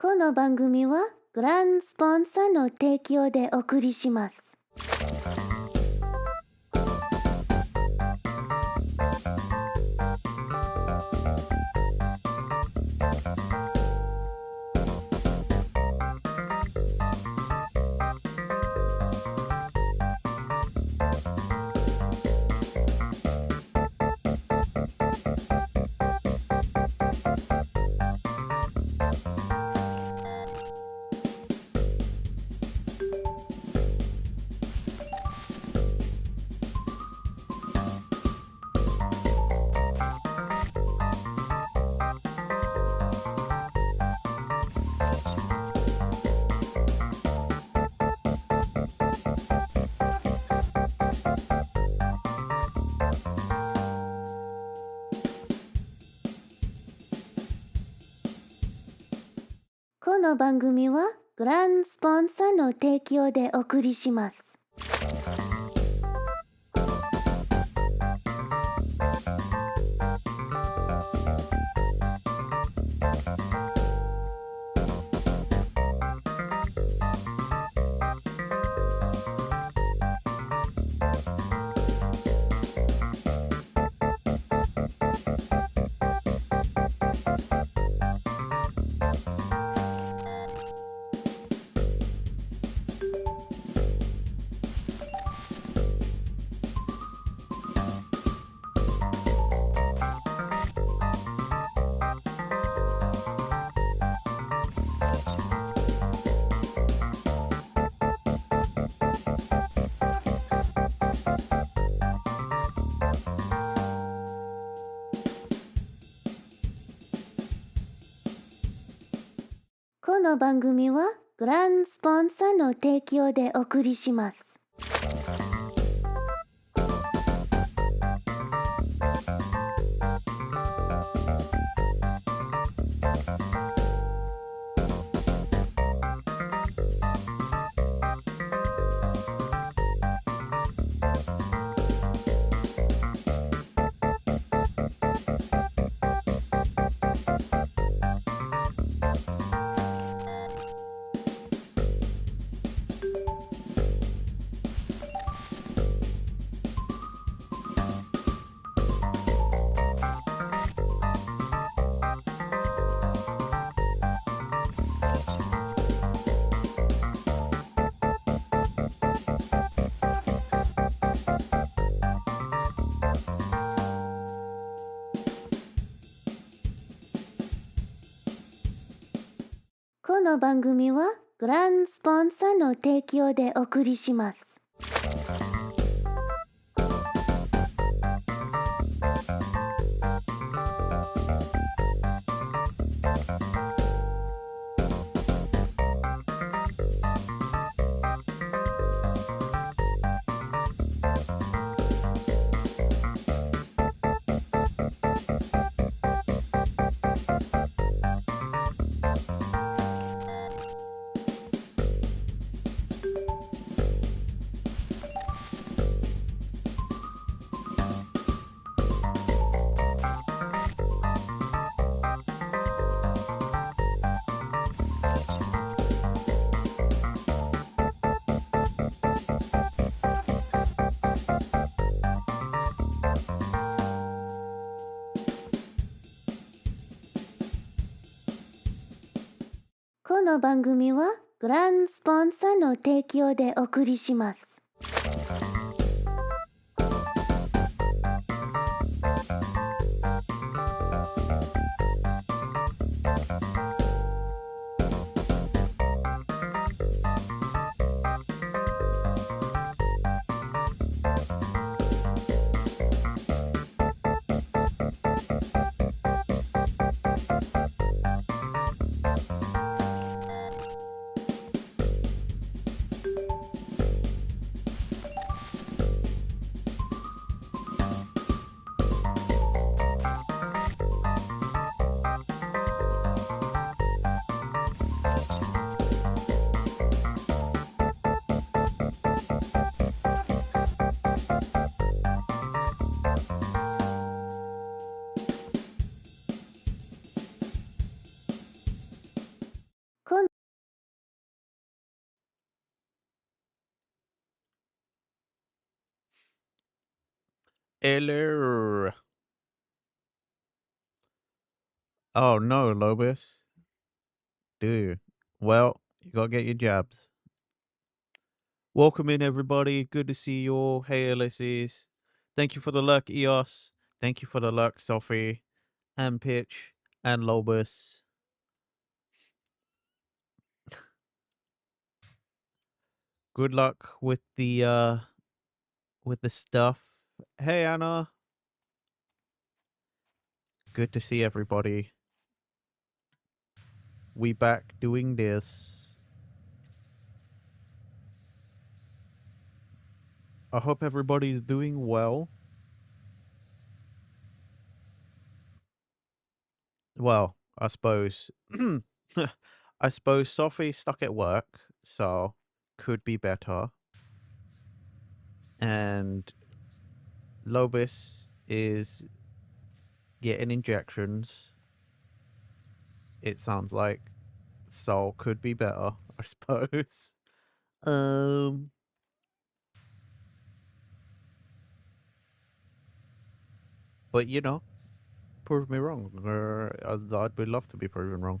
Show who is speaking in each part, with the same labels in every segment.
Speaker 1: この番組はグランスポンサーの提供でお送りします。この番組はグランスポンサーの提供でお送りします。この番組はグランスポンサーの提供でお送りします。この番組はグランスポンサーの提供でお送りします。この番組はグランスポンサーの提供でお送りします。こん
Speaker 2: Hello. Oh no, Lobus. Dude. Well, you gotta get your jabs. Welcome in, everybody. Good to see you all. Hey, Ulysses. Thank you for the luck, Eos. Thank you for the luck, Sophie, and Pitch, and Lobus. Good luck with the stuff. Hey, Anna. Good to see everybody. We back doing this. I hope everybody's doing well. Well, I suppose I suppose Sophie's stuck at work, so could be better. And Lobis is getting injections, it sounds like. So could be better, I suppose. Um but you know, prove me wrong. I'd be love to be proven wrong.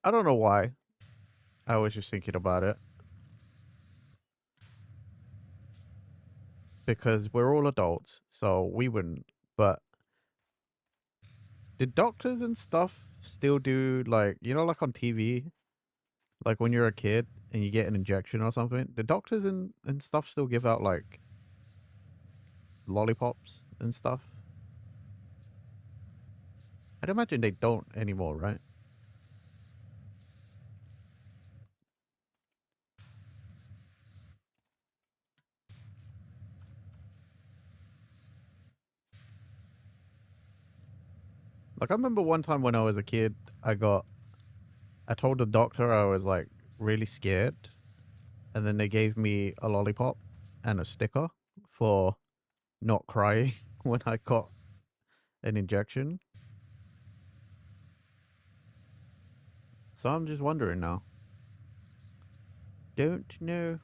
Speaker 2: I don't know why. I was just thinking about it. Because we're all adults, so we wouldn't. But did doctors and stuff still do, like, you know, like on TV? Like when you're a kid and you get an injection or something, the doctors and stuff still give out like lollipops and stuff. I'd imagine they don't anymore, right? Like I remember one time when I was a kid, I told the doctor I was like really scared, and then they gave me a lollipop and a sticker for not crying when I got an injection. So I'm just wondering now. Don't know.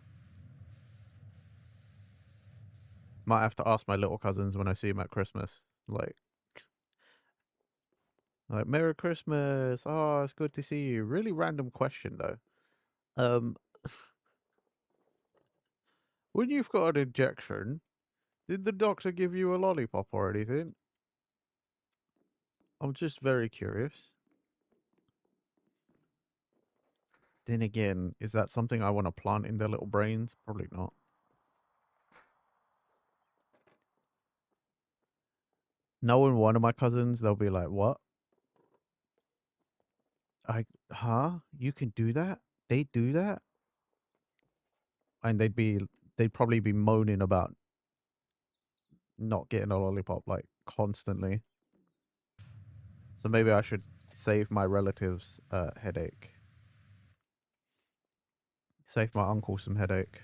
Speaker 2: Might have to ask my little cousins when I see them at Christmas. Like Merry Christmas. Oh, it's good to see you. Really random question though. Um, when you've got an injection, did the doctor give you a lollipop or anything? I'm just very curious. Then again, is that something I want to plant in their little brains? Probably not. Knowing one of my cousins, they'll be like, "What? Huh? You can do that? They do that?" And they'd probably be moaning about not getting a lollipop like constantly. So maybe I should save my relatives headache. Save my uncle some headache.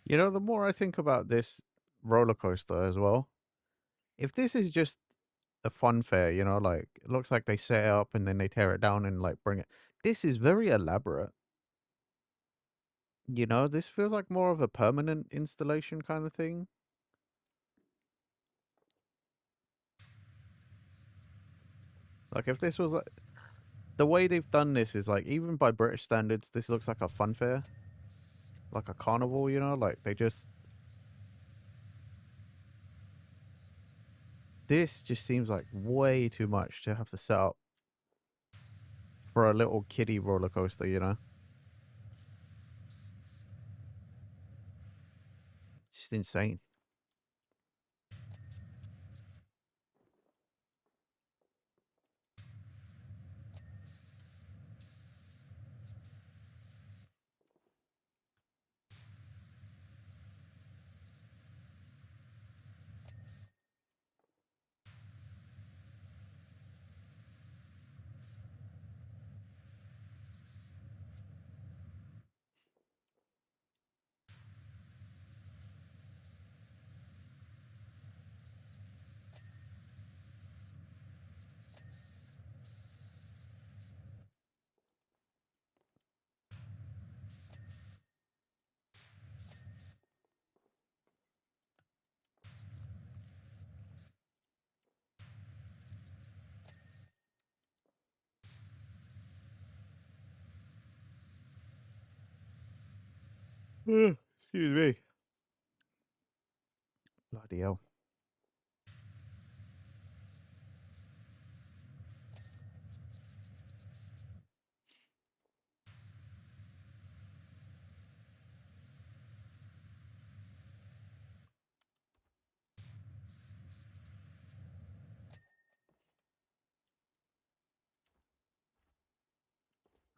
Speaker 2: You know, the more I think about this roller coaster as well, if this is just a fun fair, you know, like it looks like they set it up and then they tear it down and like bring it. This is very elaborate. You know, this feels like more of a permanent installation kind of thing. Like if this was like the way they've done this is like even by British standards, this looks like a fun fair, like a carnival. You know, like they just This just seems like way too much to have to set up for a little kiddie roller coaster, you know? Just insane. Excuse me. Bloody hell.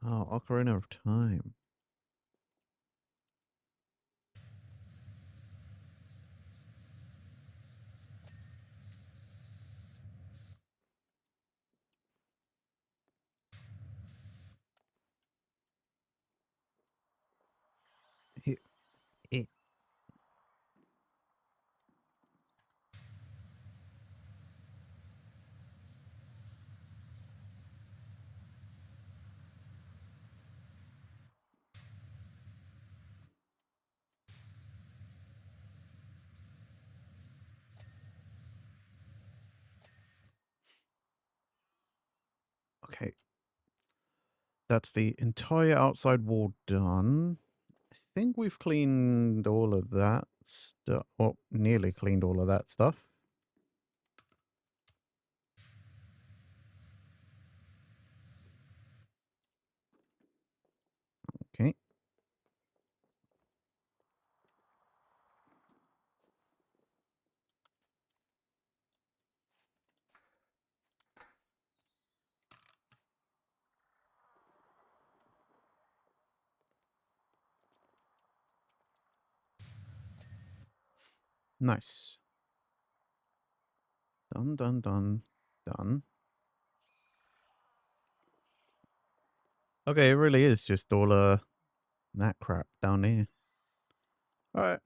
Speaker 2: Oh, Ocarina of Time. He- he- Okay. That's the entire outside wall done. I think we've cleaned all of that stuff. Well, nearly cleaned all of that stuff. Okay. Nice. Done, done, done, done. Okay, it really is just all that crap down here. All right.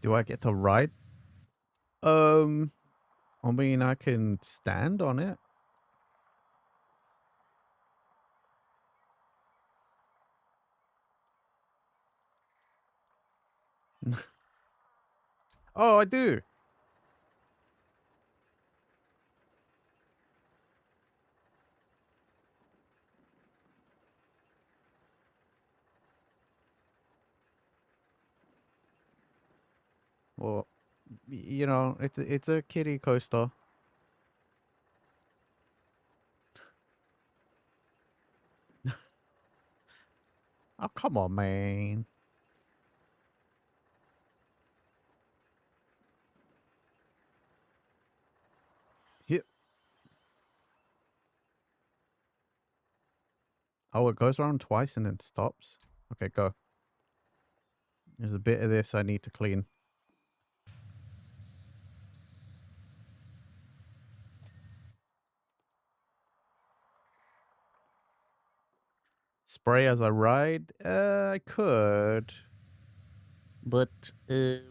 Speaker 2: Do I get to ride? I mean, I can stand on it. Oh, I do. Well, you know, it's a kiddie coaster. Oh, come on, man. Hit. Oh, it goes around twice and then stops. Okay, go. There's a bit of this I need to clean. Spray as I ride? I could. But, hit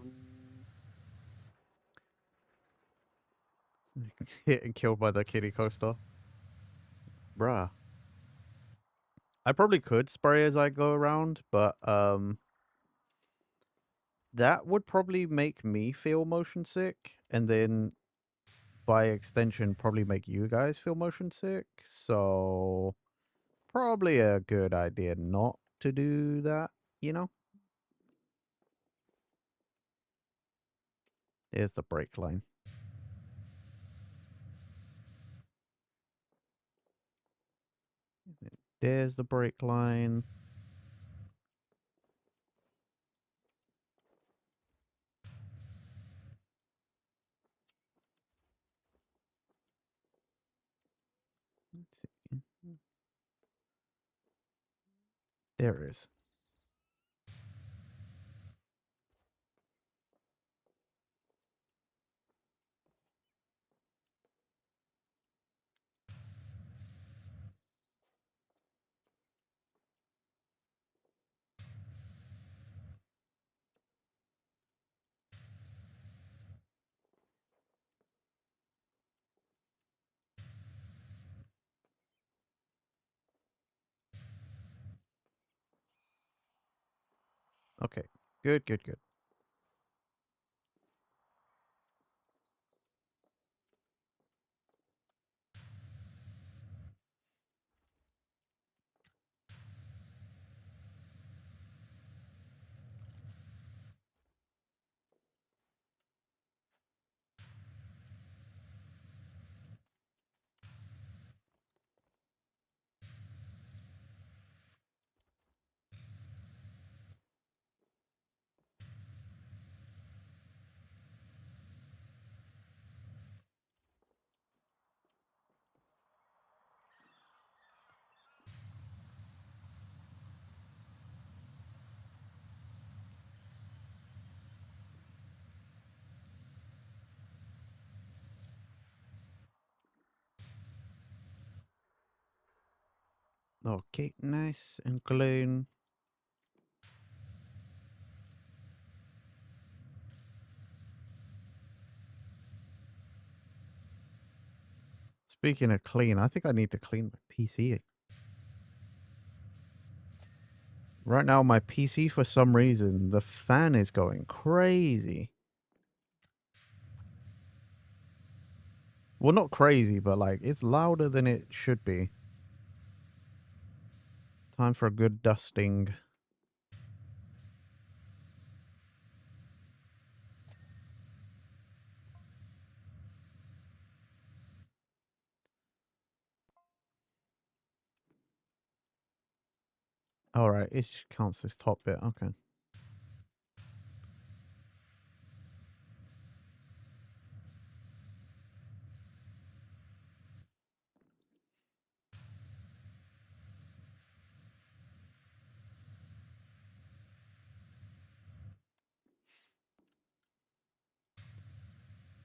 Speaker 2: and killed by the kiddie coaster. Bruh. I probably could spray as I go around, but, That would probably make me feel motion sick, and then by extension, probably make you guys feel motion sick. So, probably a good idea not to do that, you know? There's the brake line. There's the brake line. Let's see. There it is. Okay. Good, good, good. Okay, nice and clean. Speaking of clean, I think I need to clean my PC. Right now, my PC, for some reason, the fan is going crazy. Well, not crazy, but like, it's louder than it should be. Time for a good dusting. Alright, it counts as top bit, okay.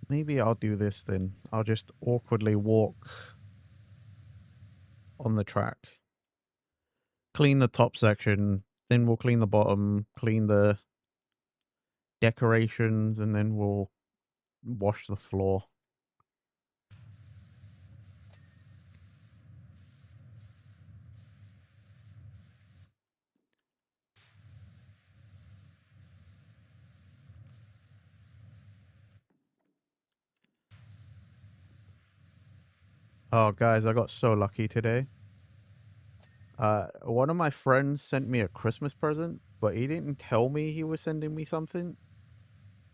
Speaker 2: Maybe I'll do this then. I'll just awkwardly walk on the track. Clean the top section, then we'll clean the bottom, clean the decorations, and then we'll wash the floor. Oh, guys, I got so lucky today. One of my friends sent me a Christmas present, but he didn't tell me he was sending me something.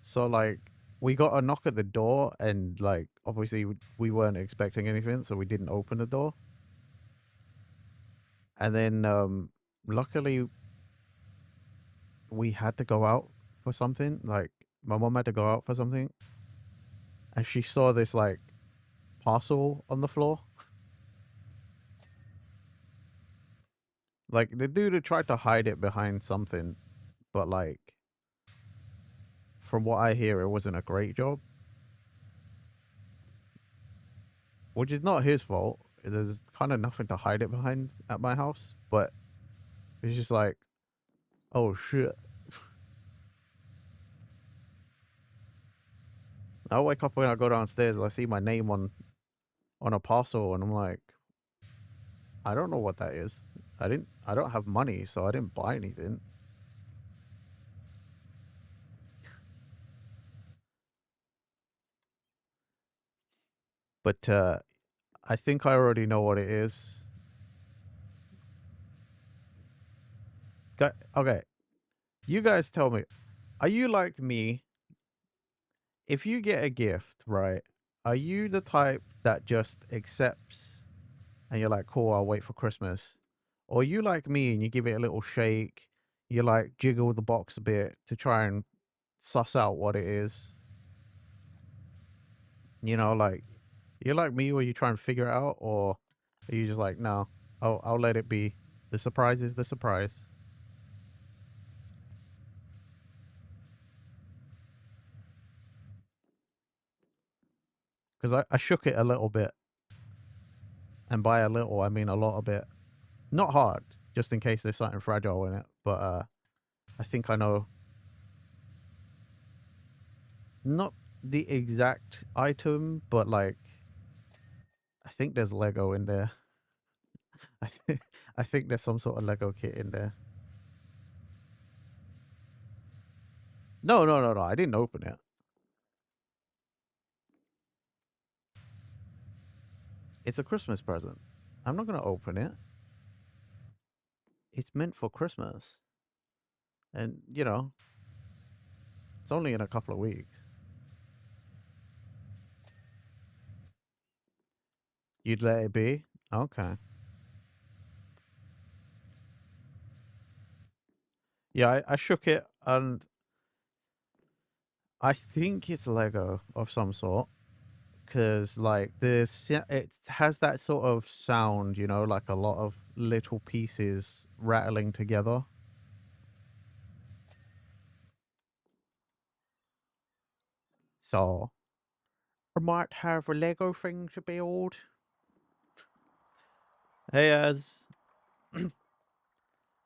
Speaker 2: So, like, we got a knock at the door, and, like, obviously we weren't expecting anything, so we didn't open the door. And then, luckily, we had to go out for something. Like, my mom had to go out for something, and she saw this, like, parcel on the floor. Like, the dude had tried to hide it behind something, but, like, from what I hear, it wasn't a great job. Which is not his fault. There's kind of nothing to hide it behind at my house, but it's just like, oh shit. I wake up when I go downstairs and I see my name on a parcel, and I'm like, I don't know what that is. I don't have money, so I didn't buy anything. But I think I already know what it is. Okay, you guys tell me, are you like me? If you get a gift, right, are you the type that just accepts and you're like, cool, I'll wait for Christmas? Or you like me and you give it a little shake, you like jiggle the box a bit to try and suss out what it is? You know, like, you like me where you try and figure it out, or are you just like, no, I'll let it be. The surprise is the surprise. Because I shook it a little bit. And by a little, I mean a lot of it. Not hard, just in case there's something fragile in it. But I think I know. Not the exact item, but like, I think there's Lego in there. I think there's some sort of Lego kit in there. No, no, no, no. I didn't open it. It's a Christmas present. I'm not gonna open it. It's meant for Christmas. And, you know, it's only in a couple of weeks. You'd let it be? Okay. Yeah, I shook it and I think it's Lego of some sort. Because, like, it has that sort of sound, you know, like a lot of little pieces rattling together. So, I might have a Lego thing to build. Hey, as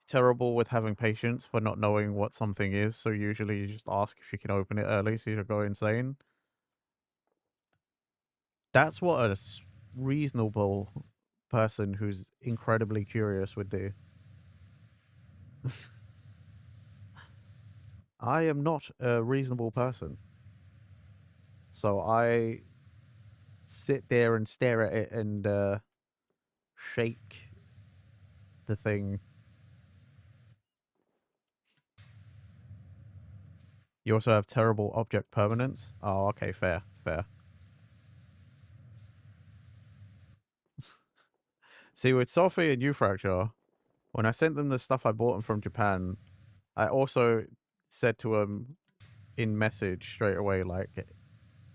Speaker 2: terrible with having patience for not knowing what something is. So, usually you just ask if you can open it early so you don't go insane. That's what a reasonable person who's incredibly curious would do. I am not a reasonable person. So I sit there and stare at it and shake the thing. You also have terrible object permanence. Oh, okay, fair, fair. See, with Sophie and Fracture, when I sent them the stuff I bought them from Japan, I also said to them in message straight away, like,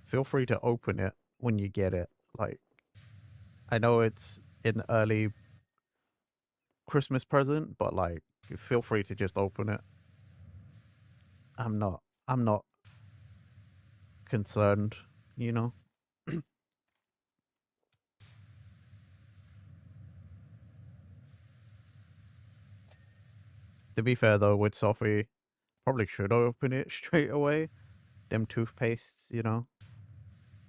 Speaker 2: feel free to open it when you get it. Like, I know it's an early Christmas present, but like, feel free to just open it. I'm not concerned, you know? To be fair though, with Sophie, probably should open it straight away. Them toothpastes, you know?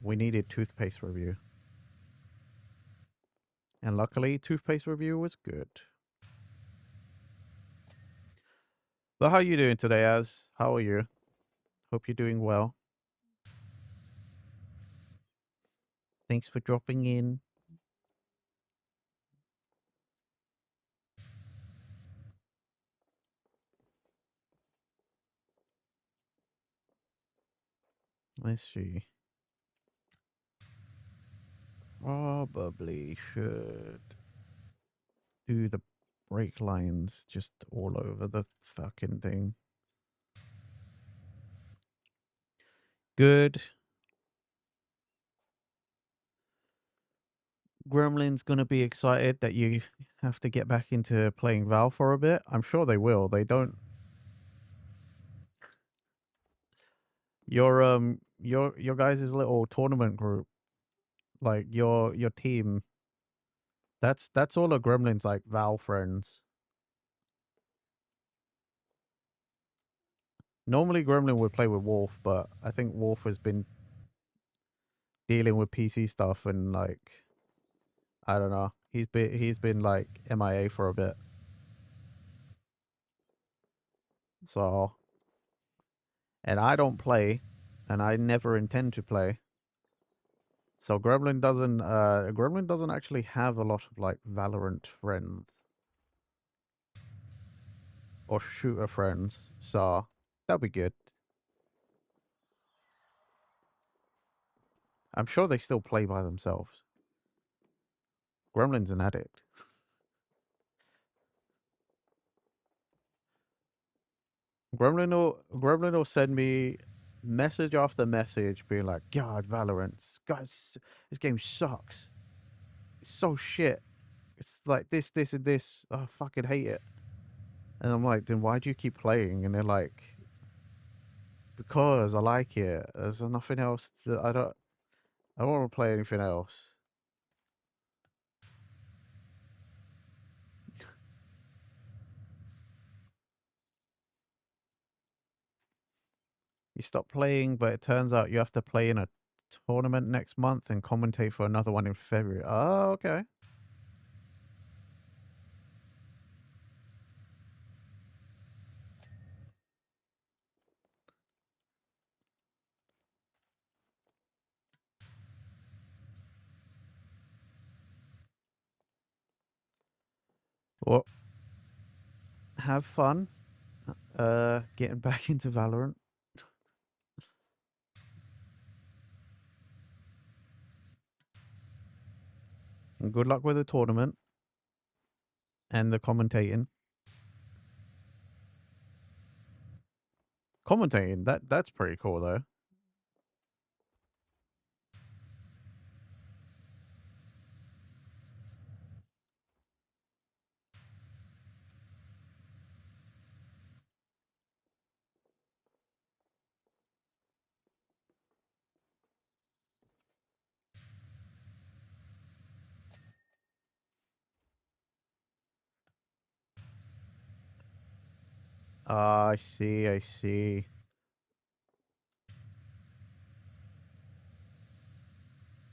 Speaker 2: We needed toothpaste review. And luckily, toothpaste review was good. But how you doing today, Az? How are you? Hope you're doing well. Thanks for dropping in. Let's see. Probably should do the brake lines just all over the fucking thing. Good. Gremlin's gonna be excited that you have to get back into playing Valve for a bit. I'm sure they will. They don't. Your guys' little tournament group, like your team. That's all of Gremlin's like Valve friends. Normally Gremlin would play with Wolf, but I think Wolf has been dealing with PC stuff and like I don't know. He's been like MIA for a bit. So and I don't play and I never intend to play. So Gremlin doesn't actually have a lot of like Valorant friends or shooter friends, so that'll be good. I'm sure they still play by themselves. Gremlin's an addict. Gremlin will send me message after message being like, God, Valorant, guys, this game sucks. It's so shit. It's like this, and this. Oh, I fucking hate it. And I'm like, then why do you keep playing? And they're like, because I like it. There's nothing else that I don't want to play anything else. You stop playing, but it turns out you have to play in a tournament next month and commentate for another one in February. Oh, okay. Well, have fun. Getting back into Valorant. And good luck with the tournament and the commentating. Commentating, that's pretty cool though. Ah, I see, I see.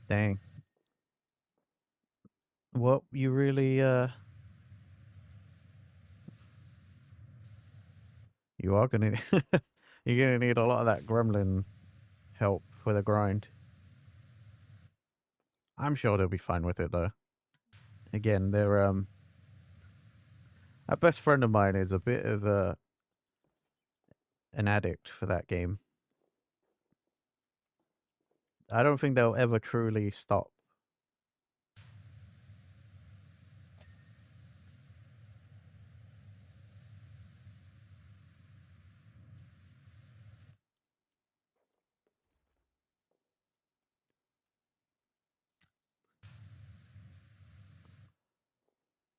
Speaker 2: Dang. Well, you really you are gonna you're gonna need a lot of that gremlin help for the grind. I'm sure they'll be fine with it though. Again, they're a best friend of mine is a bit of an addict for that game. I don't think they'll ever truly stop.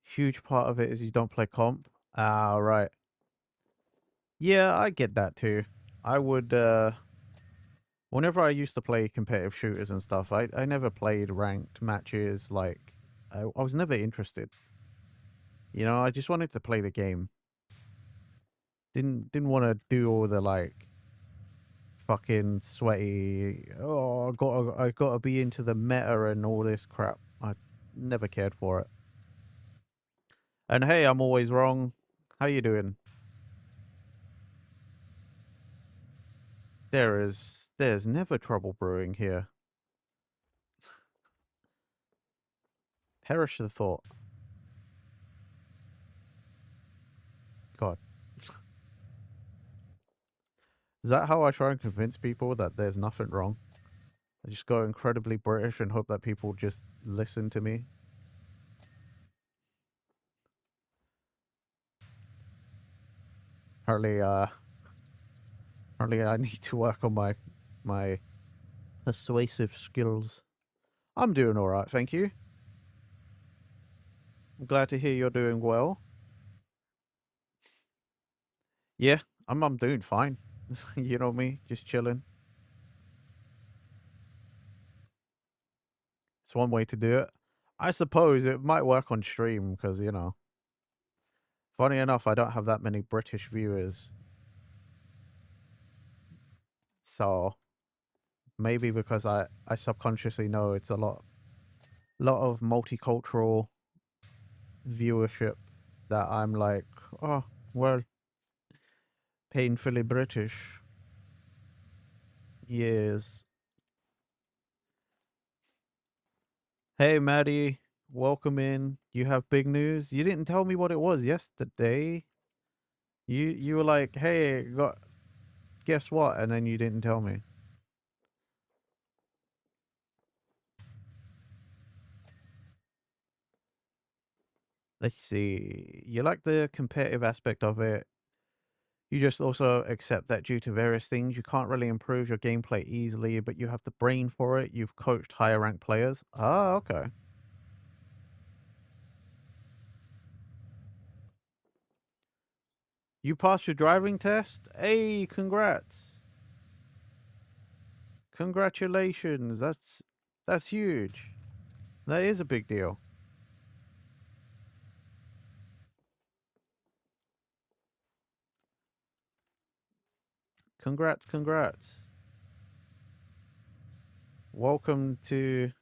Speaker 2: Huge part of it is you don't play comp. Ah, right. Yeah, I get that too. I would whenever I used to play competitive shooters and stuff, I never played ranked matches. Like, I was never interested. You know, I just wanted to play the game. Didn't want to do all the like fucking sweaty. Oh, I gotta be into the meta and all this crap. I never cared for it. And hey, I'm always wrong. How you doing? There's never trouble brewing here. Perish the thought. God. Is that how I try and convince people that there's nothing wrong? I just go incredibly British and hope that people just listen to me. Apparently, apparently I need to work on my persuasive skills. I'm doing all right, thank you. I'm glad to hear you're doing well. Yeah, I'm doing fine. You know me, just chilling. It's one way to do it. I suppose it might work on stream because, you know, funny enough, I don't have that many British viewers. So maybe because I subconsciously know it's a lot of multicultural viewership that I'm like, oh, well, painfully British. Yes. Hey, Maddie. Welcome in. You have big news. You didn't tell me what it was yesterday. You were like, "Hey, got guess what?" And then you didn't tell me. Let's see. You like the competitive aspect of it. You just also accept that due to various things, you can't really improve your gameplay easily, but you have the brain for it. You've coached higher ranked players. Ah, okay. You passed your driving test? Hey, congrats. Congratulations. That's huge. That is a big deal. Congrats, congrats. Welcome to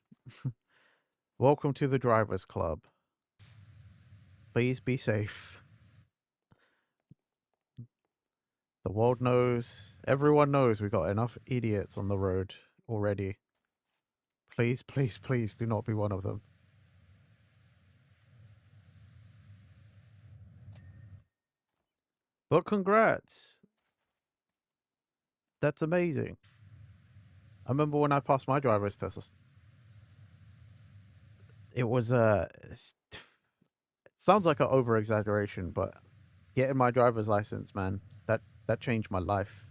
Speaker 2: welcome to the drivers club. Please be safe. The world knows, everyone knows we got enough idiots on the road already. Please, please, please do not be one of them. But congrats. That's amazing. I remember when I passed my driver's test. It was sounds like an over exaggeration, but getting my driver's license, man, that changed my life.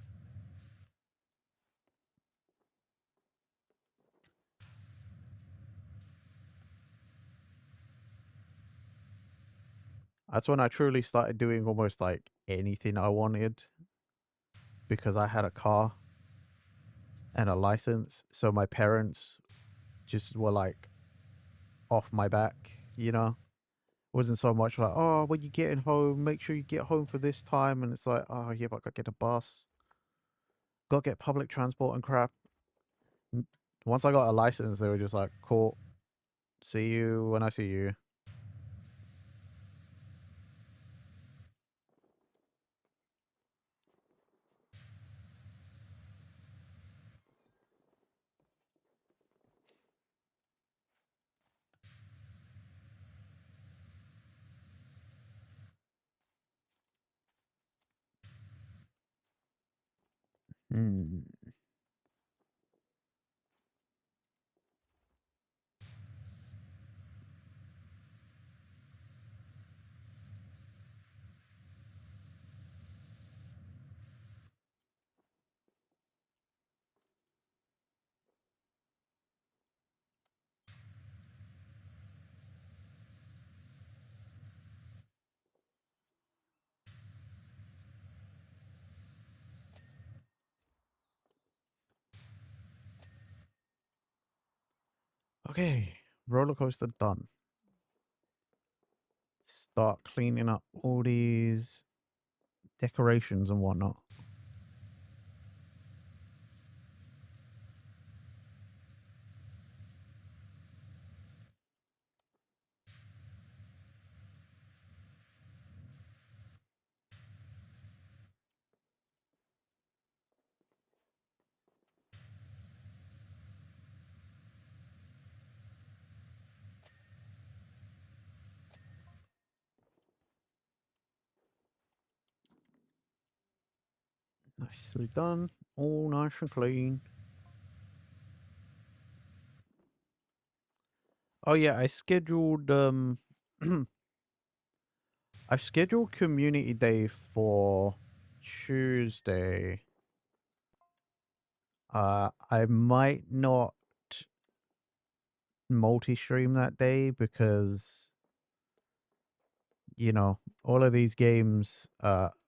Speaker 2: That's when I truly started doing almost like anything I wanted because I had a car and a license. So my parents just were like off my back, you know? Wasn't so much like, oh, when you getting home, make sure you get home for this time. And it's like, oh, yeah, but I gotta get a bus, gotta get public transport and crap. Once I got a license, they were just like, cool, see you when I see you. Hmm. Okay, roller coaster done. Start cleaning up all these decorations and whatnot. Nicely done. All nice and clean. Oh yeah, I've scheduled community day for Tuesday. I might not multi-stream that day because all of these games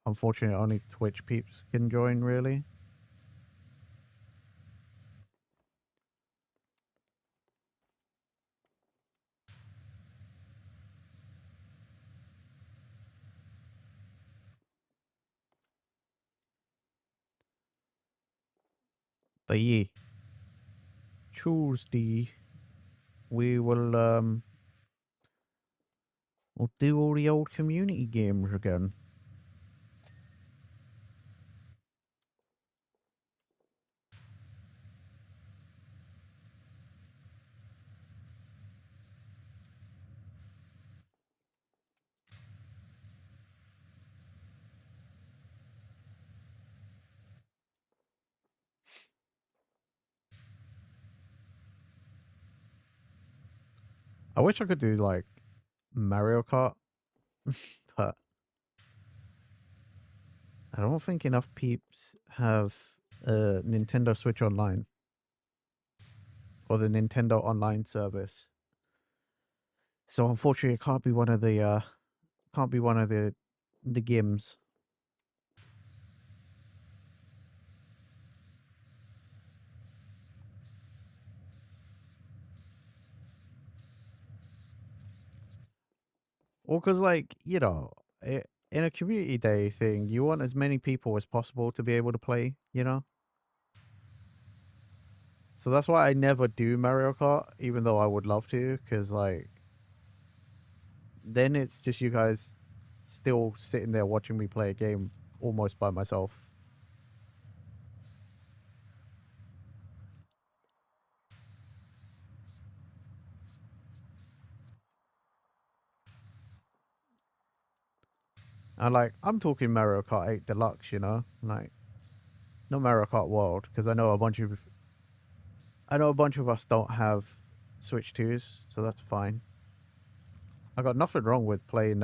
Speaker 2: unfortunately only Twitch peeps can join really. But yeah, Tuesday we'll do all the old community games again. I wish I could do like Mario Kart, but I don't think enough peeps have a Nintendo Switch Online or the Nintendo Online service. So unfortunately, it can't be one of the games. Well, because like in a community day thing, you want as many people as possible to be able to play. So that's why I never do Mario Kart, even though I would love to, because like then it's just you guys still sitting there watching me play a game almost by myself. And like I'm talking Mario Kart 8 Deluxe, like not Mario Kart World, because I know a bunch of us don't have Switch 2s, so that's fine. I got nothing wrong with playing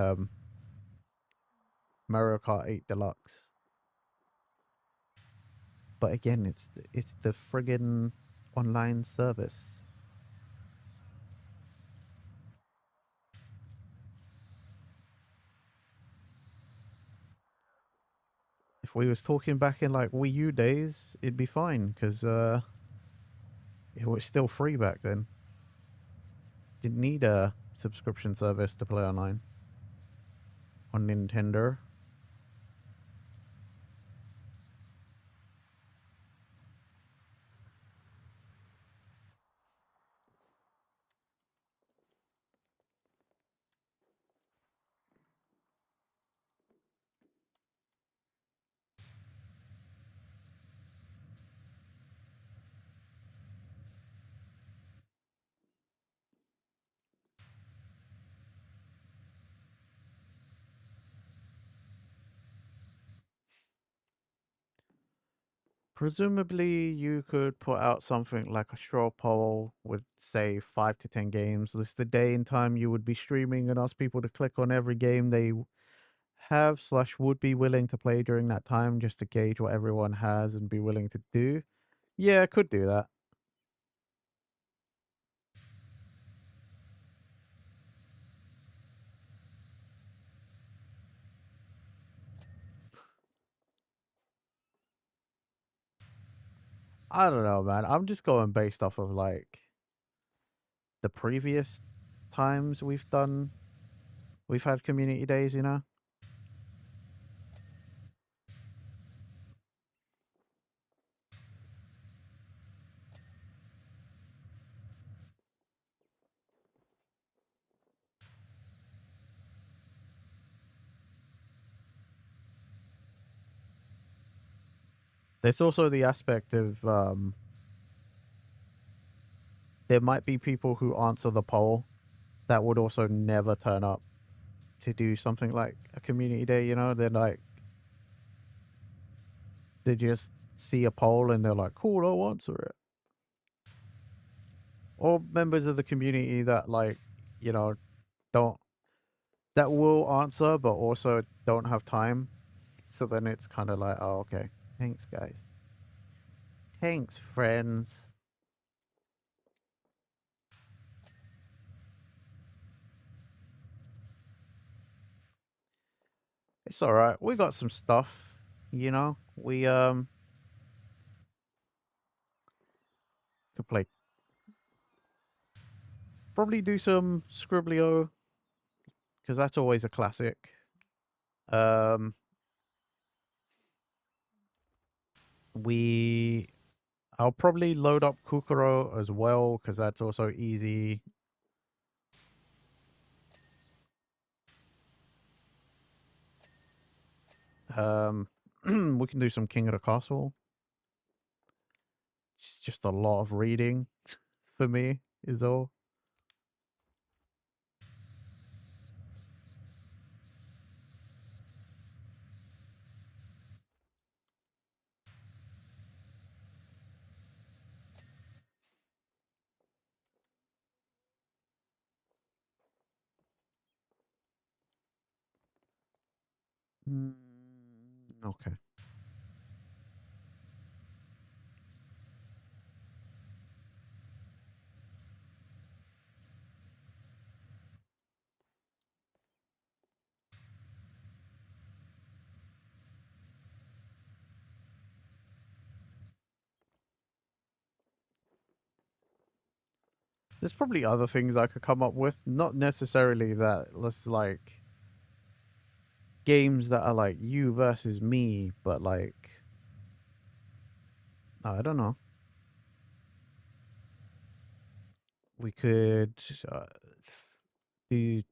Speaker 2: Mario Kart 8 Deluxe. But again, it's the friggin' online service. If we was talking back in like Wii U days, it'd be fine because it was still free back then. Didn't need a subscription service to play online on Nintendo. Presumably, you could put out something like a straw poll with, say, 5 to 10 games. List the day and time you would be streaming, and ask people to click on every game they have/would be willing to play during that time, just to gauge what everyone has and be willing to do. Yeah, I could do that. I don't know, man. I'm just going based off of like the previous times we've had community days. There's also the aspect of there might be people who answer the poll that would also never turn up to do something like a community day. They're like they just see a poll and they're like, cool, I'll answer it. Or members of the community that like, you know, don't that will answer but also don't have time. So then it's kind of like, oh, okay. Thanks, guys. Thanks, friends. It's all right. We got some stuff. We could play, probably do some Scribblio because that's always a classic. Um, we I'll probably load up Kukuro as well because that's also easy. Um, we can do some King of the Castle. It's just a lot of reading for me, is all. Mm, okay. There's probably other things I could come up with. Not necessarily that. Let's like games that are like you versus me, but like I don't know. We could uh, do.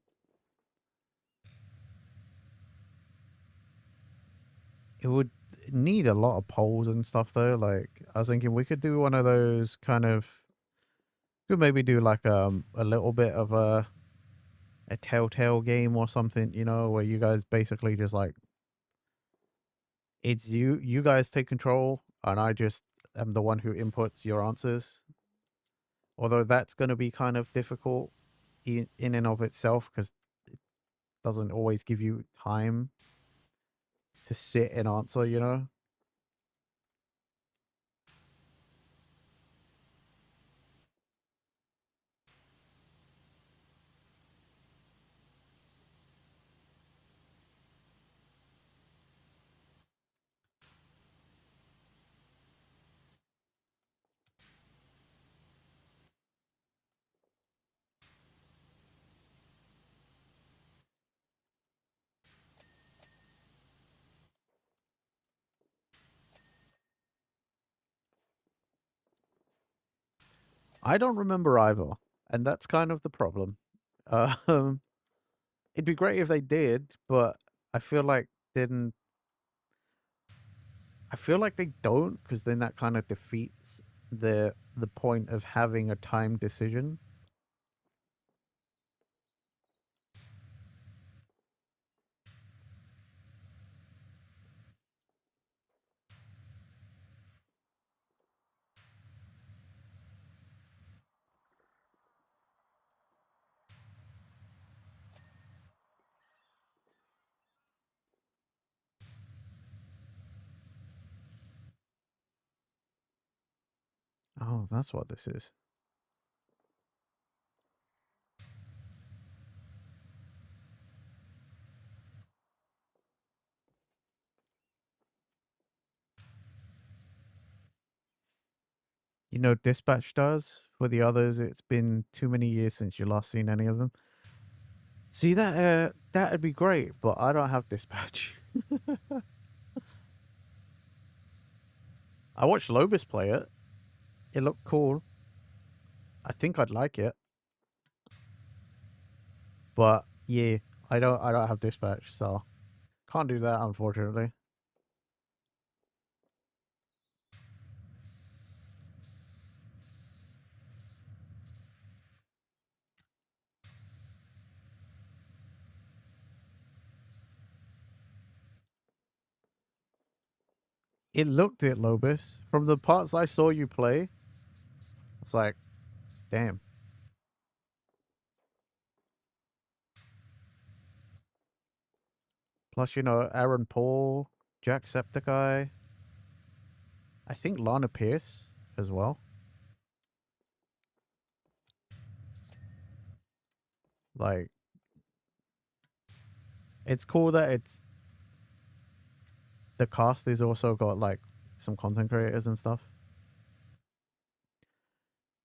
Speaker 2: It would need a lot of polls and stuff though. Like I was thinking, we could do one of those kind of. Could maybe do like a little bit of a telltale game or something, you know, where you guys basically just like it's you guys take control and I just am the one who inputs your answers. Although that's going to be kind of difficult in and of itself because it doesn't always give you time to sit and answer, you know. I don't remember either, and that's kind of the problem. Um, it'd be great if they did, but I feel like didn't. I feel like they don't because then that kind of defeats the point of having a time decision. Oh, that's what this is. You know, Dispatch does. For the others, it's been too many years since you last seen any of them. See that? That'd be great, but I don't have Dispatch. I watched Lobus play it. It looked cool. I think I'd like it, but yeah, I don't. I don't have Dispatch, so can't do that unfortunately. It looked at Lobus from the parts I saw you play. It's like, damn. Plus, you know, Aaron Paul, Jacksepticeye. I think Lana Pierce as well. Like, it's cool that it's the cast is also got like some content creators and stuff.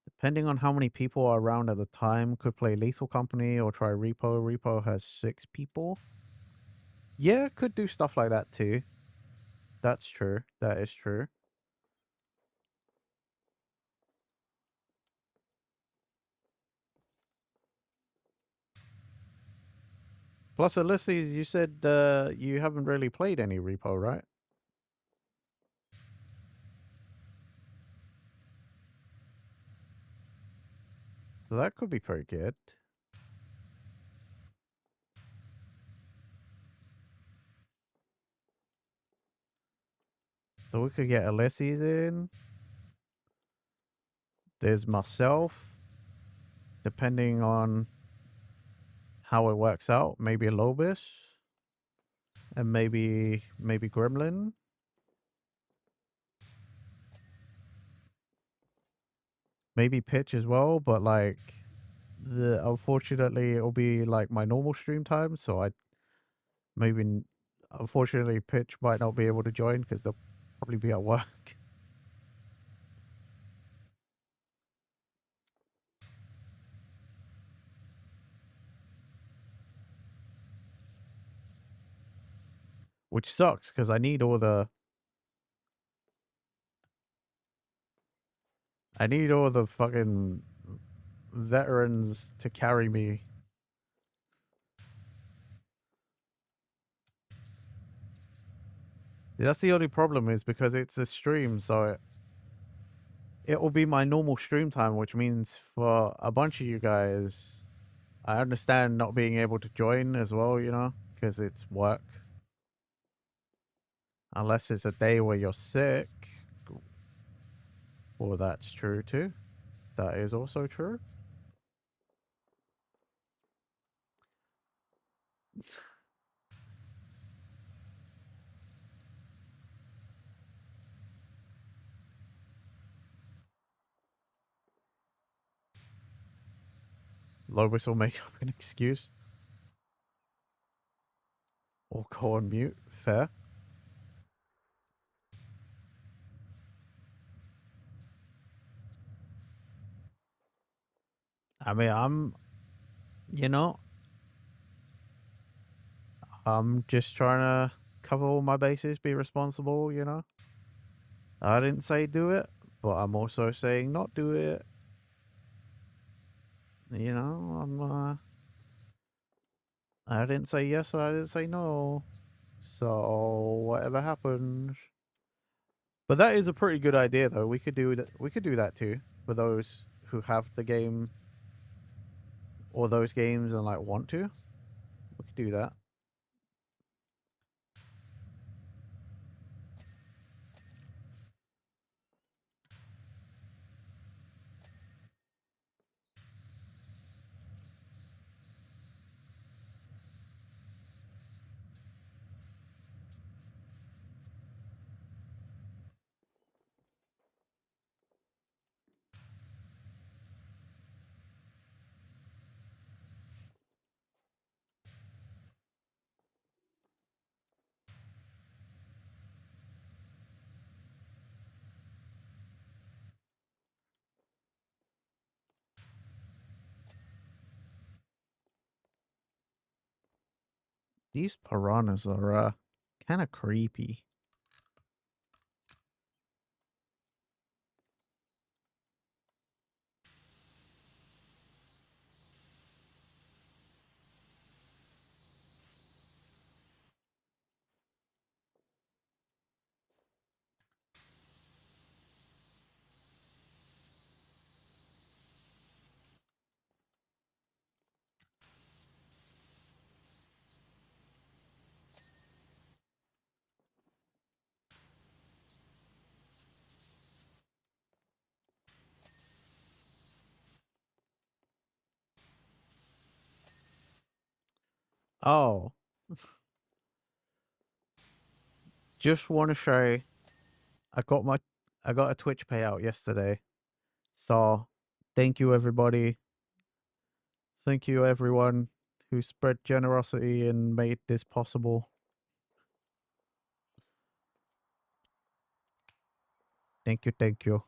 Speaker 2: Depending on how many people are around at the time, could play Lethal Company or try Repo. Repo has 6 people. Yeah, could do stuff like that too. That's true. That is true. Plus, Ulysses, you said you haven't really played any Repo, right? So that could be pretty good. So we could get Ulysses in. There's myself. Depending on how it works out, maybe a Lobis. and maybe Gremlin. Maybe Pitch as well, but like unfortunately it'll be like my normal stream time, so I maybe unfortunately Pitch might not be able to join because they'll probably be at work. Which sucks because I need all the fucking veterans to carry me. That's the only problem, is because it's a stream, so it will be my normal stream time, which means for a bunch of you guys, I understand not being able to join as well, you know, because it's work. Unless it's a day where you're sick. Well, that's true too. That is also true. Lobus will make up an excuse. Or go on mute. Fair. I mean, you know, I'm just trying to cover all my bases, be responsible, you know. I didn't say do it, but I'm also saying not do it. You know, I didn't say yes or I didn't say no. So whatever happens. But that is a pretty good idea, though. We could do that. We could do that too for those who have the game or those games and like want to. We could do that. These piranhas are kind of creepy. Oh, just want to show I got my I got a Twitch payout yesterday. So thank you everybody. Thank you everyone who spread generosity and made this possible. Thank you, thank you.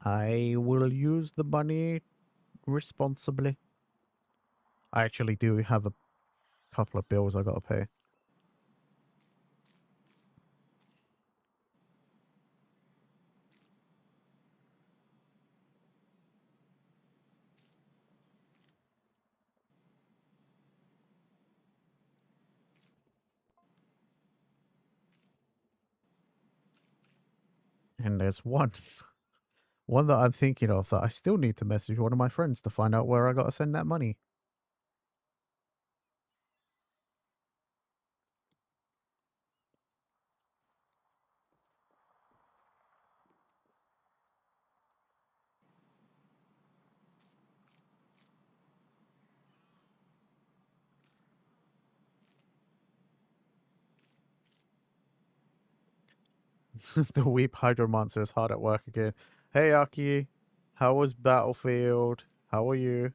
Speaker 2: I will use the money responsibly. I actually do have a couple of bills I gotta pay. And there's one that I'm thinking of that I still need to message one of my friends to find out where I gotta send that money. The Weep Hydro Monster is hard at work again. Hey, Aki. How was Battlefield? How are you?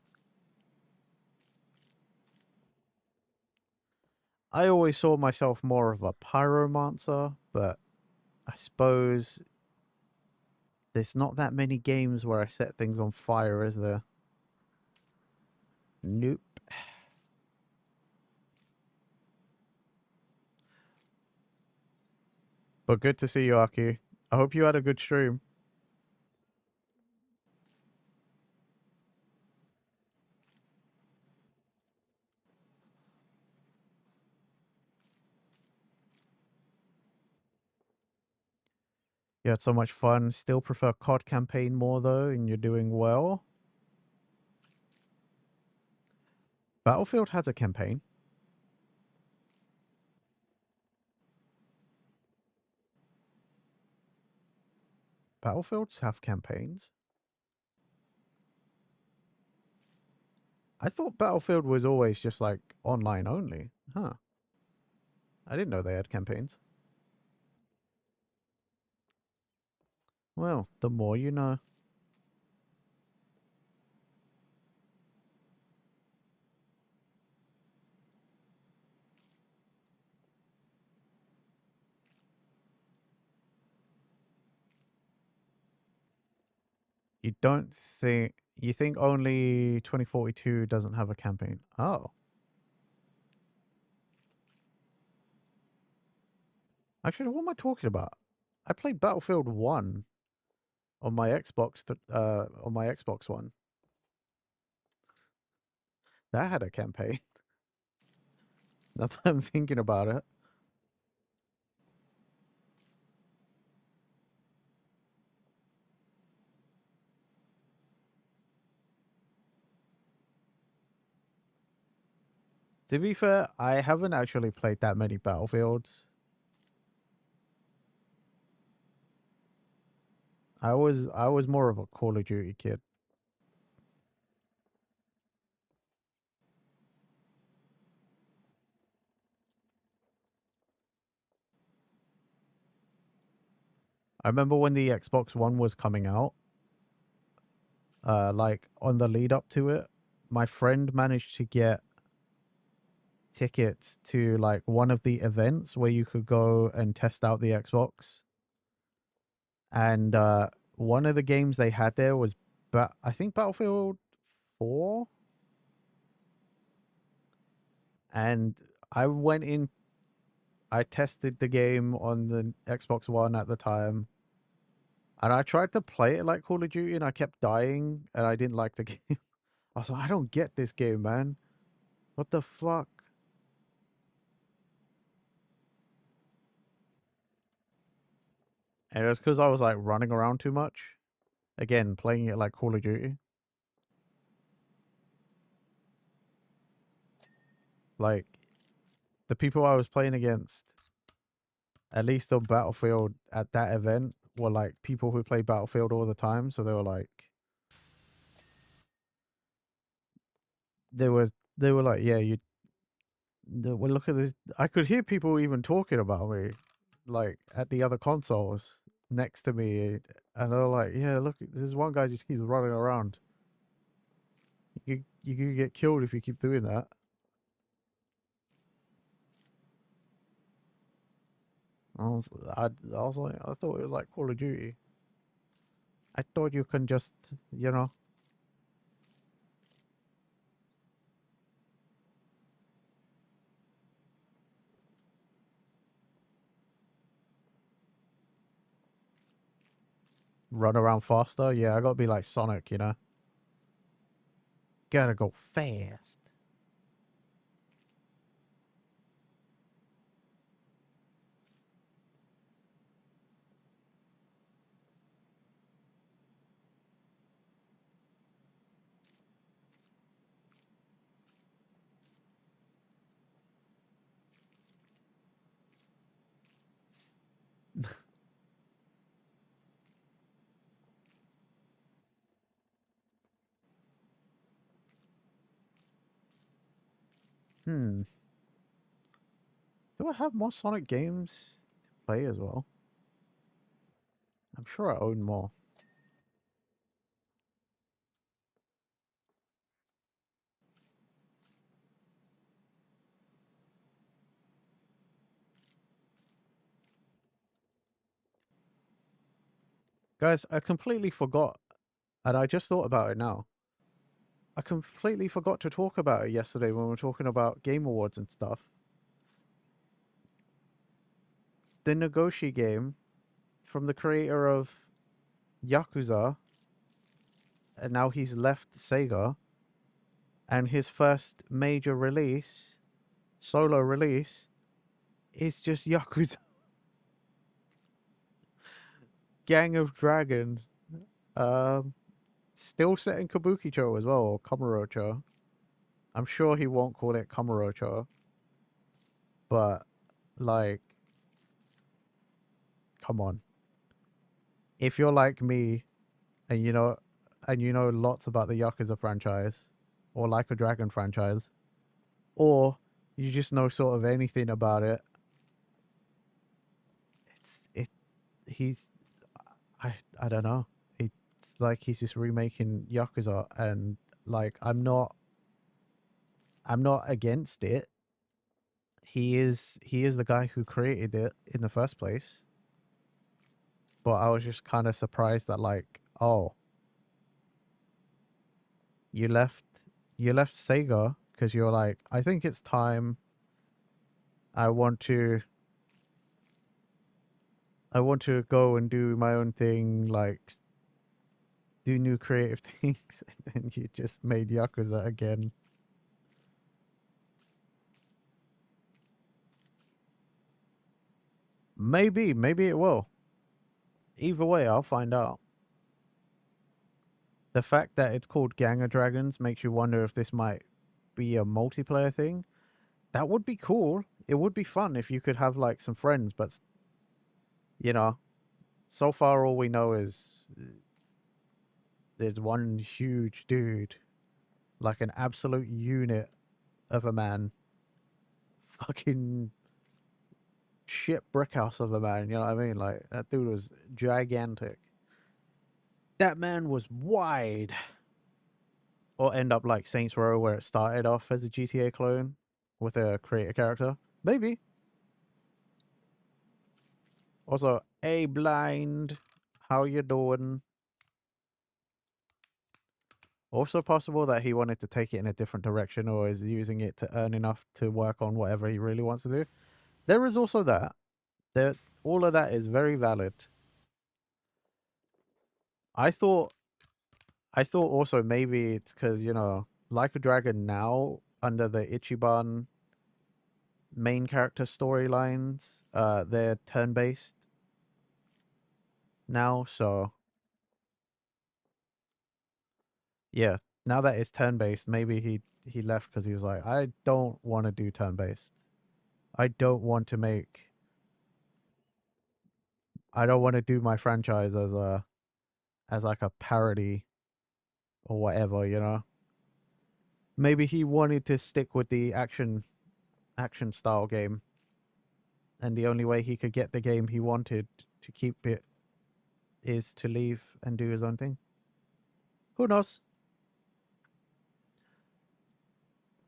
Speaker 2: I always saw myself more of a pyromancer, but I suppose there's not that many games where I set things on fire, is there? Nope. But good to see you, Aki. I hope you had a good stream. You had so much fun. Still prefer COD campaign more though, and you're doing well. Battlefield has a campaign. Battlefields have campaigns. I thought Battlefield was always just like online only. Huh. I didn't know they had campaigns. Well, the more you know. You don't think you think only 2042 doesn't have a campaign? Oh. Actually, what am I talking about? I played Battlefield 1 on my Xbox One. That had a campaign. Now that I'm thinking about it. To be fair, I haven't actually played that many Battlefields. I was more of a Call of Duty kid. I remember when the Xbox One was coming out, like on the lead up to it, my friend managed to get tickets to like one of the events where you could go and test out the Xbox. And one of the games they had there was I think Battlefield 4. And I went in, I tested the game on the Xbox One at the time. And I tried to play it like Call of Duty and I kept dying and I didn't like the game. I was like, I don't get this game, man. What the fuck? And it was because I was like running around too much. Again, playing it like Call of Duty. Like, the people I was playing against, at least on Battlefield at that event, were like people who play Battlefield all the time. So they were like, they were they were like, yeah, well, look at this. I could hear people even talking about me, like at the other consoles next to me, and they're like, yeah, look, this one guy just keeps running around. You could get killed if you keep doing that. I was like, I thought it was like Call of Duty. I thought you can just, you know. Run around faster. Yeah, I gotta be like Sonic, you know. Gotta go fast. Hmm. Do I have more Sonic games to play as well? I'm sure I own more. Guys, I completely forgot, and I just thought about it now. I completely forgot to talk about it yesterday when we were talking about Game Awards and stuff. The Nagoshi game from the creator of Yakuza, and now he's left Sega, and his first major release, solo release, is just Yakuza Gang of Dragon. Still set in Kabukicho as well, or Kamurocho. I'm sure he won't call it Kamurocho, but like, come on. If you're like me, and you know lots about the Yakuza franchise, or like a Dragon franchise, or you just know sort of anything about it, it he's I don't know. It's like he's just remaking Yakuza, and like I'm not against it. He is the guy who created it in the first place. But I was just kind of surprised that like, oh, you left you left Sega because you're like, I think it's time. I want to I want to go and do my own thing, like do new creative things, and then you just made Yakuza again. Maybe it will. Either way, I'll find out. The fact that it's called Gang of Dragons makes you wonder if this might be a multiplayer thing. That would be cool. It would be fun if you could have like some friends, but you know, so far all we know is there's one huge dude, like an absolute unit of a man, fucking shit brickhouse of a man. You know what I mean? Like that dude was gigantic. That man was wide. Or end up like Saints Row, where it started off as a GTA clone with a creator character. Maybe. Also, hey blind, how you doing? Also possible that he wanted to take it in a different direction, or is using it to earn enough to work on whatever he really wants to do. There is also that. There, all of that is very valid. I thought, I thought also maybe it's because Like a Dragon now under the Ichiban main character storylines, they're turn based now. So yeah, now that it's turn based, maybe he left because he was like, I don't want to do turn based. I don't want to make. I don't want to do my franchise as like a parody or whatever. Maybe he wanted to stick with the action style game, and the only way he could get the game he wanted to keep it is to leave and do his own thing. Who knows?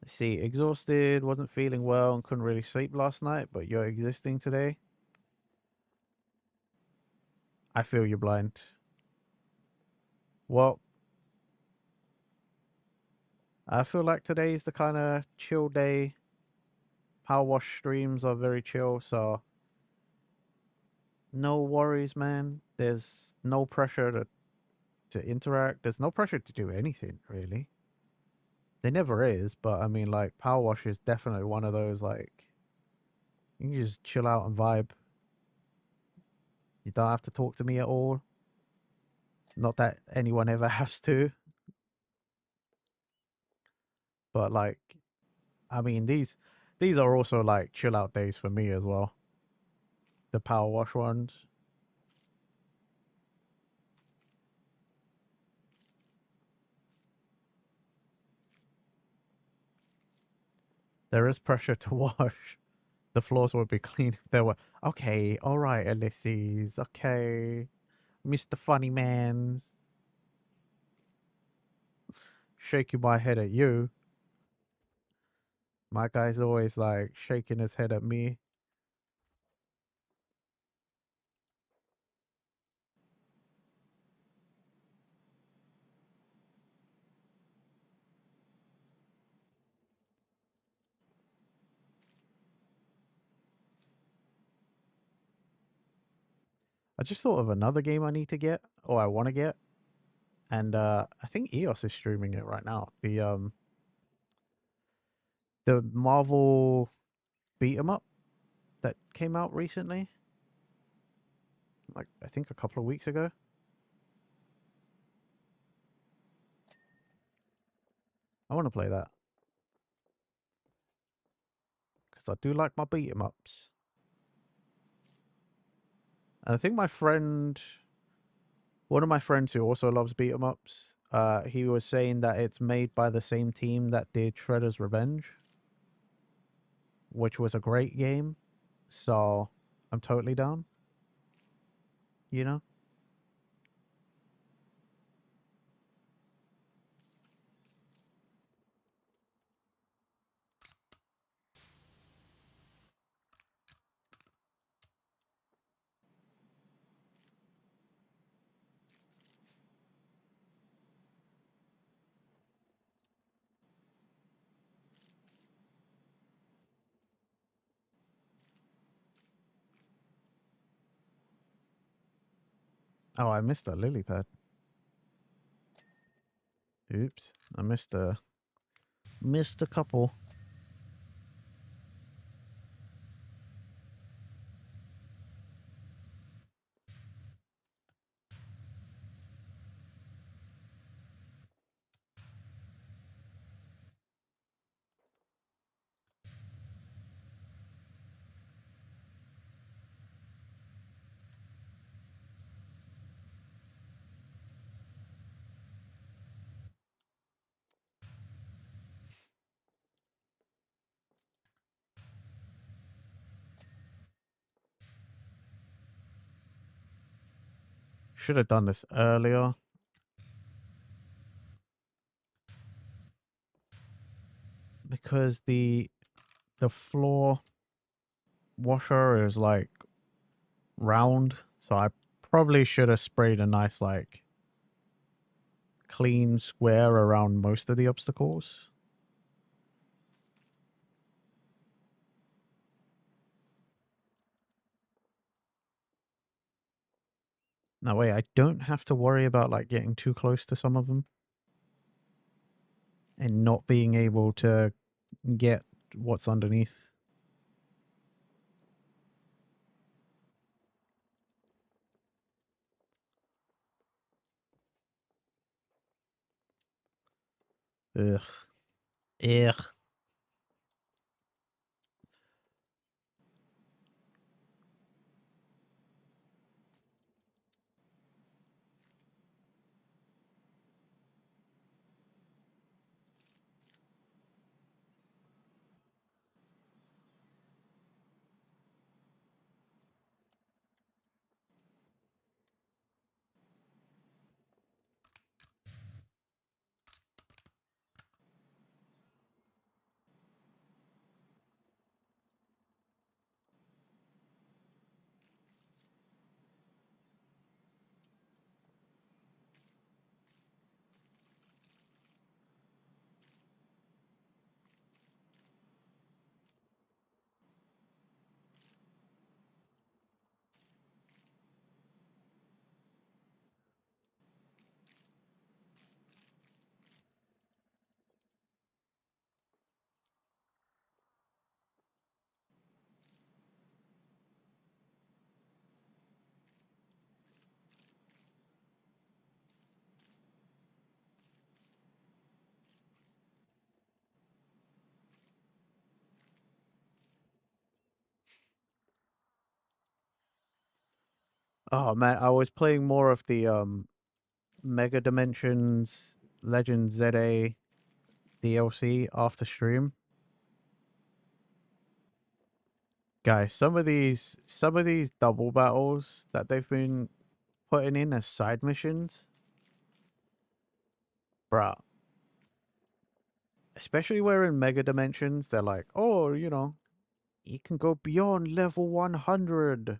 Speaker 2: Let's see. Exhausted, wasn't feeling well, and couldn't really sleep last night, but you're existing today. I feel you're blind. Well, I feel like today is the kind of chill day. PowerWash streams are very chill, so no worries, man. There's no pressure to interact. There's no pressure to do anything, really. There never is, but I mean, like, PowerWash is definitely one of those, like, you can just chill out and vibe. You don't have to talk to me at all. Not that anyone ever has to. But, like, I mean, these are also, like, chill out days for me as well. The PowerWash ones. There is pressure to wash. The floors would be clean if there were. Okay, all right, Ulysses. Okay. Mr. Funny Man. Shaking my head at you. My guy's always like shaking his head at me. I just thought of another game I need to get, or I want to get, and I think EOS is streaming it right now. The Marvel beat 'em up that came out recently, like I think a couple of weeks ago. I want to play that because I do like my beat 'em ups. And I think one of my friends who also loves beat 'em ups, he was saying that it's made by the same team that did Shredder's Revenge, which was a great game. So I'm totally down. You know? Oh, I missed a lily pad. Oops, I missed a couple. Should have done this earlier because the floor washer is like round, so I probably should have sprayed a nice like clean square around most of the obstacles. That way I don't have to worry about like getting too close to some of them and not being able to get what's underneath. Ugh. Ugh. Oh man, I was playing more of the Mega Dimensions Legend ZA DLC after stream. Guys, some of these double battles that they've been putting in as side missions. Bruh. Especially where in Mega Dimensions, they're like, oh, you know, you can go beyond level 100.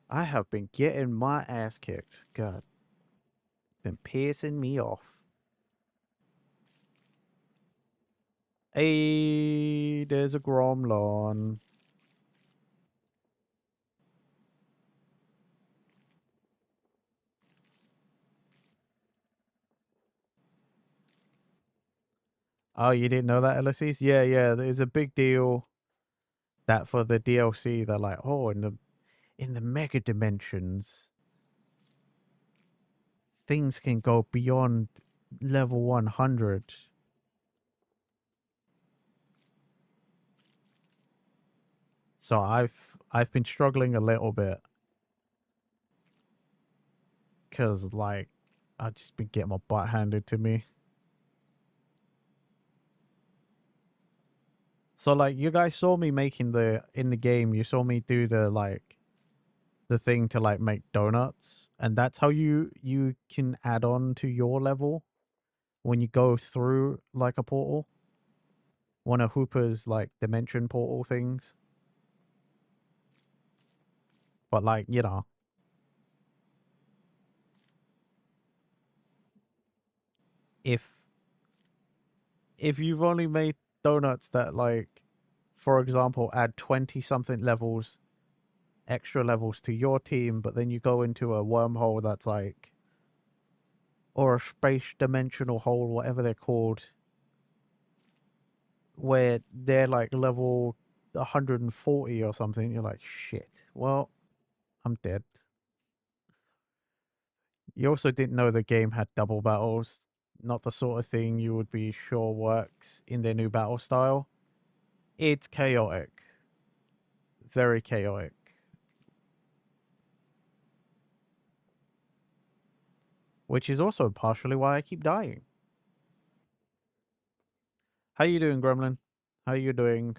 Speaker 2: I have been getting my ass kicked. God. Been pissing me off. Hey, there's a Gromlon. Oh, you didn't know that, Ulysses? Yeah, yeah. There's a big deal that for the DLC, they're like, oh, in the Mega Dimensions, things can go beyond level 100. So I've been struggling a little bit because like I've just been getting my butt handed to me. So like you guys saw me making in the game, you saw me do the thing to like make donuts, and that's how you can add on to your level when you go through like a portal, one of Hooper's like dimension portal things. But like, you know, if if you've only made donuts that like, for example, add 20 something levels, extra levels to your team, but then you go into a wormhole that's like, or a space dimensional hole, whatever they're called, where they're like level 140 or something, you're like, shit, well, I'm dead. You also didn't know the game had double battles, not the sort of thing you would be sure works in their new battle style. It's chaotic. Very chaotic. Which is also partially why I keep dying. How you doing, Gremlin? How you doing?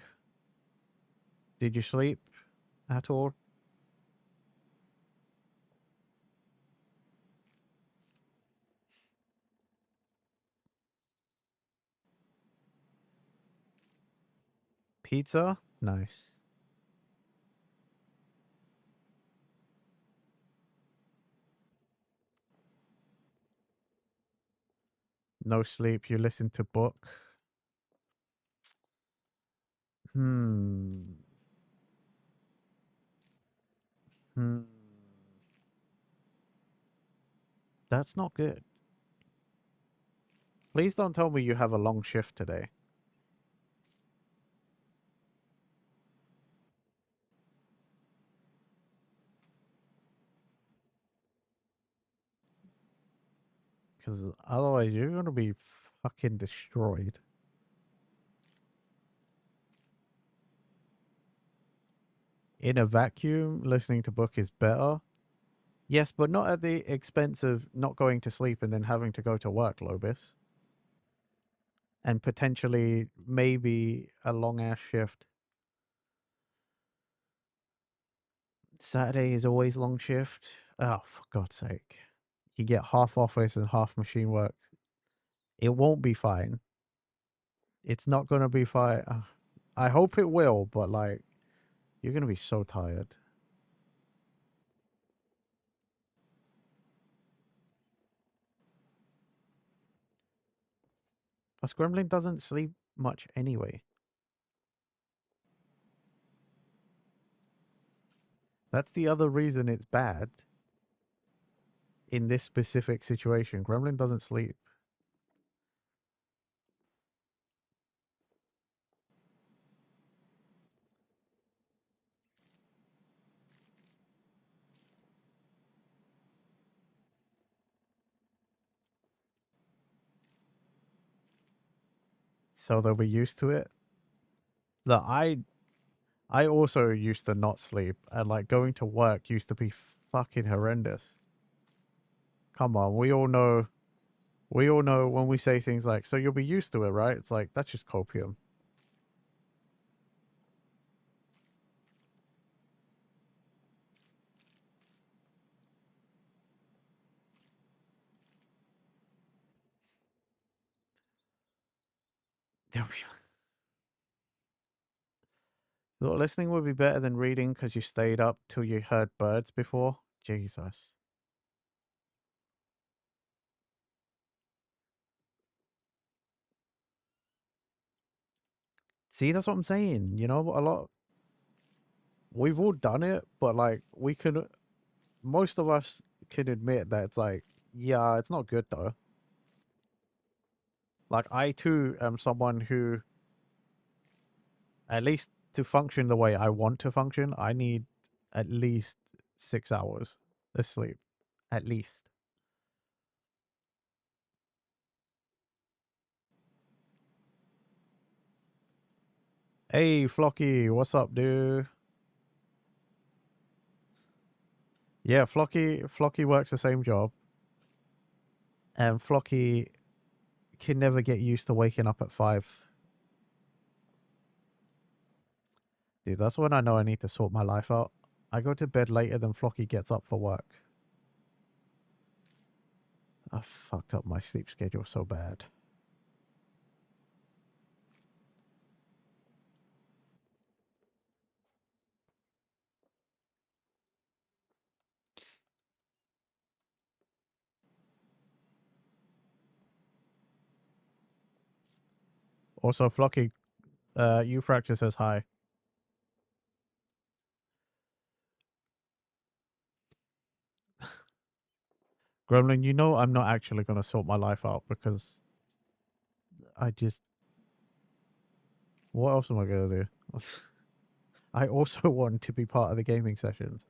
Speaker 2: Did you sleep at all? Pizza? Nice. No sleep, you listen to book. Hmm. Hmm. That's not good. Please don't tell me you have a long shift today. Because otherwise you're going to be fucking destroyed. In a vacuum, listening to book is better. Yes, but not at the expense of not going to sleep and then having to go to work, Lobis. And potentially maybe a long ass shift. Saturday is always long shift. Oh, for God's sake. You get half office and half machine work. It won't be fine. It's not going to be fine. I hope it will, but like, you're going to be so tired. Plus, Gremlin doesn't sleep much anyway. That's the other reason it's bad in this specific situation. Gremlin doesn't sleep. So they'll be used to it. Look, I also used to not sleep, and like going to work used to be fucking horrendous. Come on, we all know. We all know when we say things like, "So you'll be used to it, right?" It's like that's just copium. Thought listening would be better than reading because you stayed up till you heard birds before. Jesus. See, that's what I'm saying. You know, a lot. We've all done it, but like we can. Most of us can admit that it's like, yeah, it's not good though. Like I too am someone who, at least to function the way I want to function, I need at least 6 hours of sleep, at least. Hey, Flocky, what's up, dude? Yeah, Flocky works the same job, and Flocky can never get used to waking up at 5. Dude, that's when I know I need to sort my life out. I go to bed later than Flocky gets up for work. I fucked up my sleep schedule so bad. Also, Flocky, Fracture says hi. Gremlin, you know I'm not actually going to sort my life out because I just... What else am I going to do? I also want to be part of the gaming sessions.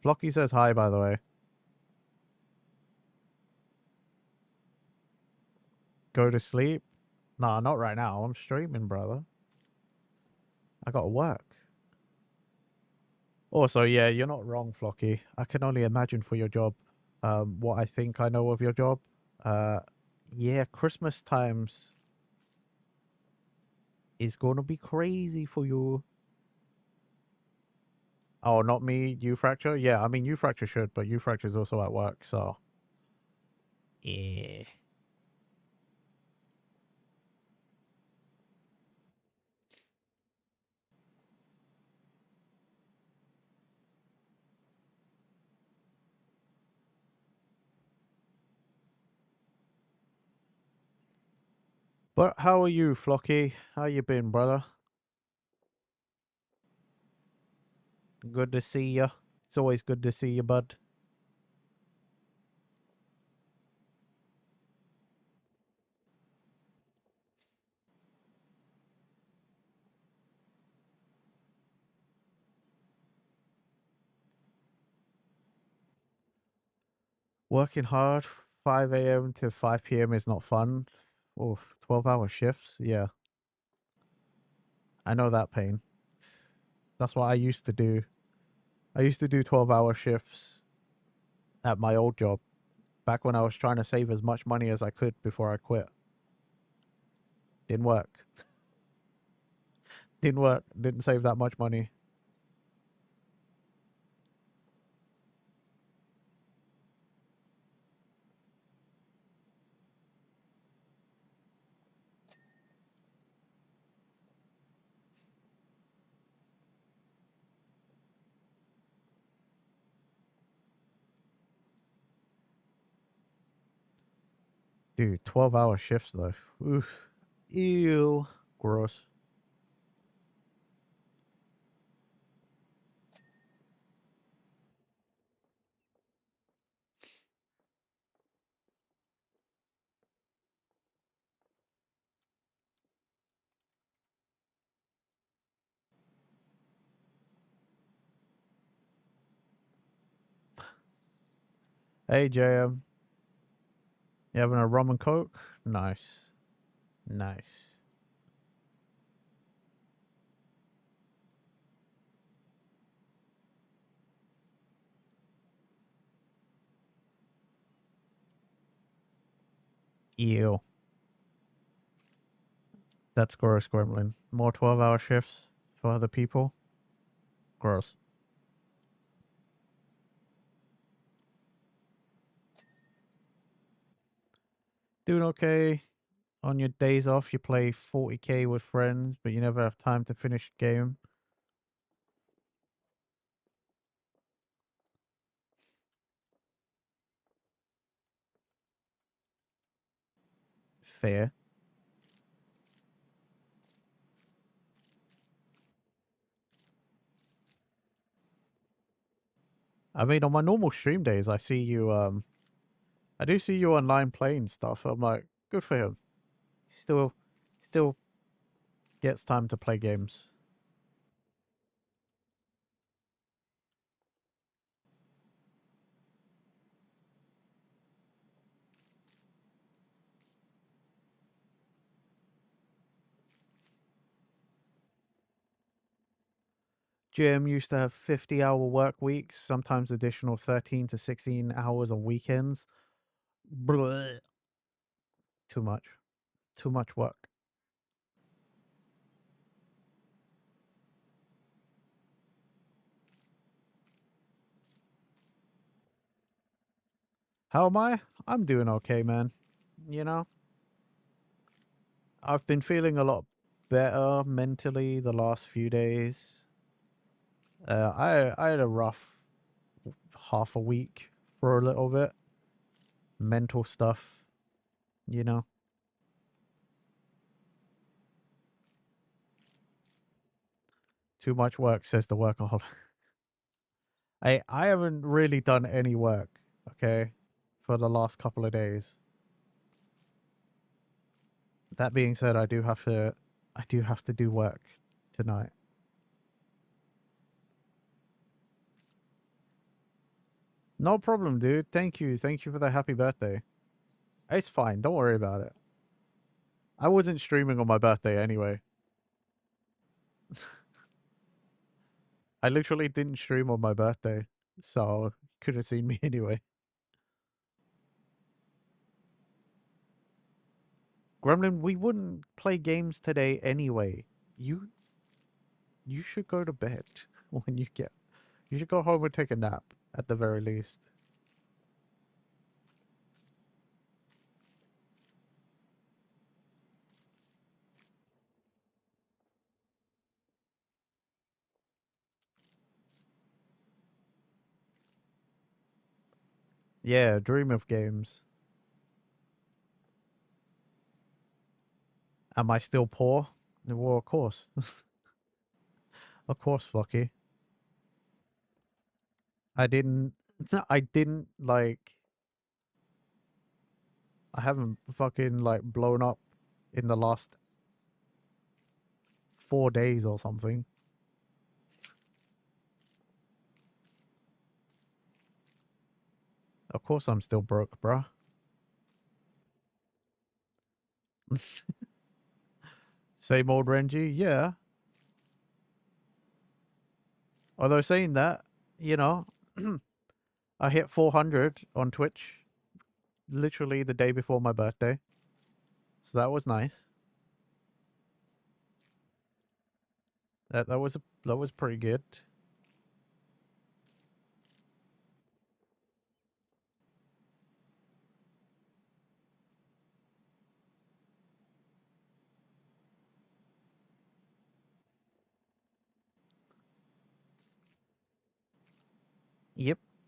Speaker 2: Flocky says hi, by the way. Go to sleep? Nah, not right now. I'm streaming, brother. I got to work. Also, yeah, you're not wrong, Flocky. I can only imagine for your job what I think I know of your job. Yeah, Christmas times is going to be crazy for you. Oh, not me, you Fracture? Yeah, I mean, you Fracture should, but you Fracture's also at work, so... Yeah. But how are you, Flocky? How you been, brother? Good to see ya. It's always good to see you, bud. Working hard, 5 a.m. to 5 p.m. is not fun. Oof, 12-hour shifts? Yeah, I know that pain. That's what I used to do. I used to do 12-hour shifts at my old job back when I was trying to save as much money as I could before I quit. Didn't work. Didn't work. Didn't save that much money. Dude, 12-hour shifts though. Oof. Ew. Gross. Hey, JM. You having a rum and coke? Nice. Nice. Ew. That's gross, Gremlin. More 12-hour shifts for other people? Gross. Doing okay. On your days off, you play 40k with friends, but you never have time to finish a game. Fair. I mean, on my normal stream days, I see you, I do see you online playing stuff. I'm like, good for him. Still gets time to play games. Jim used to have 50-hour work weeks, sometimes additional 13 to 16 hours on weekends. Blech. Too much. Too much work. How am I? I'm doing okay, man. You know, I've been feeling a lot better mentally the last few days. I had a rough half a week for a little bit. Mental stuff, you know. Too much work, says the workaholic. I haven't really done any work, okay, for the last couple of days. That being said, I do have to do work tonight. No problem, dude. Thank you. Thank you for the happy birthday. It's fine. Don't worry about it. I wasn't streaming on my birthday anyway. I literally didn't stream on my birthday, so you could have seen me anyway. Gremlin, we wouldn't play games today anyway. You should go to bed when you get. You should go home and take a nap at the very least. Yeah, dream of games. Am I still poor? Well, of course. Of course, Flocky. I didn't. I didn't like. I haven't fucking like blown up in the last 4 days or something. Of course, I'm still broke, bruh. Same old Renji, yeah. Although saying that, you know, I hit 400 on Twitch literally the day before my birthday. So that was nice. That was pretty good.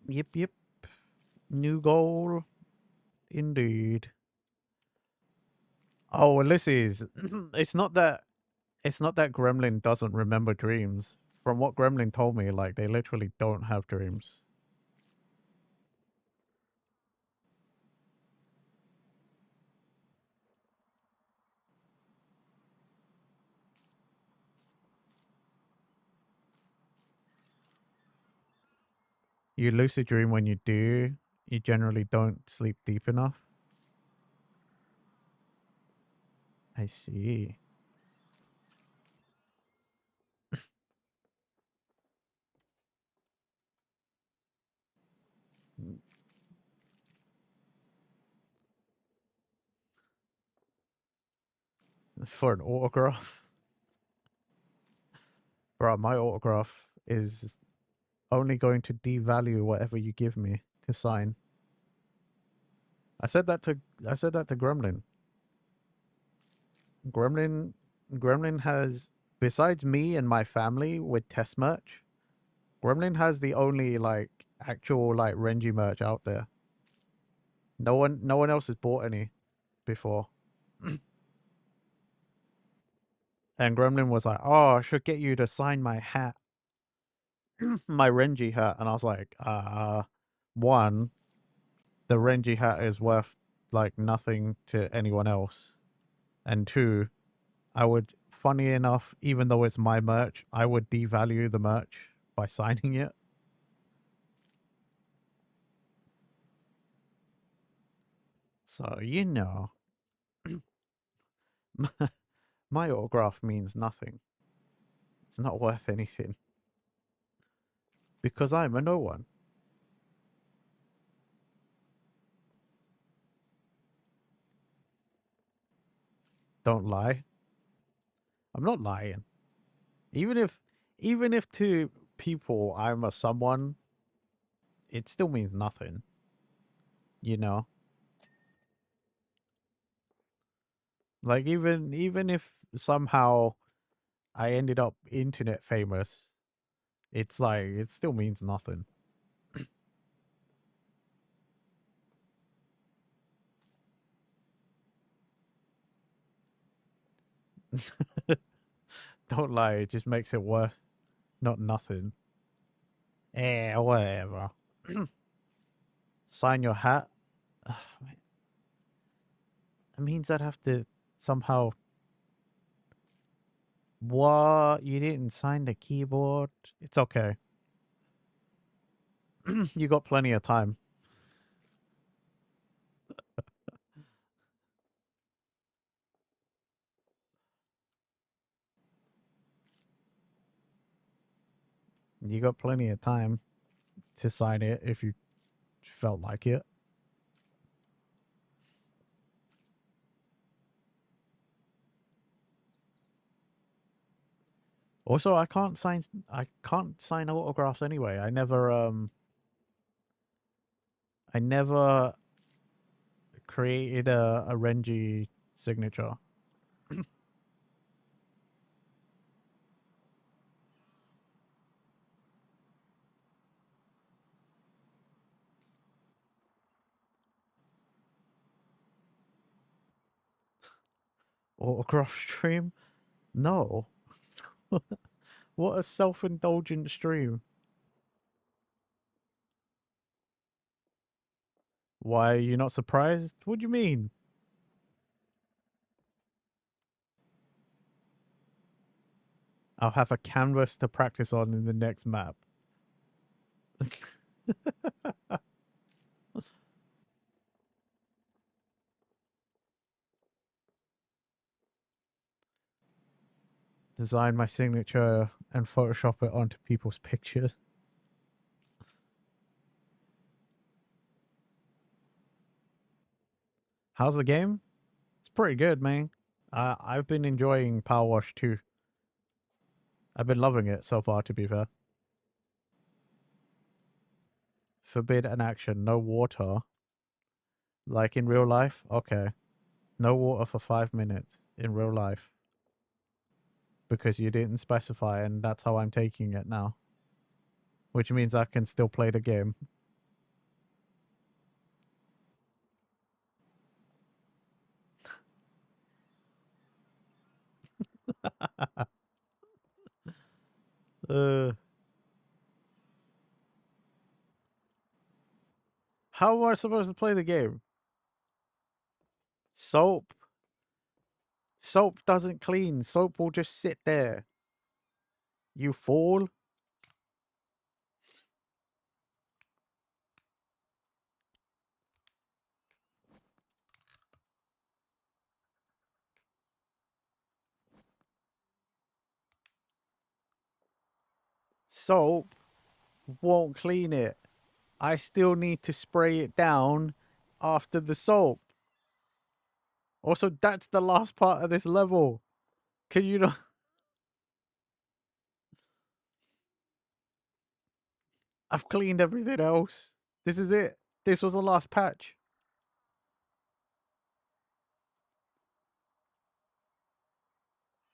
Speaker 2: Yep, yep. New goal, indeed. Oh, Ulysses, it's not that Gremlin doesn't remember dreams. From what Gremlin told me, like they literally don't have dreams. You lucid dream when you do. You generally don't sleep deep enough. I see. For an autograph, bro, my autograph is only going to devalue whatever you give me to sign. I said that to Gremlin. Gremlin has, besides me and my family with test merch, Gremlin has the only like actual like Renji merch out there. No one else has bought any before. And Gremlin was like, "Oh, I should get you to sign my hat, my Renji hat." And I was like, one, the Renji hat is worth like nothing to anyone else, and two, I would, funny enough, even though it's my merch, I would devalue the merch by signing it. So you know, my autograph means nothing. It's not worth anything because I'm a no one. Don't lie. I'm not lying. Even if to people I'm a someone, it still means nothing. You know? Like even if somehow I ended up internet famous, it's like it still means nothing. Don't lie, it just makes it worse, not nothing. Whatever. Sign your hat. Ugh, it means I'd have to somehow. What? You didn't sign the keyboard? It's okay. You got plenty of time. You got plenty of time to sign it if you felt like it. Also, I can't sign autographs anyway. I never created a Renji signature. Autograph stream? No. What a self-indulgent stream. Why are you not surprised? What do you mean? I'll have a canvas to practice on in the next map. Design my signature and Photoshop it onto people's pictures. How's the game? It's pretty good, man. I've been enjoying PowerWash too. I've been loving it so far, to be fair. Forbid an action, no water. Like in real life? Okay. No water for 5 minutes in real life. Because you didn't specify, and that's how I'm taking it now. Which means I can still play the game. uh, how am I supposed to play the game? Soap. Soap doesn't clean. Soap will just sit there. You fool. Soap won't clean it. I still need to spray it down after the soap. Also, that's the last part of this level. Can you not? I've cleaned everything else. This is it. This was the last patch.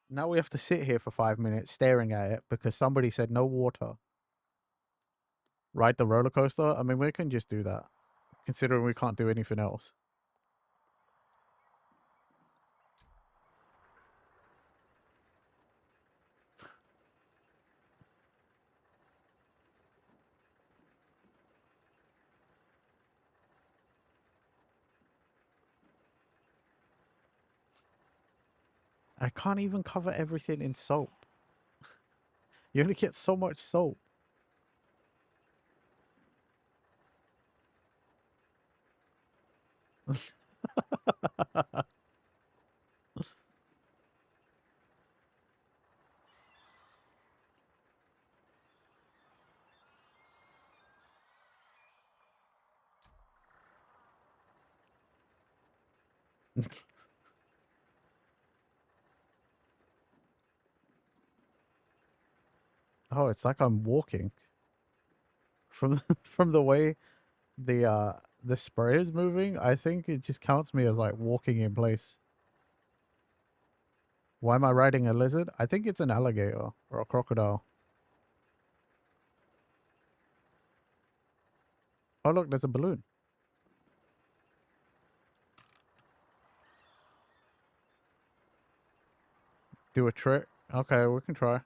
Speaker 2: Now we have to sit here for 5 minutes staring at it because somebody said no water. Ride the roller coaster? I mean, we can just do that, considering we can't do anything else. I can't even cover everything in soap. You only get so much soap. Oh, it's like I'm walking. From from the way the spray is moving, I think it just counts me as like walking in place. Why am I riding a lizard? I think it's an alligator or a crocodile. Oh look, there's a balloon. Do a trick. Okay, we can try.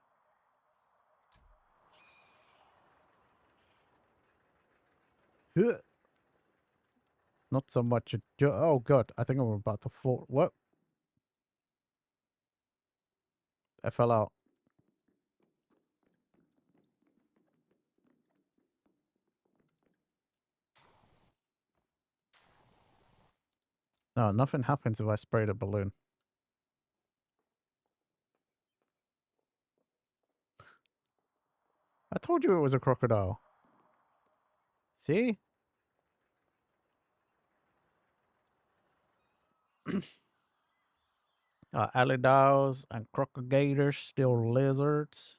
Speaker 2: Huh. Not so much. Oh god, I think I'm about to fall. What? I fell out. No, nothing happens if I sprayed a balloon. I told you it was a crocodile. See? Alligators and crocodiles, still lizards.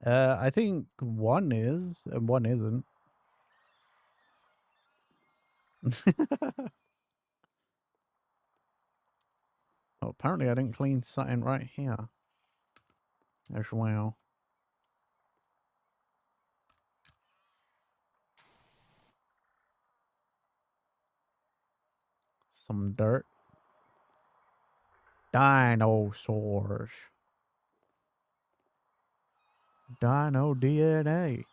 Speaker 2: I think one is and one isn't. Oh, apparently I didn't clean something right here as well. Some dirt. Dinosaurs. Dino DNA.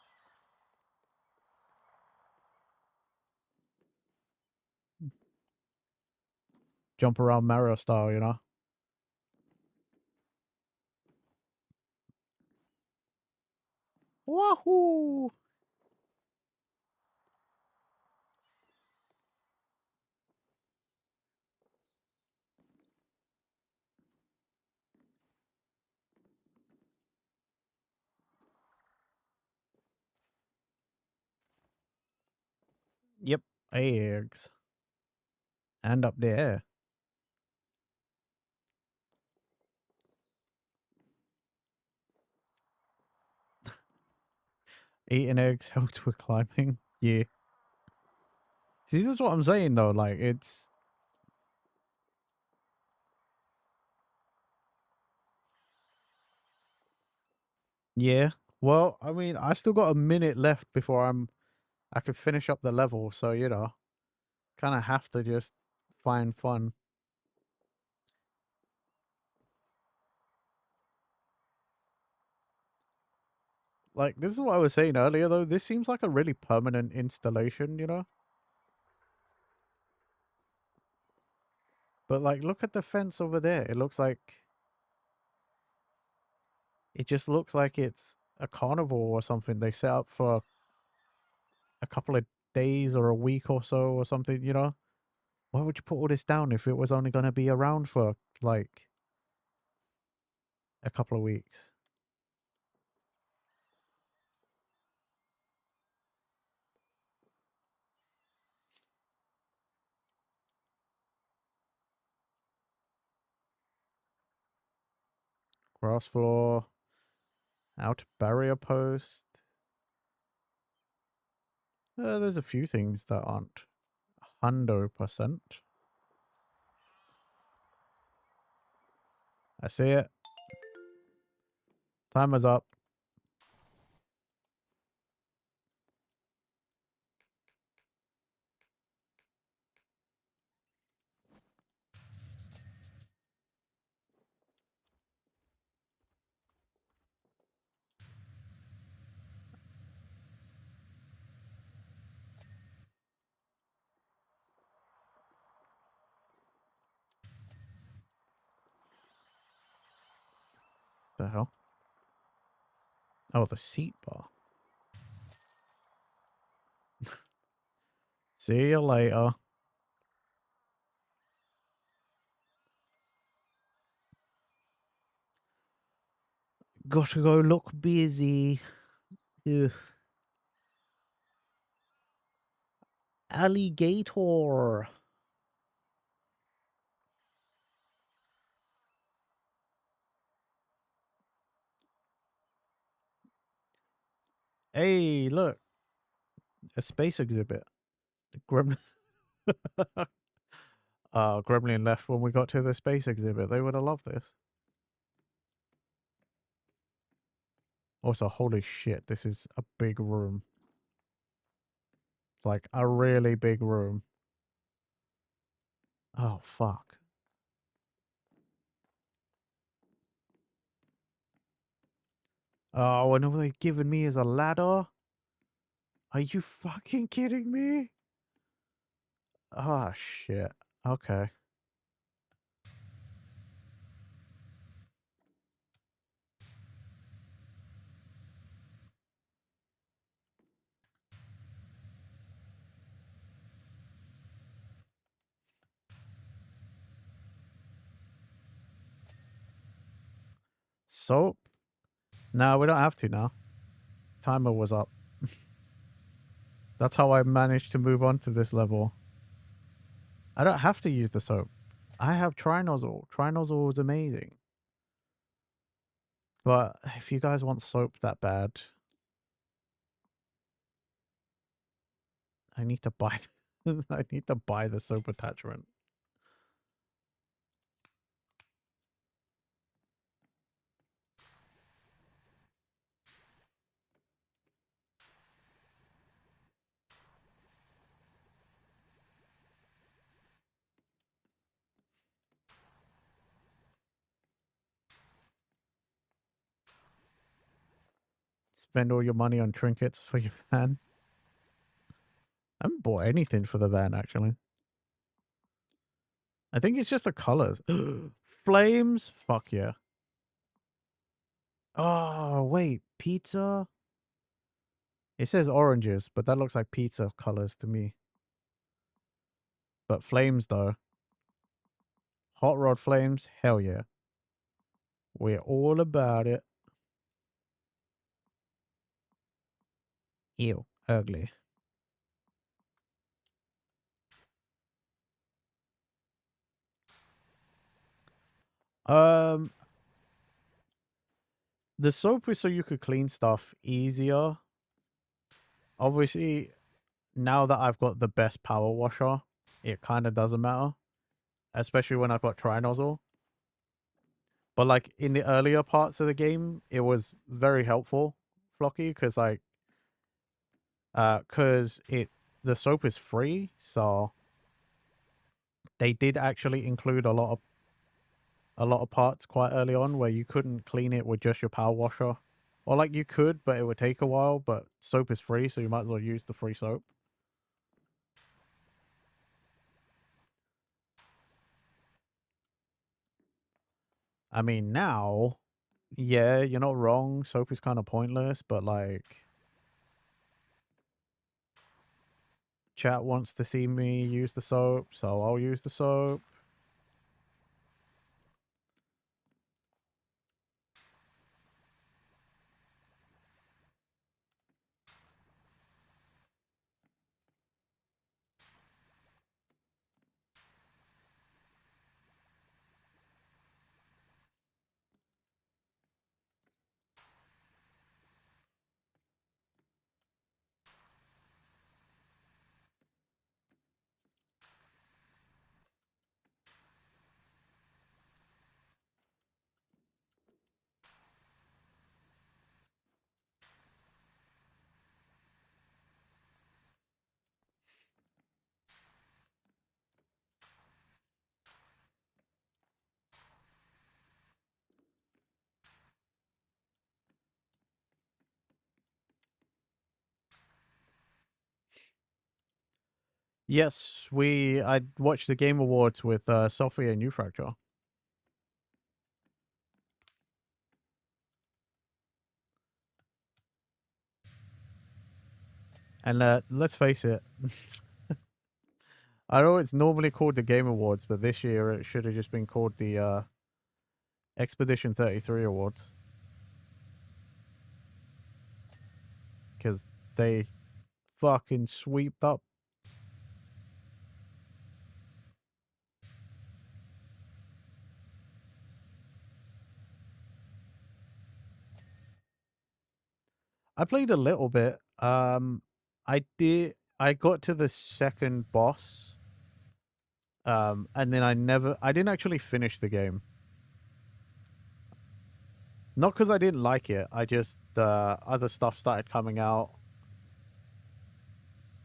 Speaker 2: Jump around Mario style, you know? Wahoo! Yep, eggs. And up there. Eating eggs helps with climbing. Yeah. See, this is what I'm saying though. Like, it's. Yeah. Well, I mean, I still got a minute left before I could finish up the level, so you know, kind of have to just find fun. Like, this is what I was saying earlier, though. This seems like a really permanent installation, you know? But, like, look at the fence over there. It looks like... It just looks like it's a carnival or something they set up for a couple of days or a week or so or something, you know? Why would you put all this down if it was only going to be around for, like, a couple of weeks? Grass floor. Out barrier post. There's a few things that aren't 100%. I see it. Timer's up. The hell? Oh, the seat bar. See you later. Gotta go look busy. Ugh. Alligator. Hey, look. A space exhibit. The Gremlin. Gremlin left when we got to the space exhibit. They would have loved this. Also, holy shit, this is a big room. It's like a really big room. Oh, fuck. Oh, and all they've given me is a ladder? Are you fucking kidding me? Oh, shit. Okay. Soap? No, we don't have to now. Timer was up. That's how I managed to move on to this level. I don't have to use the soap. I have Trinozzle. Trinozzle is amazing. But if you guys want soap that bad, I need to buy I need to buy the soap attachment. Spend all your money on trinkets for your van. I haven't bought anything for the van, actually. I think it's just the colors. Flames? Fuck yeah. Oh, wait. Pizza? It says oranges, but that looks like pizza colors to me. But flames, though. Hot rod flames? Hell yeah. We're all about it. Ew. Ugly. Um, the soap is so you could clean stuff easier. Obviously, now that I've got the best power washer, it kind of doesn't matter. Especially when I've got Trinozzle. But like in the earlier parts of the game, it was very helpful, Flocky, because like because the soap is free, so they did actually include a lot of parts quite early on where you couldn't clean it with just your power washer. Or like you could, but it would take a while, but soap is free, so you might as well use the free soap. I mean, now, yeah, you're not wrong. Soap is kind of pointless, but like chat wants to see me use the soap, so I'll use the soap. Yes, I watched the Game Awards with Sophie and you, Fracture. And let's face it, I know it's normally called the Game Awards, but this year it should have just been called the Expedition 33 Awards. Because they fucking sweeped up. I played a little bit. I got to the second boss. And then I didn't actually finish the game. Not because I didn't like it. I just other stuff started coming out,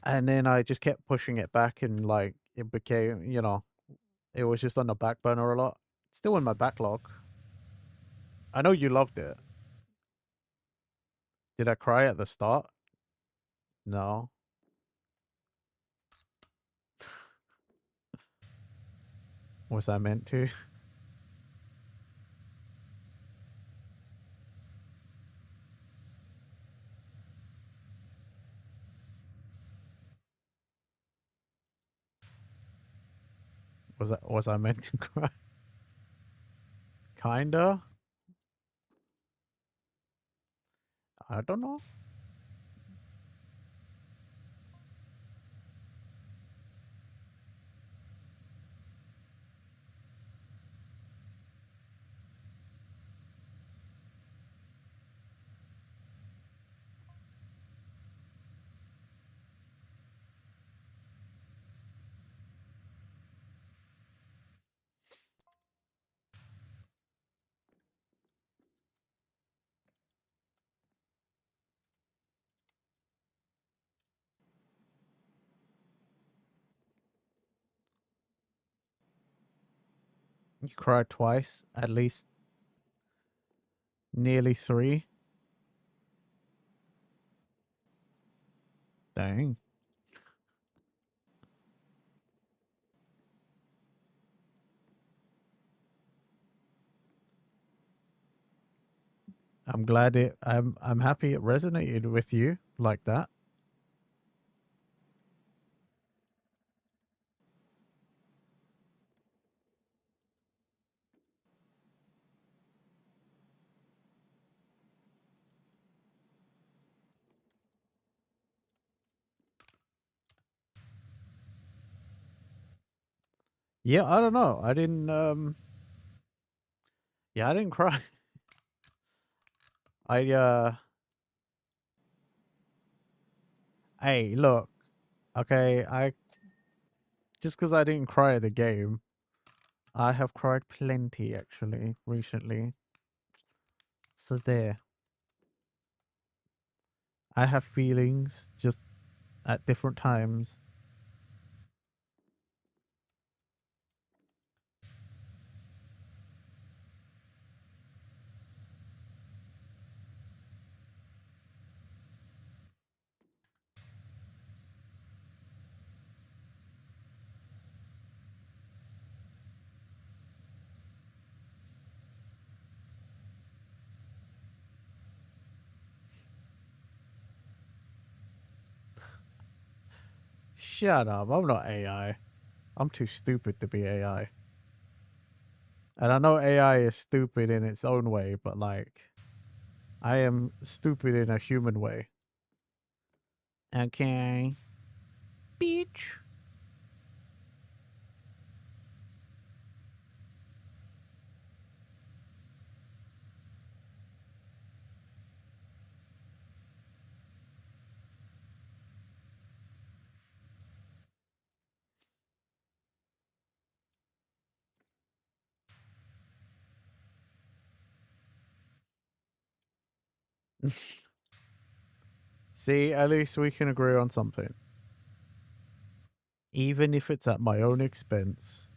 Speaker 2: and then I just kept pushing it back, and like it became, it was just on the back burner a lot. Still in my backlog. I know you loved it. Did I cry at the start? No. Was I meant to? Was I meant to cry? Kinda. I don't know. You cried twice, at least nearly three. Dang. I'm happy it resonated with you like that. Yeah, I don't know. I didn't yeah, I didn't cry. I Hey, look. Okay, I just cuz I didn't cry at the game, I have cried plenty actually recently. So there. I have feelings just at different times. Shut up. I'm not AI. I'm too stupid to be AI. And I know AI is stupid in its own way, but like I am stupid in a human way. Okay. Bitch. See, at least we can agree on something. Even if it's at my own expense.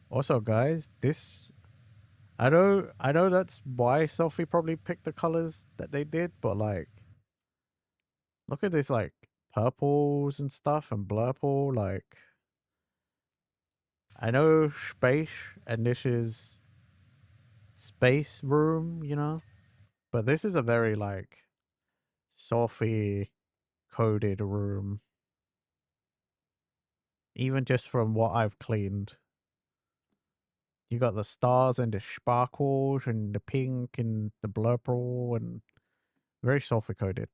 Speaker 2: Also, guys, this I know that's why Sophie probably picked the colors that they did, but like look at this like purples and stuff and blurple, like I know space and this is space room, you know? But this is a very like Sophie coded room. Even just from what I've cleaned. You got the stars and the sparkles and the pink and the blurple and very Sophie coded.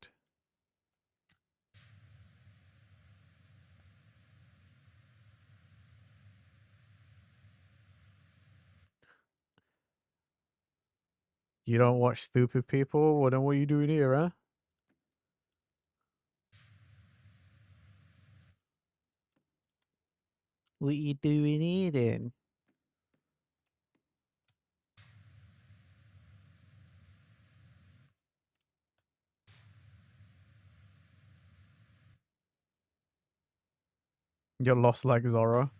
Speaker 2: You don't watch stupid people? Well, then what are you doing here, huh? What you doing here then? You're lost like Zorro.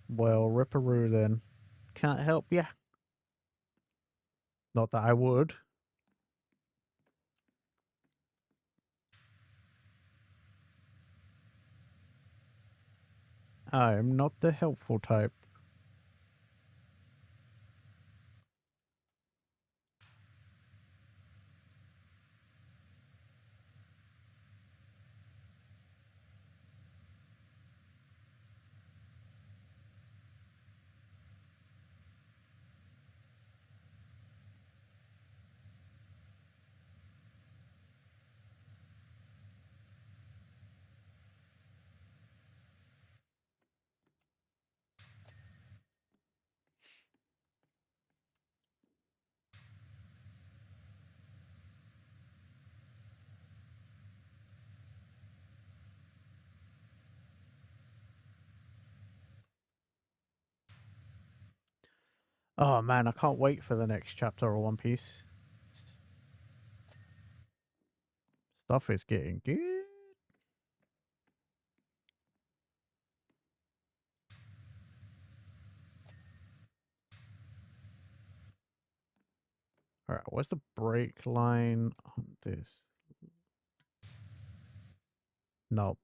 Speaker 2: Well, Ripperoo then. Can't help ya. Not that I would. I'm not the helpful type. Oh man, I can't wait for the next chapter of One Piece. Stuff is getting good. Alright, what's the break line on this? Nope,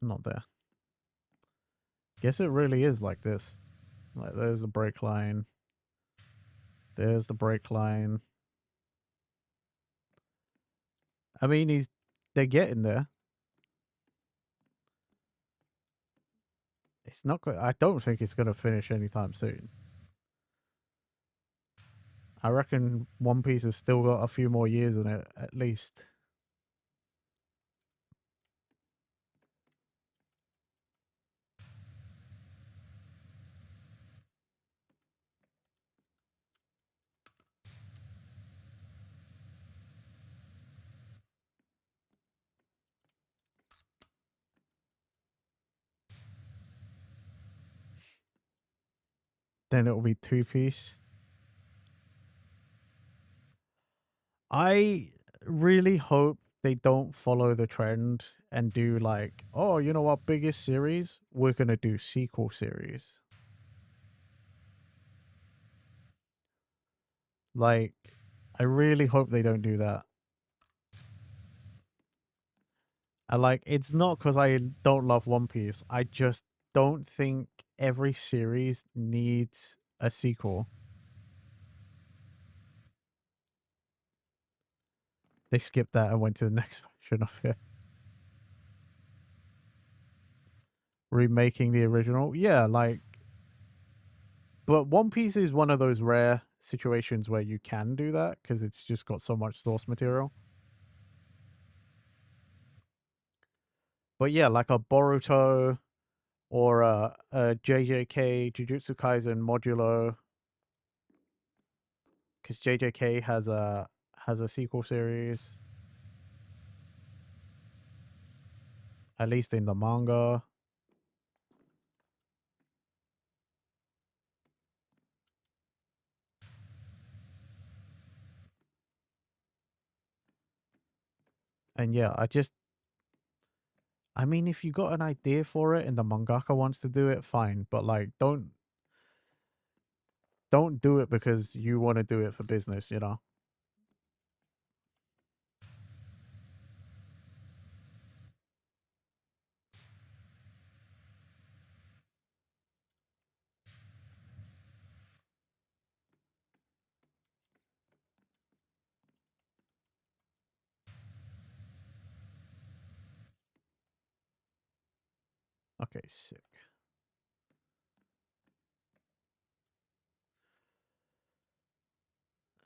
Speaker 2: not there. Guess it really is like this. Like, there's the break line. There's the break line. I mean, they're getting there. It's not good. I don't think it's going to finish anytime soon. I reckon One Piece has still got a few more years in it, at least. Then it'll be Two Piece. I really hope they don't follow the trend and do like, oh, you know what, biggest series? We're going to do sequel series. Like, I really hope they don't do that. I like, it's not because I don't love One Piece. I just don't think every series needs a sequel. They skipped that and went to the next version of it. Remaking the original. Yeah, like, but One Piece is one of those rare situations where you can do that because it's just got so much source material. But yeah, like a Boruto or a JJK Jujutsu Kaisen Modulo, because JJK has a sequel series, at least in the manga. And yeah, I mean, if you got an idea for it and the mangaka wants to do it, fine. But like, don't do it because you want to do it for business, you know? Okay, sick.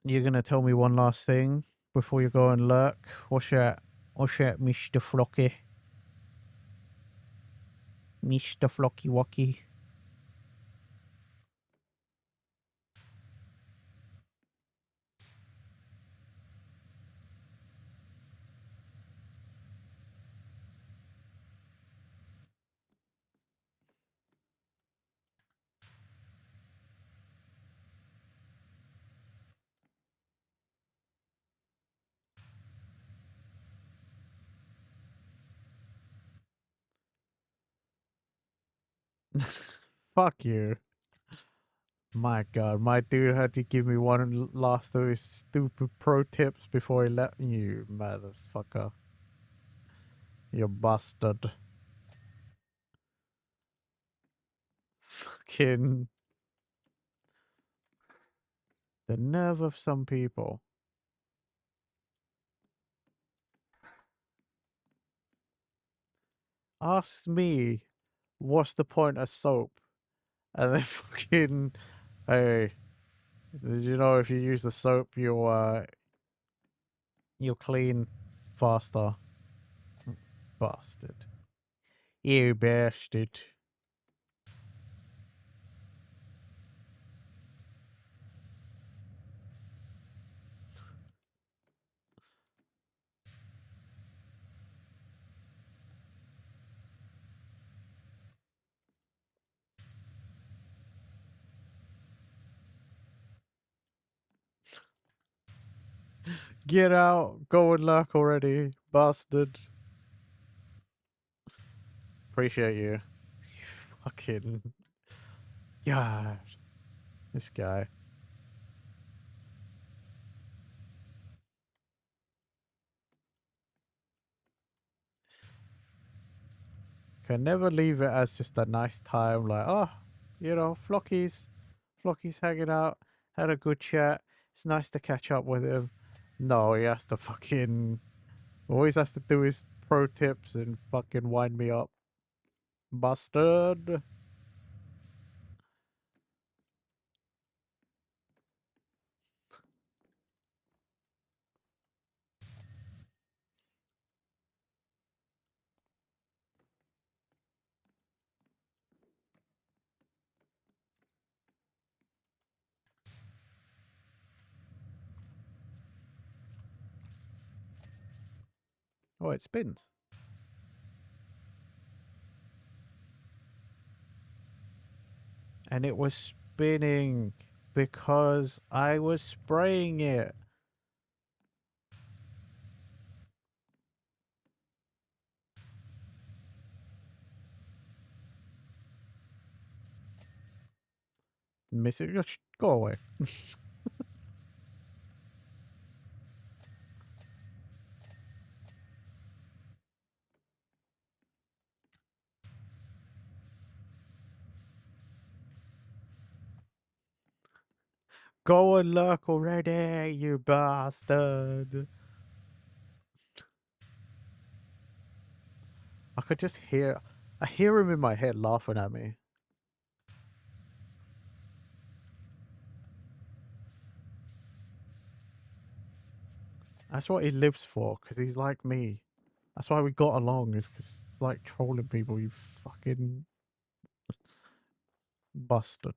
Speaker 2: You're gonna tell me one last thing before you go and lurk? What's that? What's that, Mr. Flocky? Mr. Flocky Wocky. Fuck you. My god, my dude had to give me one last of his stupid pro tips before he left. You motherfucker. You bastard. Fucking. The nerve of some people. Ask me, what's the point of soap? And then fucking. Hey, did you know if you use the soap, you'll clean faster? Bastard. You bastard. Get out. Go and lurk already, bastard. Appreciate you. Fucking. God. This guy. Can never leave it as just a nice time, like, oh, Flocky's hanging out, had a good chat. It's nice to catch up with him. No, he has to fucking always has to do his pro tips and fucking wind me up. Bastard. Oh, it spins. And it was spinning because I was spraying it. Miss it. Go away. Go and lurk already, you bastard. I could just I hear him in my head laughing at me. That's what he lives for, because he's like me. That's why we got along, is because like trolling people, you fucking bastard.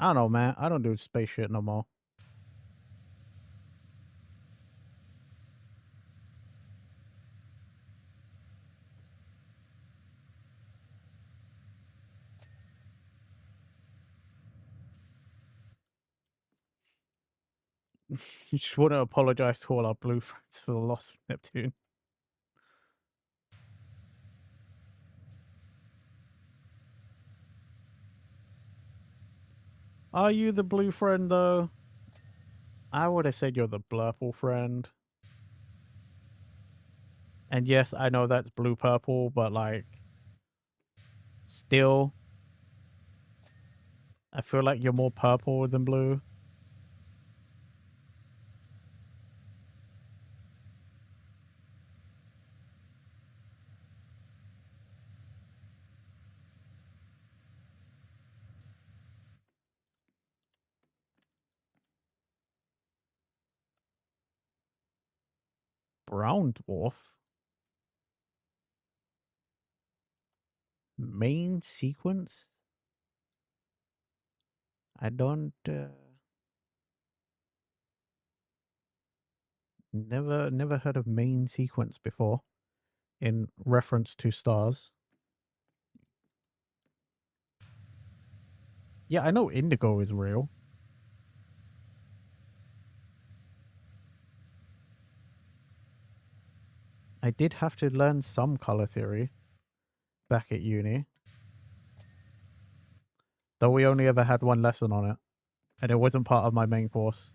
Speaker 2: I don't know, man. I don't do space shit no more. You just want to apologize to all our blue friends for the loss of Neptune. Are you the blue friend, though? I would have said you're the blurple friend. And yes, I know that's blue-purple, but, like, still, I feel like you're more purple than blue. Brown dwarf? Main sequence? I don't, never heard of main sequence before in reference to stars. Yeah, I know indigo is real. I did have to learn some color theory back at uni. Though we only ever had one lesson on it. And it wasn't part of my main course.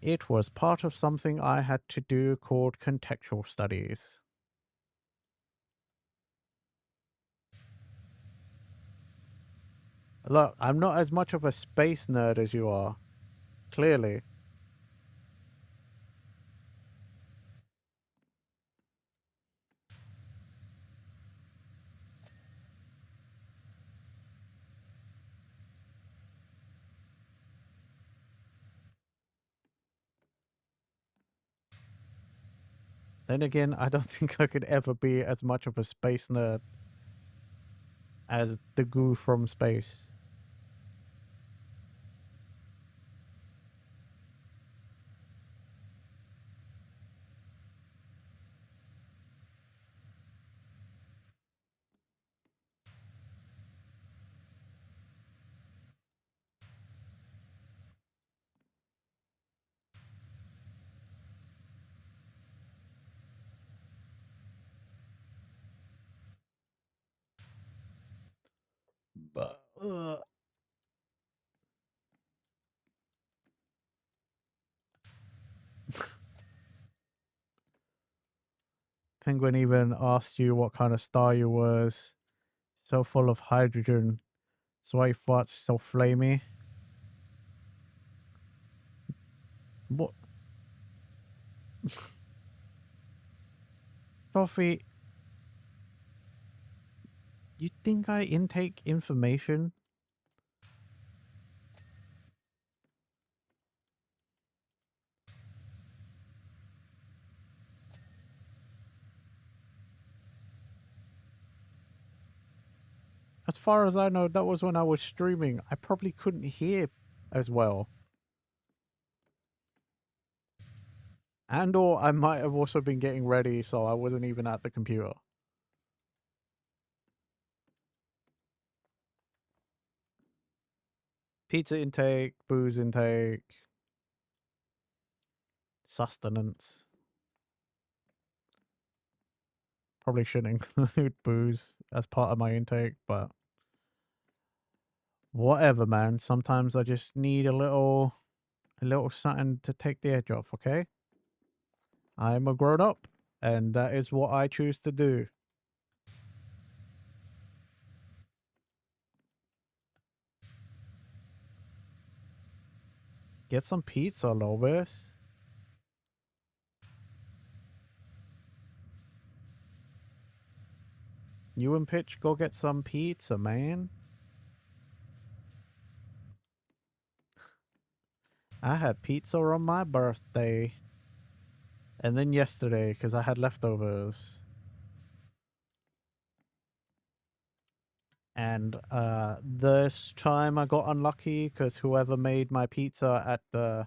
Speaker 2: It was part of something I had to do called contextual studies. Look, I'm not as much of a space nerd as you are. Clearly. Then again, I don't think I could ever be as much of a space nerd as the goo from space. But, Penguin even asked you what kind of star you was. So full of hydrogen. That's why he farts so flamey. What? Sophie, you think I intake information? As far as I know, that was when I was streaming. I probably couldn't hear as well. And or I might have also been getting ready, so I wasn't even at the computer. Pizza intake, booze intake, sustenance. Probably shouldn't include booze as part of my intake, but whatever, man. Sometimes I just need a little something to take the edge off, okay? I'm a grown up, and that is what I choose to do. Get some pizza, Lobis. You and Pitch go get some pizza, man. I had pizza on my birthday. And then yesterday, because I had leftovers. And this time I got unlucky because whoever made my pizza at the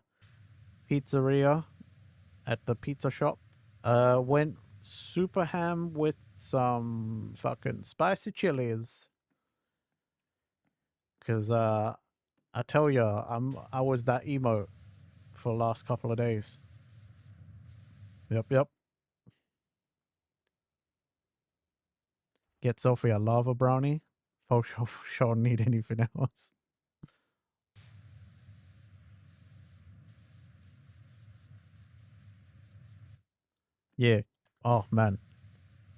Speaker 2: pizzeria, at the pizza shop, went super ham with some fucking spicy chilies. Cause I tell ya, I was that emo for the last couple of days. Yep. Get Sophie a lava brownie. For sure need anything else. Yeah. Oh man.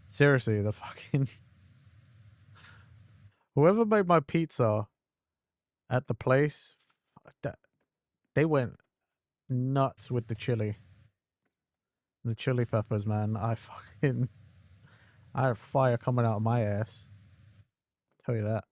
Speaker 2: Seriously, the fucking whoever made my pizza at the place, they went nuts with the chili. The chili peppers, man. I had fire coming out of my ass. Tell you that.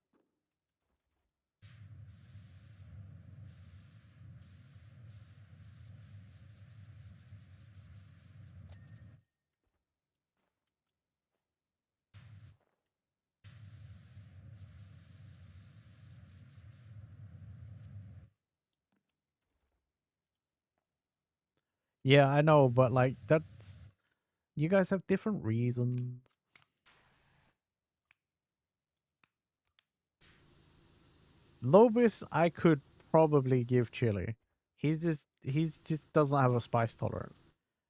Speaker 2: Yeah, I know, but like that's you guys have different reasons. Lobis, I could probably give chili. He's just doesn't have a spice tolerance.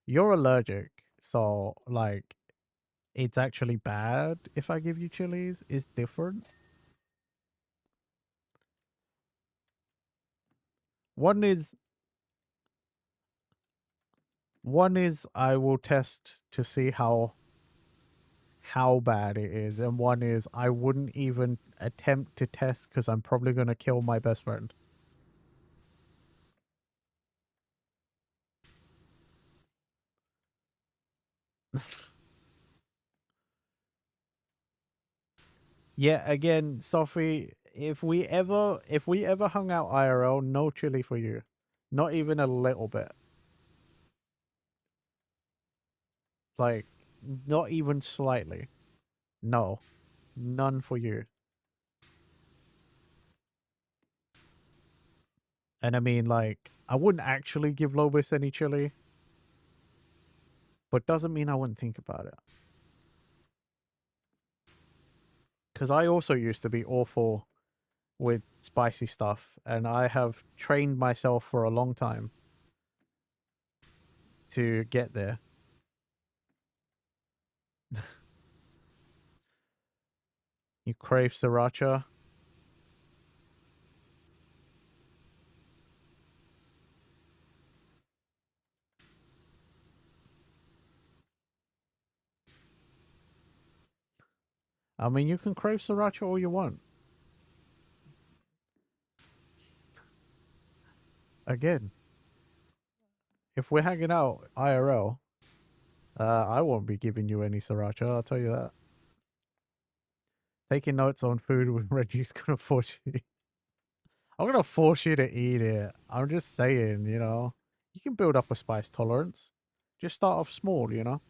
Speaker 2: You're allergic, so like it's actually bad if I give you chilies. It's different. One is one is I will test to see how bad it is, and one is I wouldn't even attempt to test because I'm probably gonna kill my best friend. Yeah, again, Sophie, if we ever hung out IRL, no chili for you. Not even a little bit. Like not even slightly. No. None for you. And I mean like I wouldn't actually give Lobis any chili, but doesn't mean I wouldn't think about it. Cuz I also used to be awful with spicy stuff and I have trained myself for a long time to get there. You crave sriracha? I mean, you can crave sriracha all you want. Again, if we're hanging out IRL, I won't be giving you any sriracha, I'll tell you that. Taking notes on food when Reggie's gonna force you. I'm gonna force you to eat it. I'm just saying, you know. You can build up a spice tolerance. Just start off small, you know.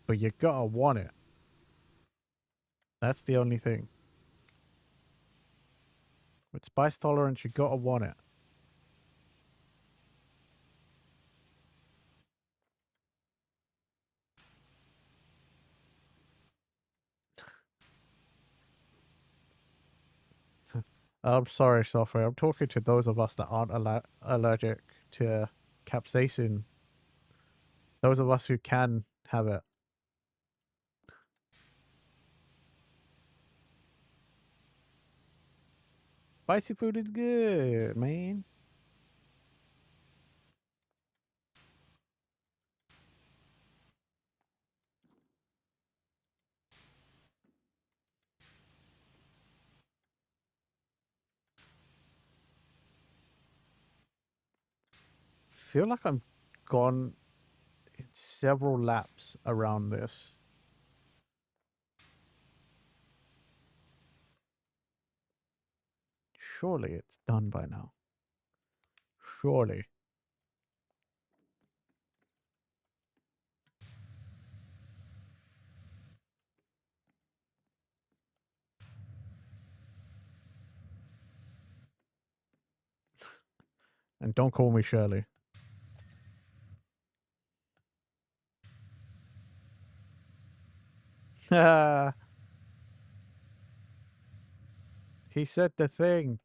Speaker 2: But you gotta want it. That's the only thing. With spice tolerance, you gotta want it. I'm sorry, software. I'm talking to those of us that aren't allergic to capsaicin. Those of us who can have it. Spicy food is good, man. Feel like I'm gone several laps around this. Surely it's done by now. Surely. And don't call me Shirley. He said the thing.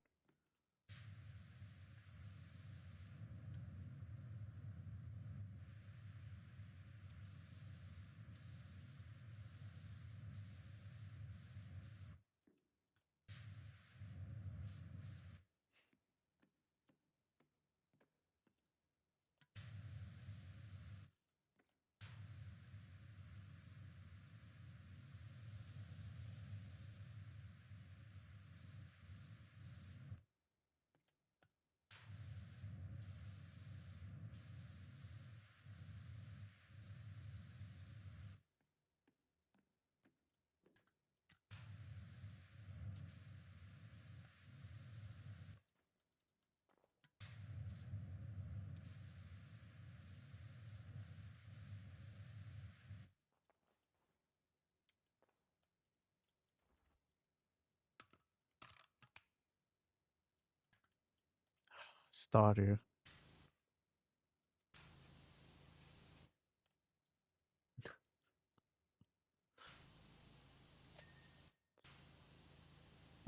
Speaker 2: Stardew.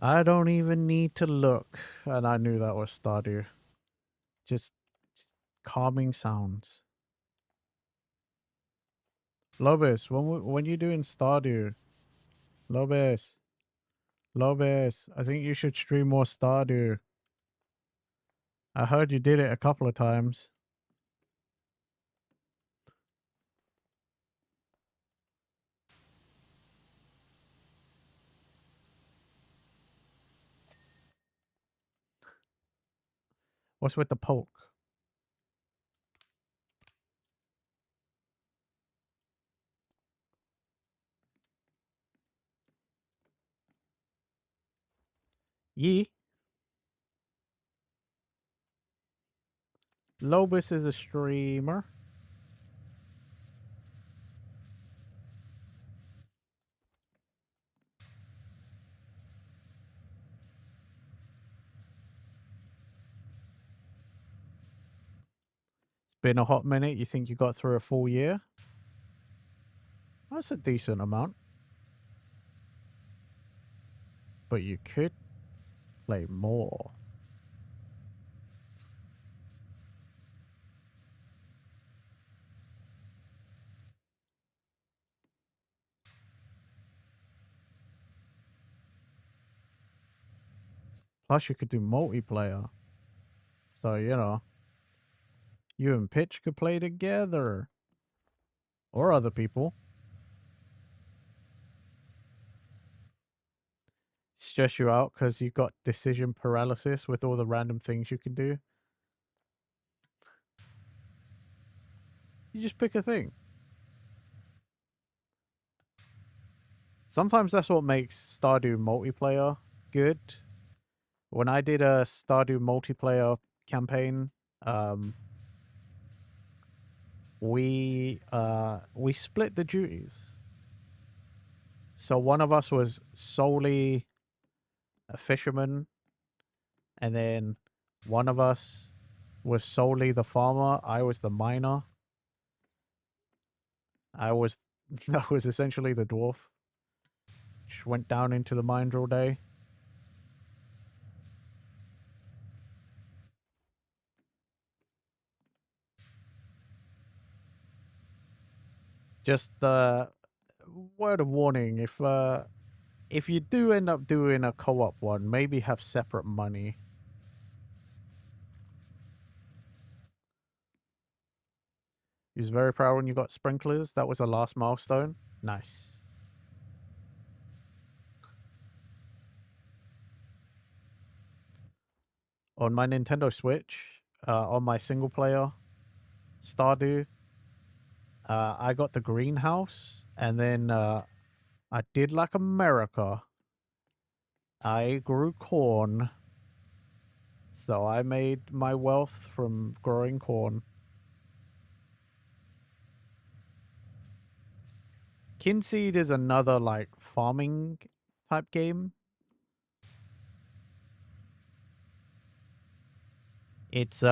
Speaker 2: I don't even need to look. And I knew that was Stardew. Just calming sounds. Lobis, when you doing Stardew? Lobis. Lobis, I think you should stream more Stardew. I heard you did it a couple of times. What's with the poke? Yee. Lobis is a streamer. It's been a hot minute. You think you got through a full year? That's a decent amount. But you could play more. Plus, you could do multiplayer. So, you know, you and Pitch could play together. Or other people. Stress you out because you got decision paralysis with all the random things you can do. You just pick a thing. Sometimes that's what makes Stardew multiplayer good. When I did a Stardew multiplayer campaign, we split the duties. So one of us was solely a fisherman, and then one of us was solely the farmer. I was the miner. I was essentially the dwarf. Just went down into the mines all day. Just word of warning, if you do end up doing a co-op one, maybe have separate money. He was very proud when you got sprinklers. That was the last milestone. Nice. On my Nintendo Switch, on my single player, Stardew, I got the greenhouse, and then I did like America. I grew corn. So I made my wealth from growing corn. Kinseed is another like farming type game. It's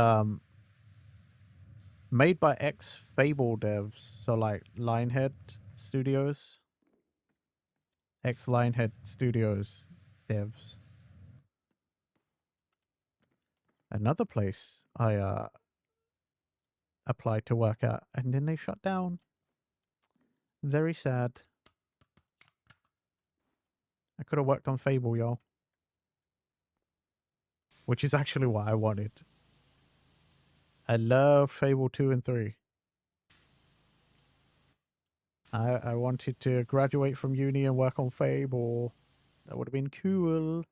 Speaker 2: made by ex-Fable devs, so like Lionhead Studios, ex-Lionhead Studios devs. Another place I applied to work at, and then they shut down. Very sad. I could have worked on Fable, y'all. Which is actually what I wanted. I love Fable 2 and 3. I wanted to graduate from uni and work on Fable. That would have been cool.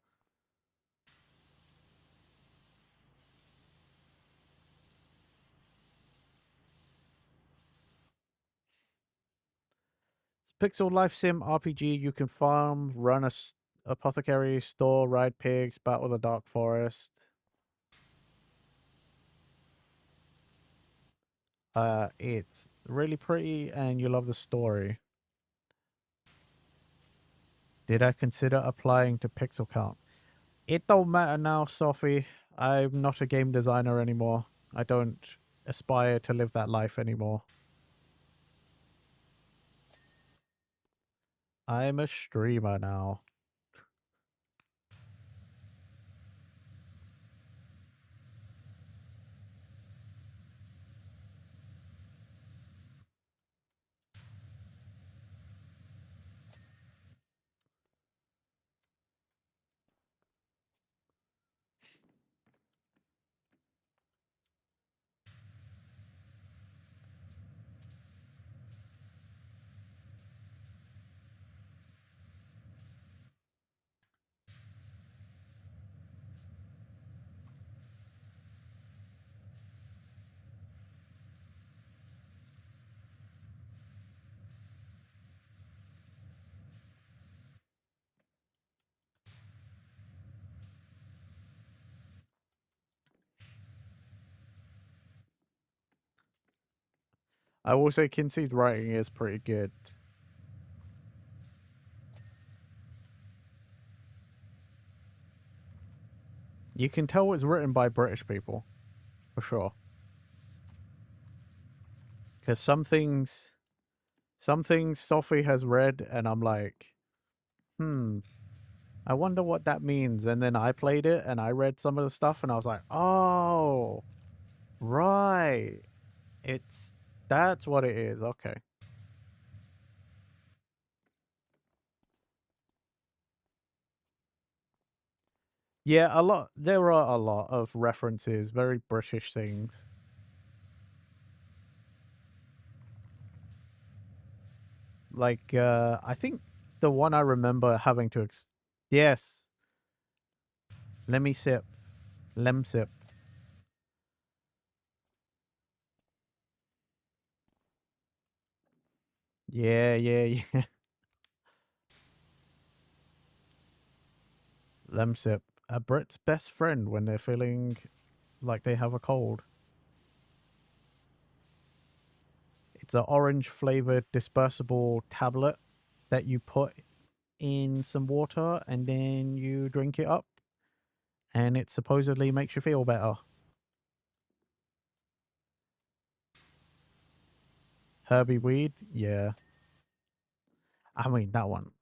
Speaker 2: Pixel Life Sim RPG. You can farm, run a apothecary, store, ride pigs, battle the dark forest. It's really pretty and you love the story. Did I consider applying to Pixel Count? It don't matter now, Sophie. I'm not a game designer anymore. I don't aspire to live that life anymore. I'm a streamer now. I will say Kinsey's writing is pretty good. You can tell it's written by British people, for sure. Because some things Sophie has read, and I'm like, I wonder what that means. And then I played it, and I read some of the stuff, and I was like, oh, right. That's what it is. Okay. Yeah, there are a lot of references, very British things. Like, I think the one I remember having to, yes, let me sip, lem sip. Yeah, yeah, yeah. Lemsip. A Brit's best friend when they're feeling like they have a cold. It's an orange flavored dispersible tablet that you put in some water and then you drink it up. And it supposedly makes you feel better. Herbie weed? Yeah. I mean, that one.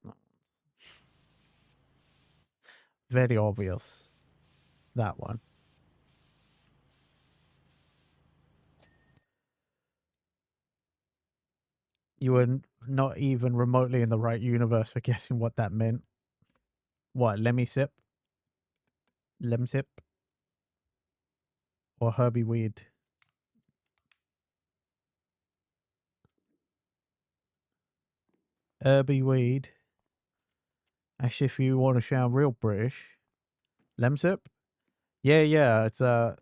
Speaker 2: Very obvious. That one. You were not even remotely in the right universe for guessing what that meant. What, Lemmy Sip? Lem Sip? Or Herbie Weed? Herbie Weed. As if you want to sound real British. Lemsip? Yeah, yeah. It's a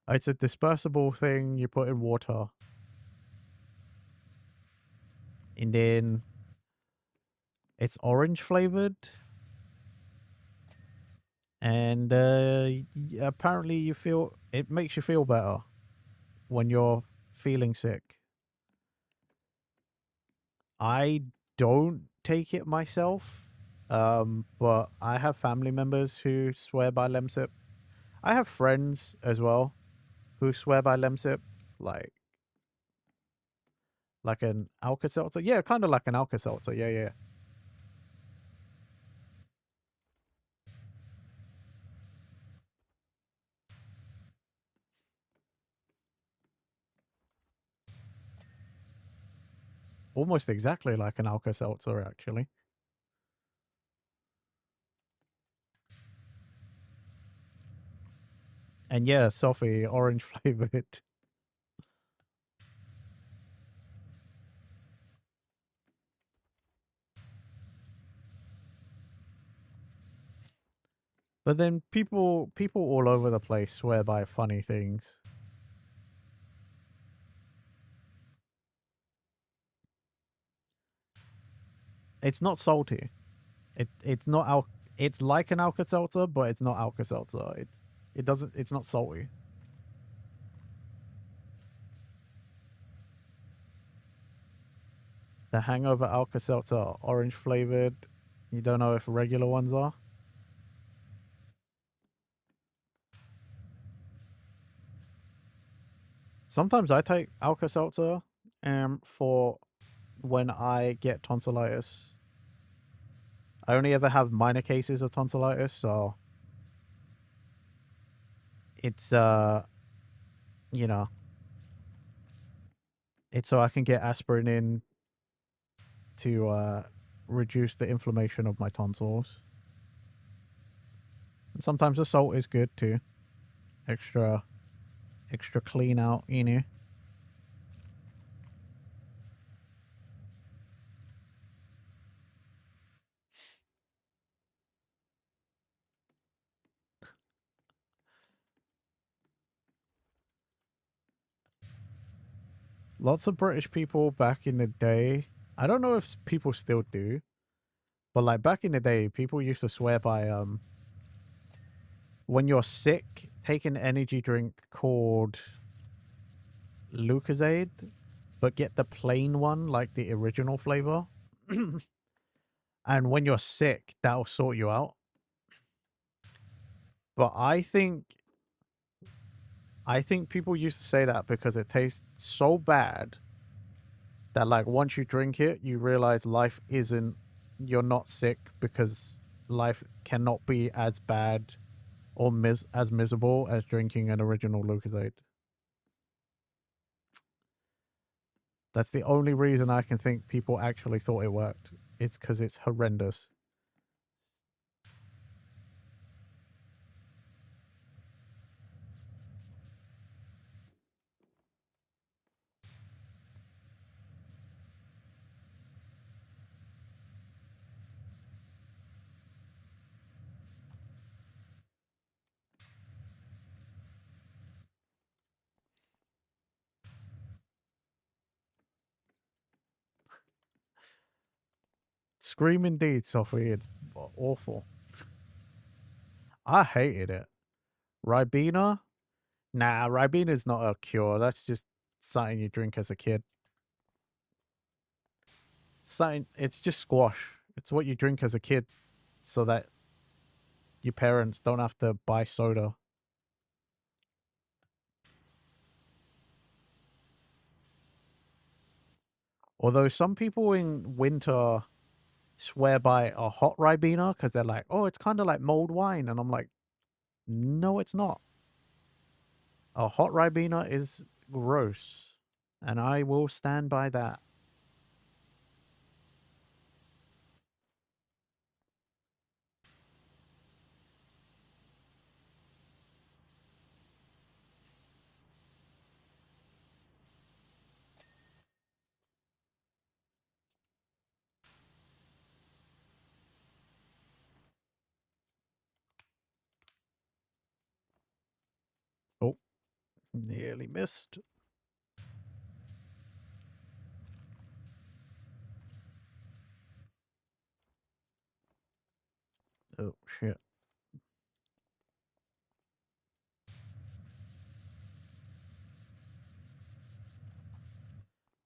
Speaker 2: dispersible thing you put in water. And then it's orange flavored. And apparently it makes you feel better when you're feeling sick. I don't take it myself. But I have family members who swear by Lemsip. I have friends as well who swear by Lemsip, like an Alka-Seltzer. Yeah, kind of like an Alka-Seltzer. Yeah, yeah. Almost exactly like an Alka-Seltzer, actually. And yeah, Sophie, orange flavored. But then people all over the place swear by funny things. It's not salty. It's not it's like an Alka-Seltzer, but it's not Alka-Seltzer. It's not salty. The Hangover Alka-Seltzer are orange flavored. You don't know if regular ones are? Sometimes I take Alka-Seltzer for when I get tonsillitis. I only ever have minor cases of tonsillitis, so it's you know, it's so I can get aspirin in to reduce the inflammation of my tonsils. And sometimes the salt is good too. Extra clean out, you know. Lots of British people back in the day. I don't know if people still do, but like back in the day, people used to swear by when you're sick, take an energy drink called Lucozade, but get the plain one, like the original flavor. And when you're sick, that'll sort you out. But I think people used to say that because it tastes so bad that like once you drink it, you realize life isn't you're not sick because life cannot be as bad or as miserable as drinking an original Lucozade. That's the only reason I can think people actually thought it worked. It's because it's horrendous. Scream indeed, Sophie. It's awful. I hated it. Ribena? Nah, Ribena's not a cure. That's just something you drink as a kid. Something. It's just squash. It's what you drink as a kid, so that your parents don't have to buy soda. Although some people in winter swear by a hot Ribena because they're like, oh, it's kind of like mulled wine. And I'm like, no, it's not. A hot Ribena is gross. And I will stand by that. Oh, nearly missed. Oh, shit.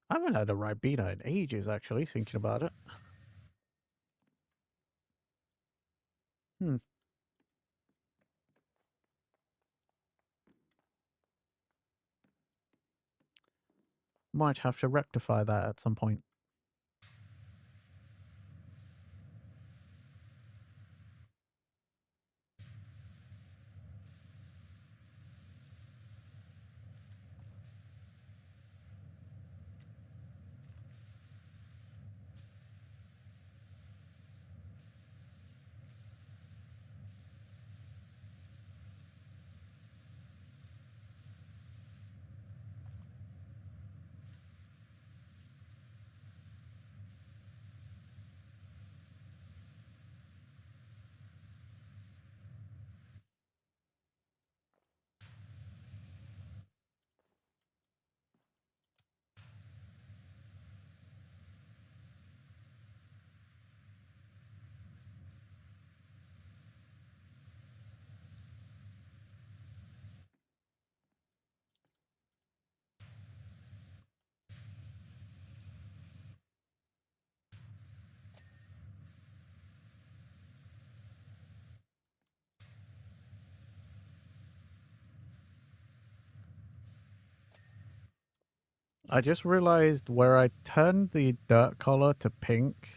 Speaker 2: I haven't had a Ribena in ages, actually, thinking about it. Hmm. Might have to rectify that at some point. I just realized where I turned the dirt color to pink.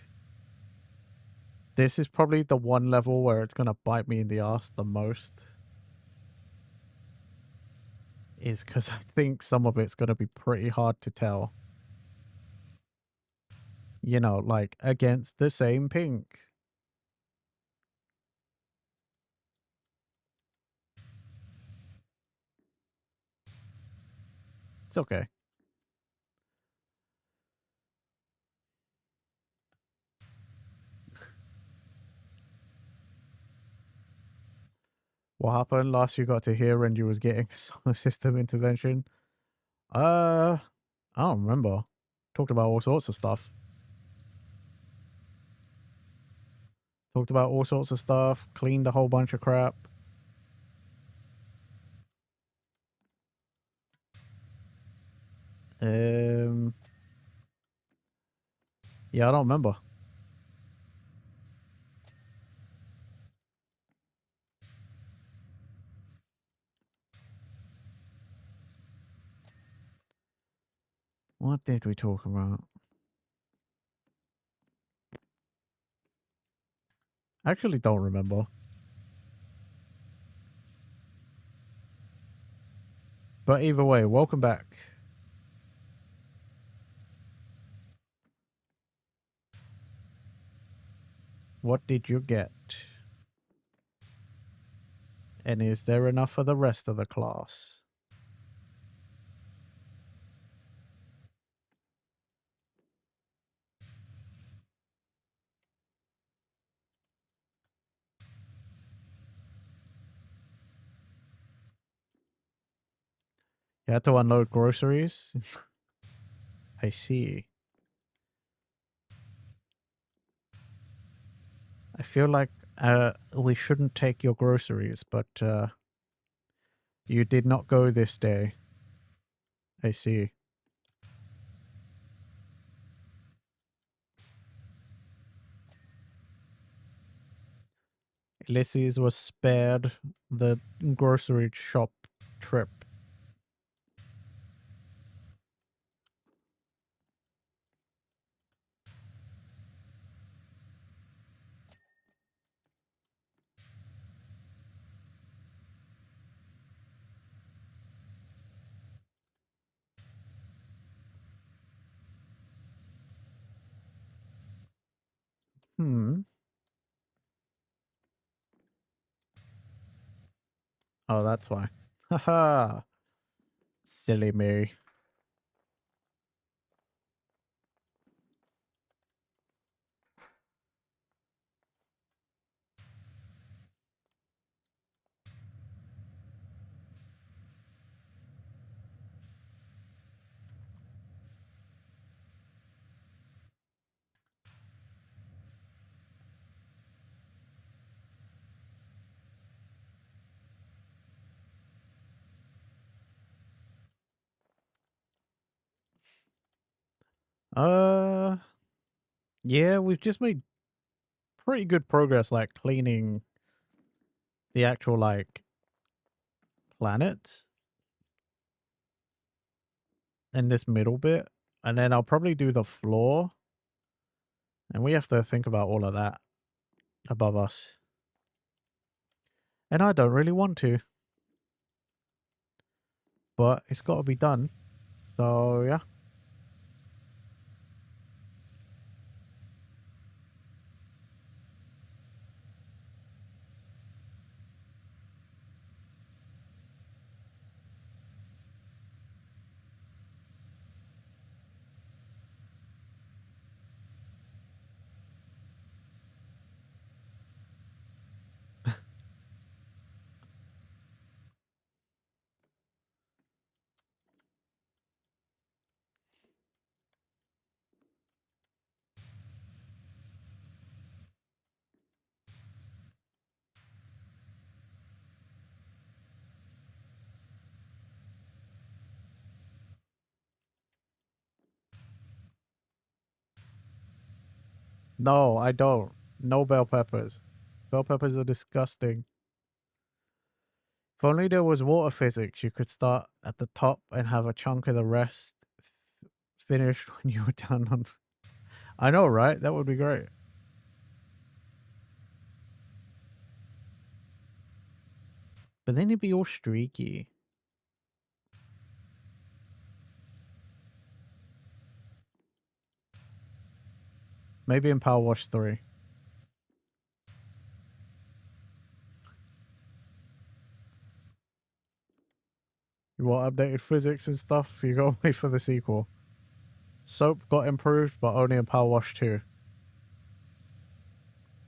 Speaker 2: This is probably the one level where it's gonna bite me in the ass the most. Is because I think some of it's gonna be pretty hard to tell. You know, like against the same pink. It's okay. What happened last you got to hear when you was getting a system intervention? I don't remember. Talked about all sorts of stuff. Talked about all sorts of stuff. Cleaned a whole bunch of crap. Yeah, I don't remember. What did we talk about? I actually don't remember. But either way, welcome back. What did you get? And is there enough for the rest of the class? You had to unload groceries? I see. I feel like we shouldn't take your groceries, but you did not go this day. I see. Ulysses was spared the grocery shop trip. Hmm. Oh, that's why. Haha. Silly me. Uh, yeah, we've just made pretty good progress, like cleaning the actual like planet. in this middle bit, and then I'll probably do the floor. And we have to think about all of that above us. And I don't really want to. But it's got to be done. So, yeah. No, I don't. No bell peppers. Bell peppers are disgusting. If only there was water physics, you could start at the top and have a chunk of the rest finished when you were done on. I know, right? That would be great. But then it'd be all streaky. Maybe in PowerWash 3. You want updated physics and stuff? You gotta wait for the sequel. Soap got improved, but only in PowerWash 2.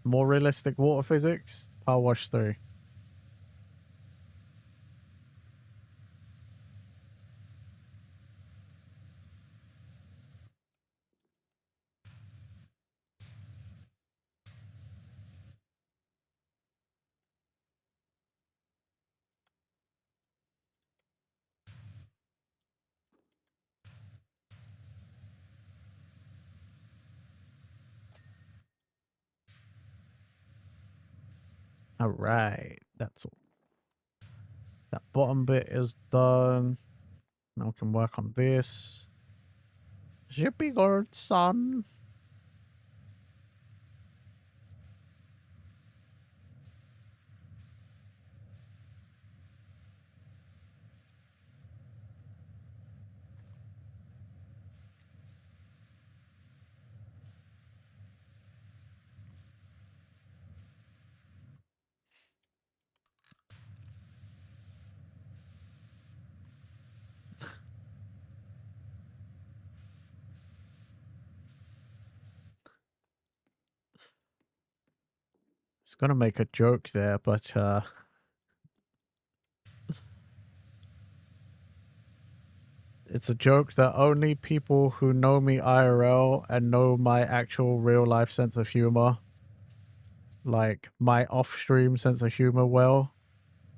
Speaker 2: More realistic water physics? PowerWash 3. Alright, that's all. That bottom bit is done. Now we can work on this. Zippy good, son. It's gonna make a joke there, but it's a joke that only people who know me IRL and know my actual real life sense of humor, like my off stream sense of humor, well,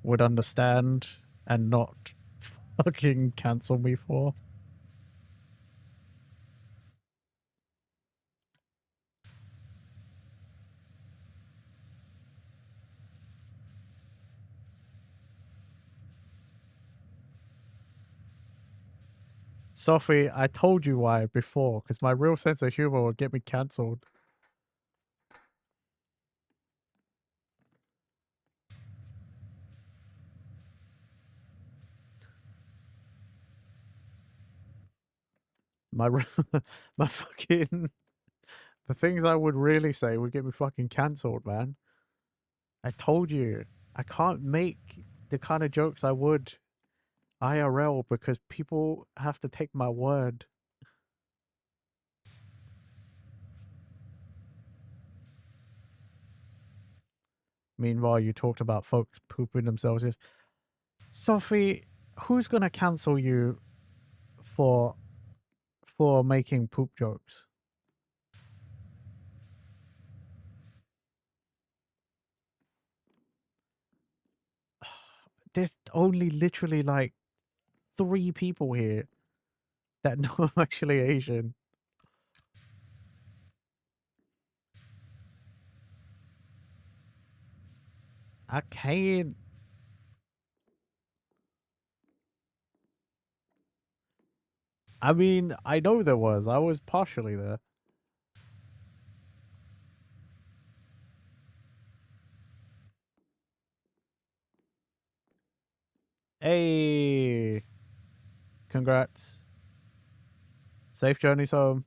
Speaker 2: would understand and not fucking cancel me for. Sophie, I told you why before, because my real sense of humor would get me cancelled. My my fucking the things I would really say would get me fucking cancelled, man. I told you I can't make the kind of jokes I would IRL because people have to take my word. Meanwhile, you talked about folks pooping themselves. Yes. Sophie, who's gonna cancel you for making poop jokes? There's only literally like 3 people here that know I'm actually Asian. I can't. I mean, I know there was. I was partially there. Hey, congrats. Safe journeys home.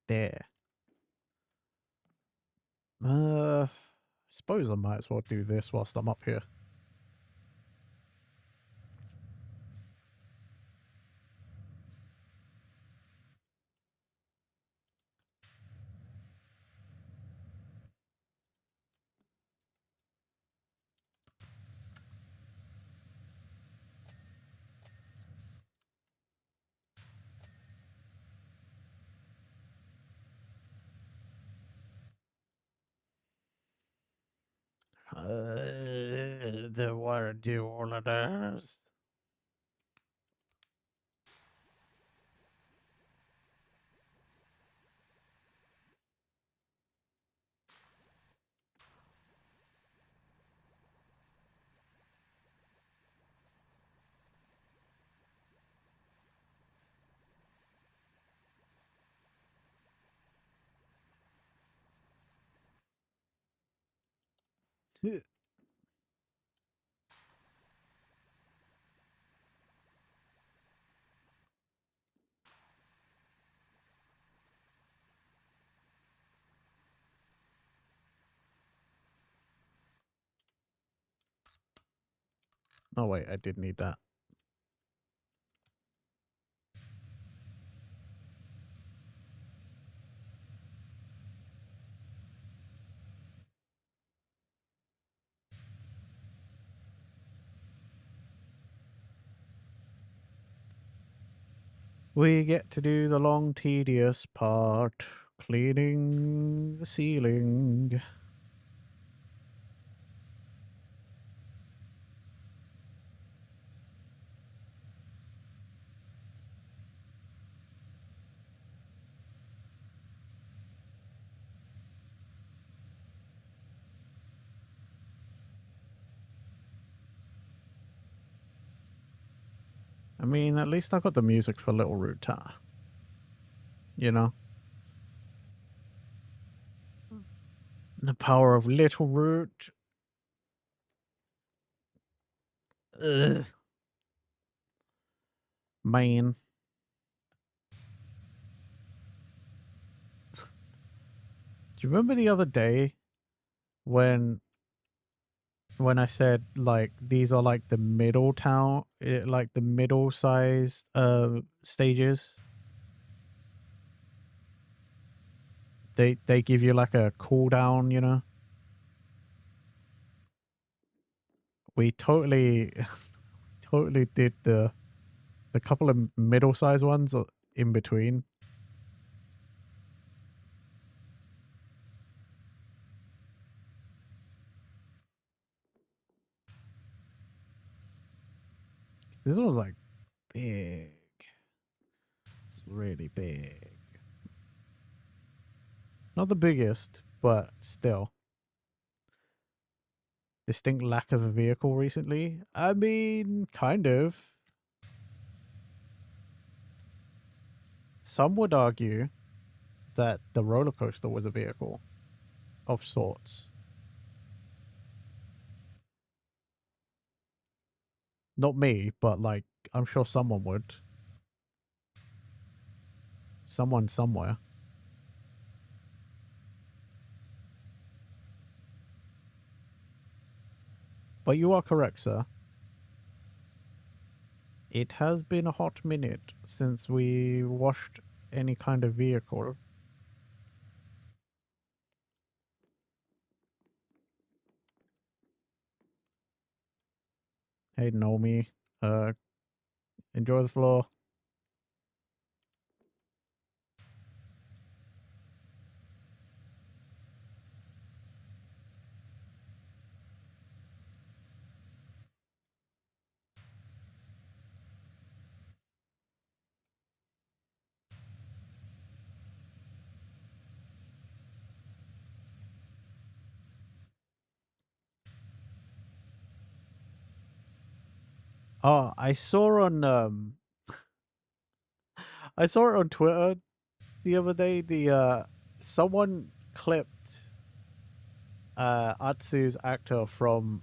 Speaker 2: There. Suppose I might as well do this whilst I'm up here. Don't want to do all of this. Oh wait, I did need that. We get to do the long, tedious part, cleaning the ceiling. I mean, at least I got the music for Little Root, you know? The power of Little Root. Ugh. Man. Do you remember the other day when I said like these are like the middle town, like the middle sized stages? They give you like a cooldown, you know? We totally totally did the couple of middle sized ones in between. This was like big. It's really big. Not the biggest, but still. Distinct lack of a vehicle recently? I mean, kind of. Some would argue that the roller coaster was a vehicle of sorts. Not me, but like, I'm sure someone would. Someone somewhere. But you are correct, sir. It has been a hot minute since we washed any kind of vehicle. Hey, Nomi. Uh, enjoy the floor. Oh, I saw it on Twitter the other day. The someone clipped Atsu's actor from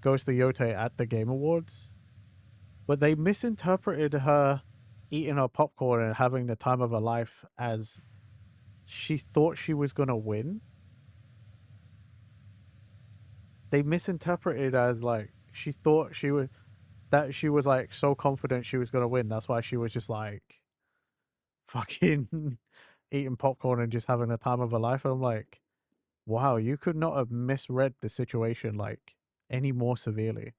Speaker 2: Ghost of Yote at the Game Awards, but they misinterpreted her eating her popcorn and having the time of her life as she thought she was gonna win. They misinterpreted it as like she thought she was that she was like so confident she was gonna win. That's why she was just like fucking eating popcorn and just having the time of her life. And I'm like, wow, you could not have misread the situation like any more severely.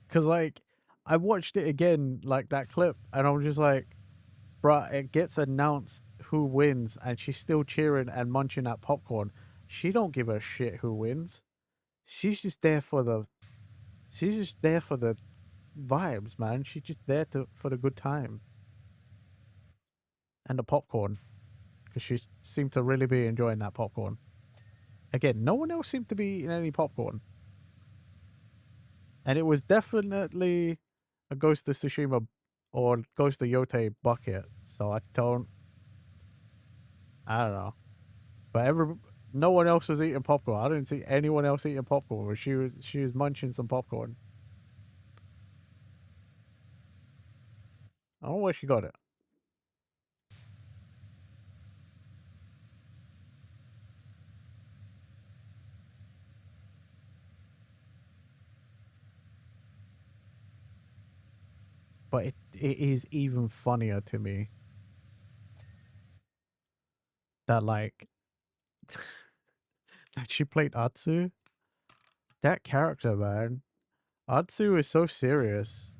Speaker 2: Cause like I watched it again, like that clip, and I'm just like, bruh, it gets announced who wins, and she's still cheering and munching at popcorn. She don't give a shit who wins. She's just there for the she's just there for the vibes, man. She's just there to for the good time and the popcorn because she seemed to really be enjoying that popcorn. Again, no one else seemed to be eating any popcorn, and it was definitely a Ghost of Tsushima or Ghost of Yote bucket. So I don't know, but no one else was eating popcorn. I didn't see anyone else eating popcorn. But she was munching some popcorn. I don't know where she got it. But it is even funnier to me that like that she played Atsu. That character, man. Atsu is so serious.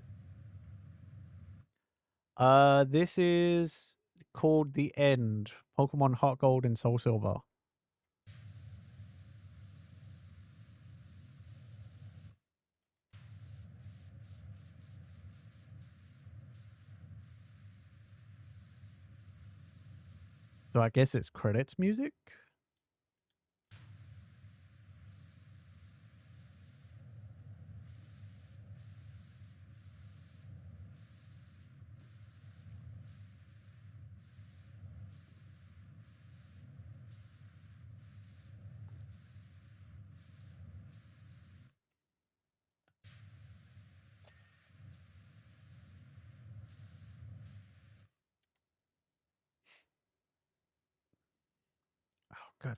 Speaker 2: This is called The End. Pokemon Heart Gold and Soul Silver. So I guess it's credits music. Oh god.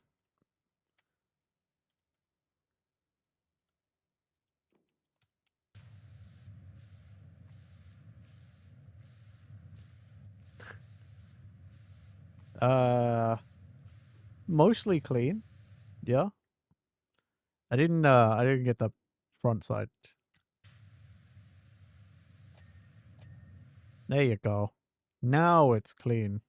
Speaker 2: Uh, Mostly clean. Yeah. I didn't get the front side. There you go. Now it's clean.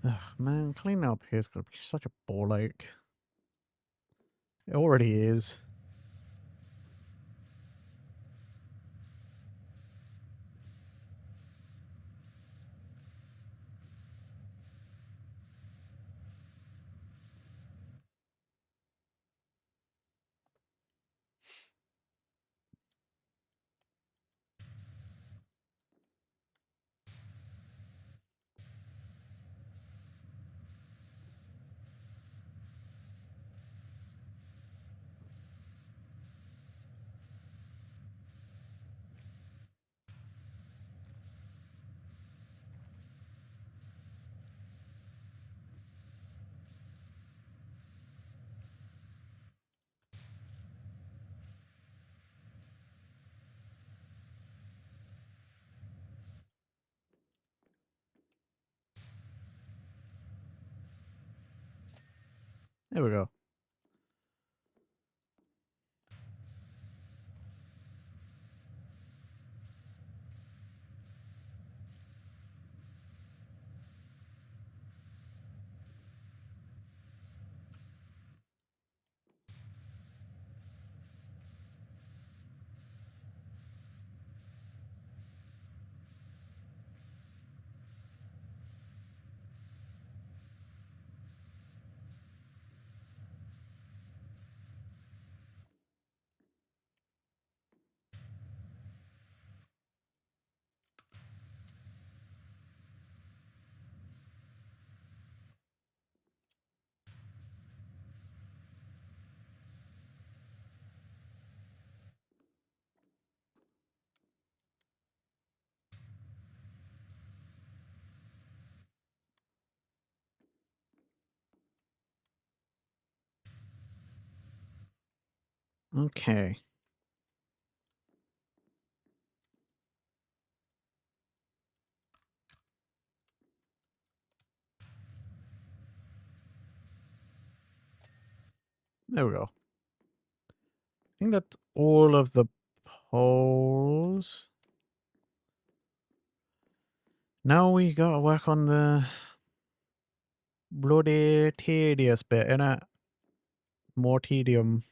Speaker 2: Ugh, man, cleaning up here is gonna be such a ball ache. It already is. There we go. Okay. There we go. I think that's all of the poles. Now we gotta work on the bloody tedious bit, innit? More tedium.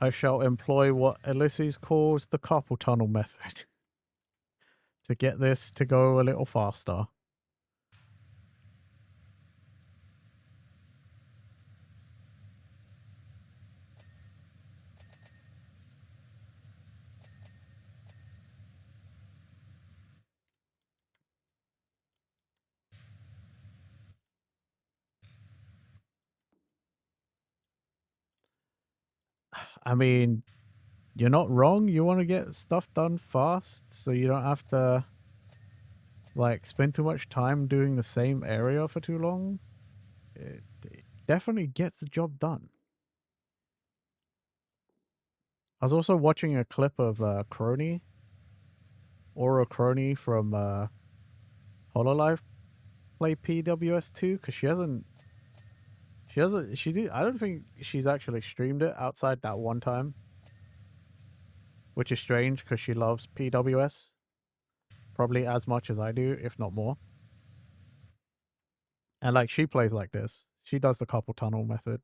Speaker 2: I shall employ what Ulysses calls the carpal tunnel method to get this to go a little faster. I mean, you're not wrong. You want to get stuff done fast so you don't have to, like, spend too much time doing the same area for too long. It definitely gets the job done. I was also watching a clip of Crony, Aura Crony from Hololive play PWS2 because I don't think she's actually streamed it outside that one time, which is strange because she loves PWS probably as much as I do, if not more. And like she plays like this. She does the carpal tunnel method.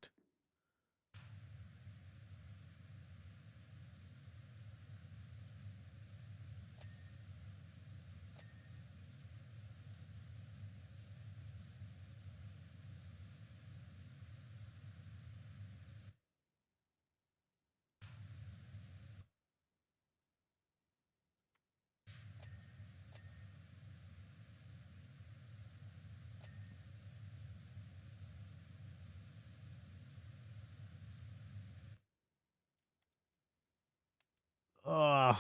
Speaker 2: Ugh.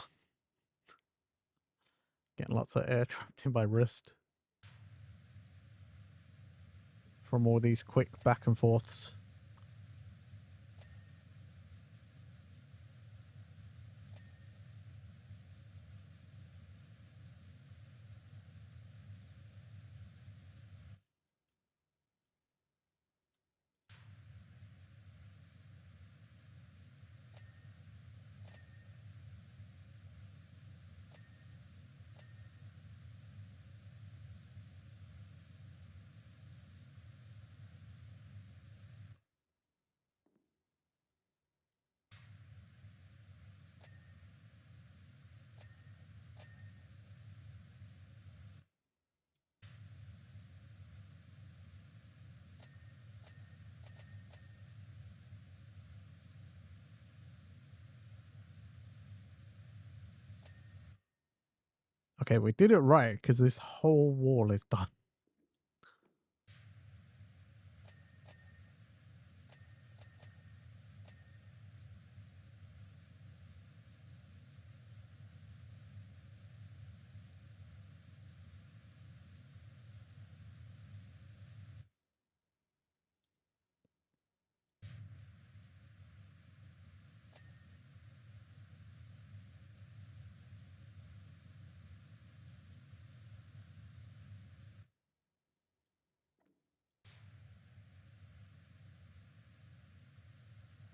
Speaker 2: Getting lots of air trapped in my wrist from all these quick back and forths. Okay, we did it right because this whole wall is done.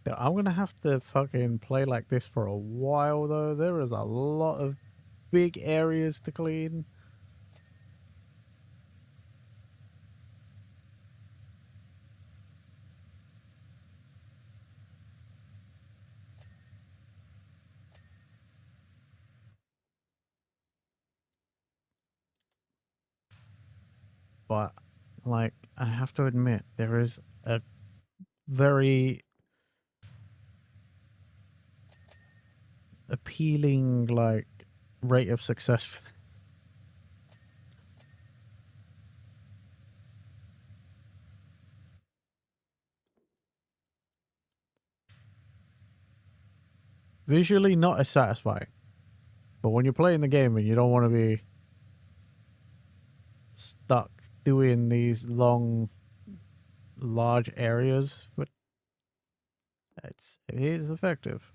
Speaker 2: Yeah, I'm gonna have to fucking play like this for a while though. There is a lot of big areas to clean. But like I have to admit there is a very appealing like rate of success for visually not as satisfying. But when you're playing the game and you don't want to be stuck doing these long large areas, but it is effective.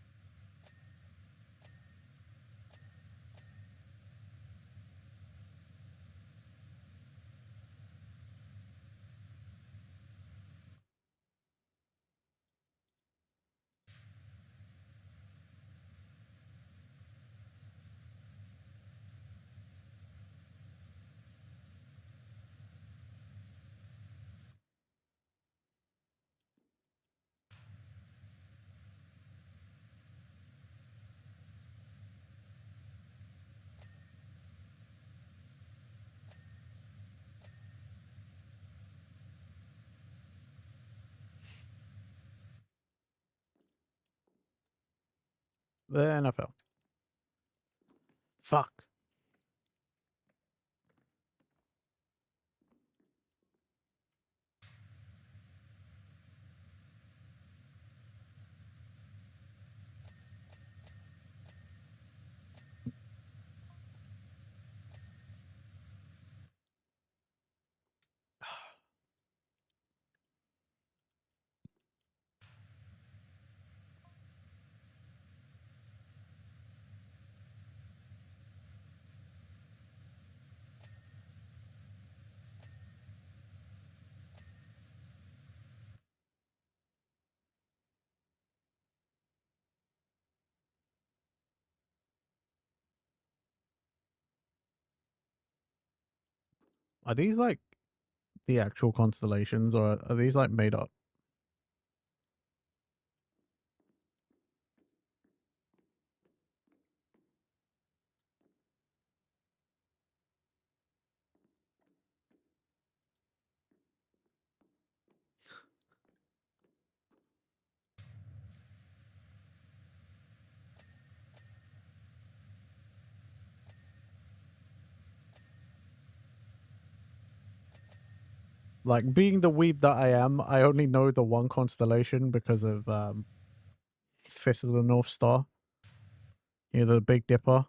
Speaker 2: The NFL. Fuck. Are these like the actual constellations or are these like made up? Like being the weeb that I am, I only know the one constellation because of Fist of the North Star. You know, the Big Dipper.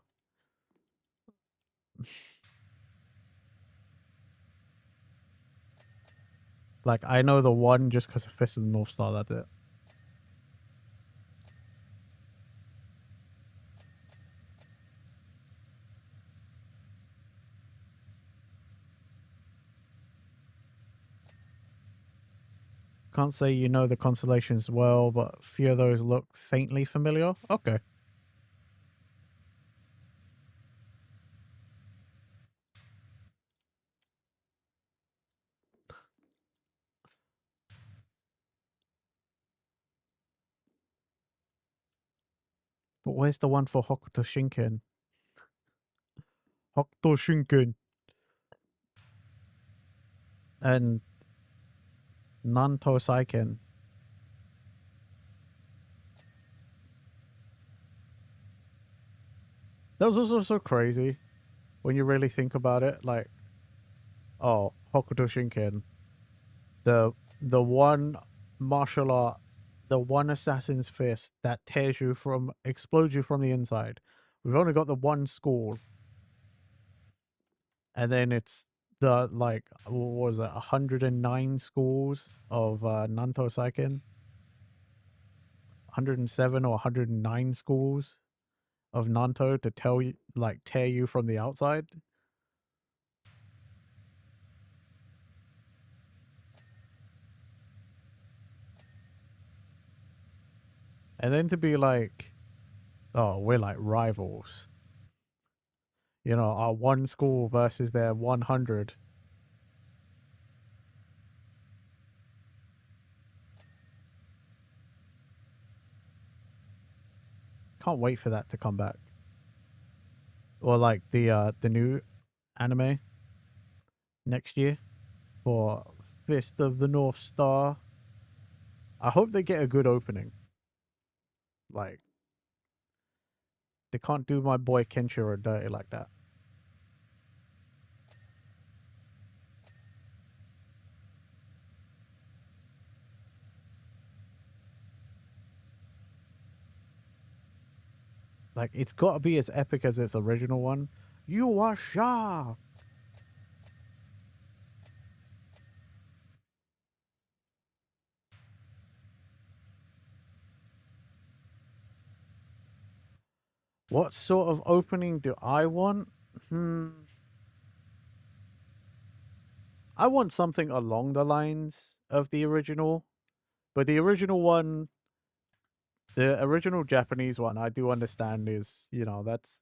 Speaker 2: Like I know the one just because of Fist of the North Star. That's it. Can't say you know the constellations well, but a few of those look faintly familiar. Okay. But where's the one for Hokuto Shinken? Hokuto Shinken. And Nanto Saiken. That was also so crazy. when you really think about it. Like, oh, Hokuto Shinken, the one martial art, the one assassin's fist that tears you from, explodes you from the inside. We've only got the one school, and then it's the like what was it, 109 schools of Nanto Saiken, 107 or 109 schools of Nanto to tell you, like, tear you from the outside. And then to be like, oh, we're like rivals. You know, our one school versus their 100. Can't wait for that to come back. Or like the new anime next year for Fist of the North Star. I hope they get a good opening. Like, they can't do my boy Kenshiro dirty like that. Like, it's got to be as epic as its original one. You are sharp. What sort of opening do I want? I want something along the lines of the original, but the original one, the original Japanese one, I do understand is, you know, that's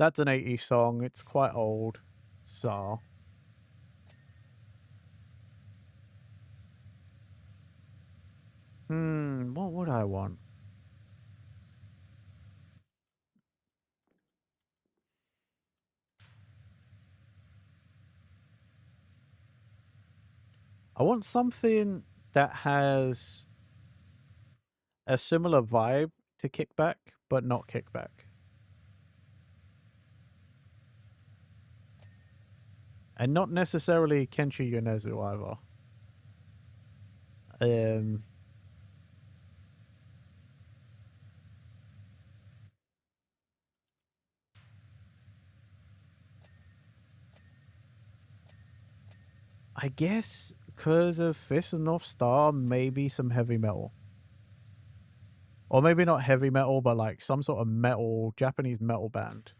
Speaker 2: an 80s song. It's quite old, so what would I want? I want something that has a similar vibe to Kickback, but not Kickback. And not necessarily Kenshi Yonezu either. Um, I guess because of Fist of North Star, maybe some heavy metal. Or maybe not heavy metal, but like some sort of metal, Japanese metal band.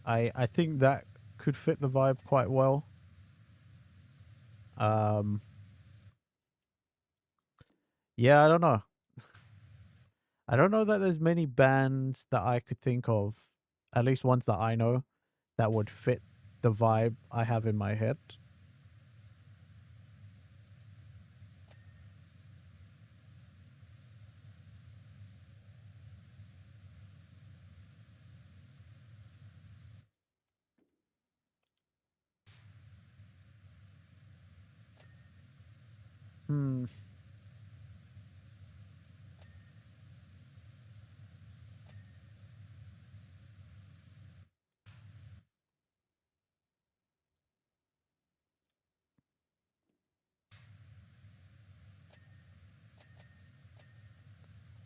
Speaker 2: I think that could fit the vibe quite well. Um, yeah, I don't know. I don't know that there's many bands that I could think of, at least ones that I know, that would fit the vibe I have in my head. Hmm.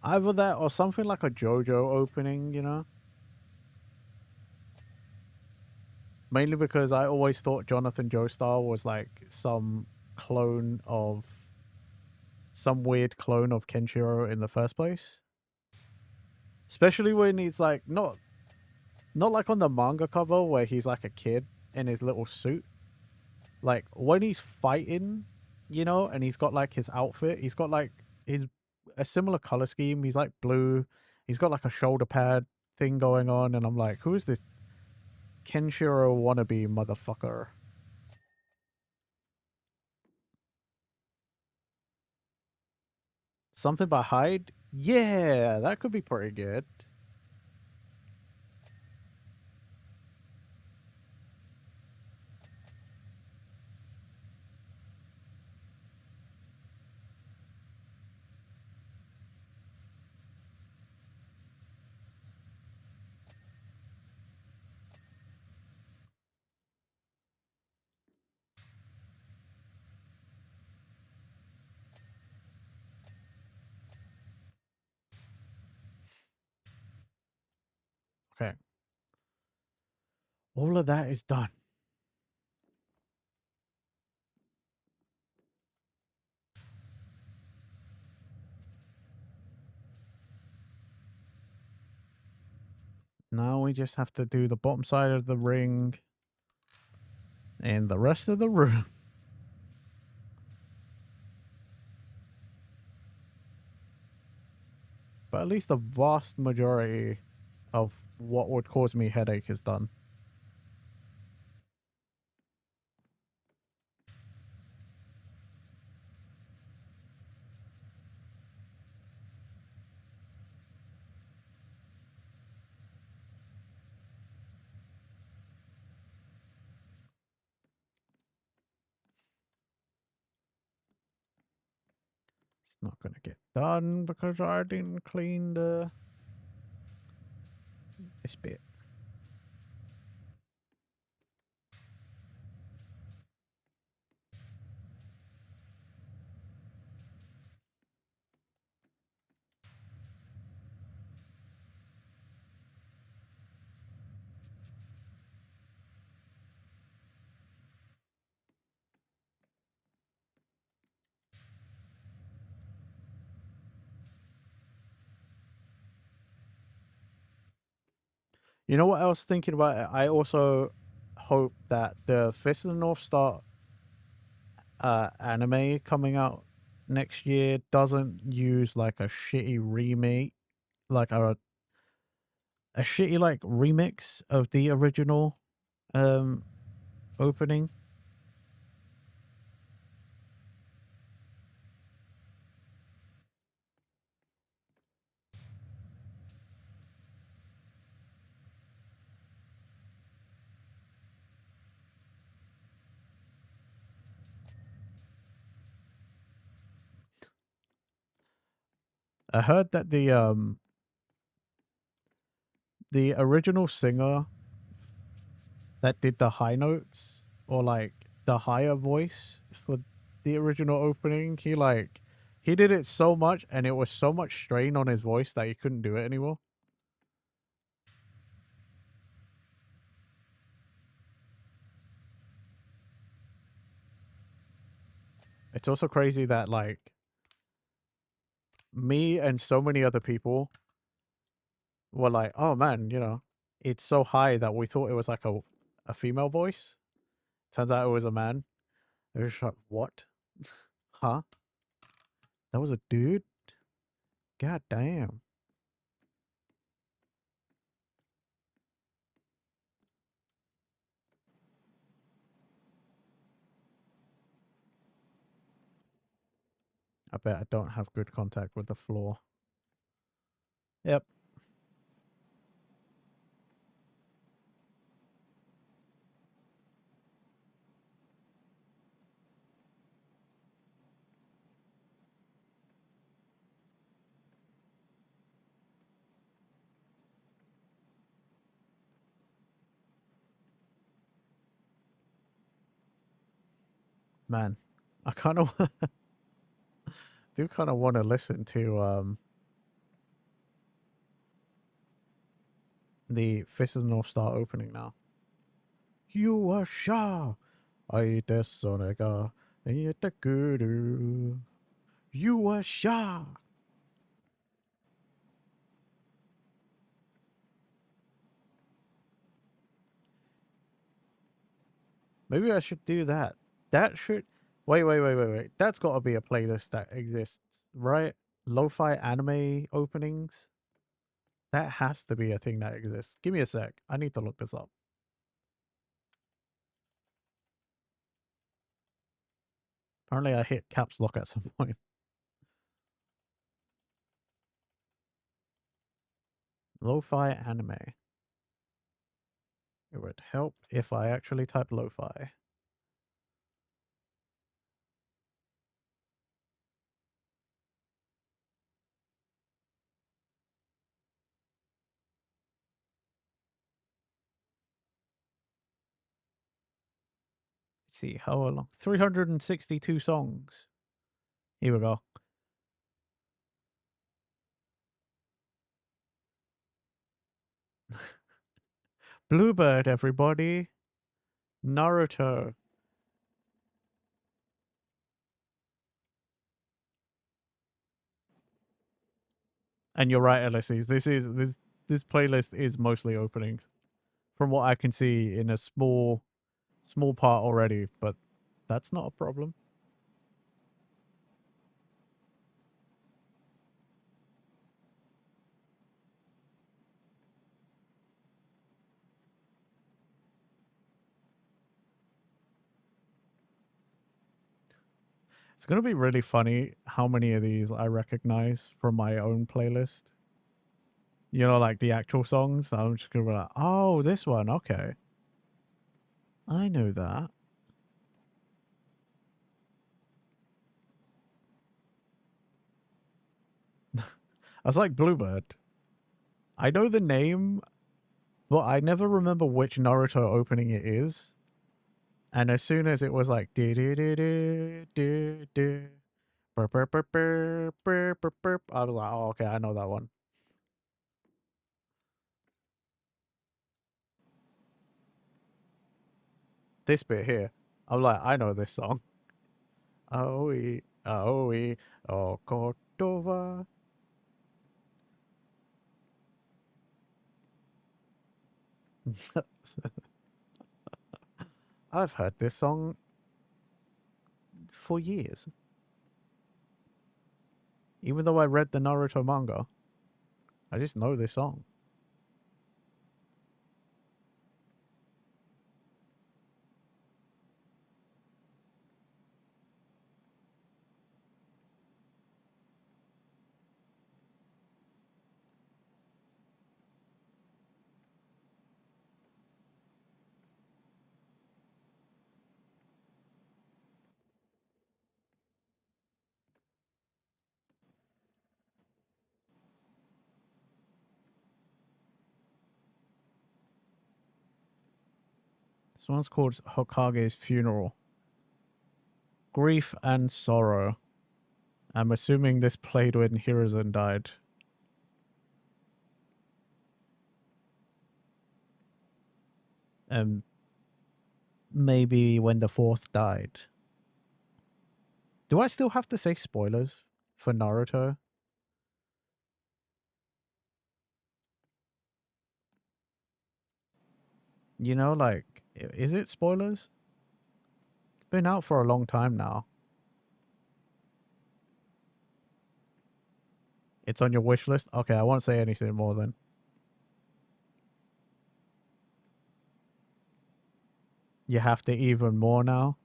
Speaker 2: Either that or something like a JoJo opening, you know? Mainly because I always thought Jonathan Joestar was like some clone of, some weird clone of Kenshiro in the first place. Especially when he's like not like on the manga cover where he's like a kid in his little suit. Like when he's fighting, you know, and he's got like his outfit, he's got like his a similar color scheme. He's like blue. He's got like a shoulder pad thing going on, and I'm like, who is this Kenshiro wannabe motherfucker? Something by Hyde? Yeah, that could be pretty good. Okay. All of that is done. Now we just have to do the bottom side of the ring and the rest of the room. But at least the vast majority of what would cause me headache is done. It's not going to get done because I didn't clean this bit. You know what I was thinking about? I also hope that the Fist of the North Star anime coming out next year doesn't use like a shitty remake, like a shitty like remix of the original opening. I heard that the original singer that did the high notes or like the higher voice for the original opening, he did it so much and it was so much strain on his voice that he couldn't do it anymore. It's also crazy that like me and so many other people were like, oh man, it's so high that we thought it was like a female voice. Turns out it was a man. It was like, what? Huh? That was a dude? God damn. I bet I don't have good contact with the floor. Yep. Man, I kind of do kind of want to listen to the Fist of the North Star opening now. You are Shah. I desonega. You are Shah. Maybe I should do that. That should. Wait. That's got to be a playlist that exists, right? Lo-fi anime openings. That has to be a thing that exists. Give me a sec. I need to look this up. Apparently, I hit caps lock at some point. Lo-fi anime. It would help if I actually type lo-fi. Let's see, how long? 362 songs. Here we go. Bluebird, everybody. Naruto. And you're right, Ulysses. This playlist is mostly openings, from what I can see in a small part already. But that's not a problem. It's gonna be really funny how many of these I recognize from my own playlist. You know, like the actual songs. I'm just gonna be like, oh, this one, okay. I know that. I was like Bluebird. I know the name, but I never remember which Naruto opening it is. And as soon as it was like do do do do do do burp burp burp burp burp burp burp, I was like, oh, okay, I know that one. This bit here, I'm like, I know this song. Aoi, aoi, o Cordova. I've heard this song for years. Even though I read the Naruto manga, I just know this song. This one's called Hokage's Funeral. Grief and Sorrow. I'm assuming this played when Hiruzen died. And maybe when the fourth died. Do I still have to say spoilers for Naruto? You know, like, is it spoilers? It's been out for a long time now. It's on your wish list? Okay, I won't say anything more then. You have to even more now?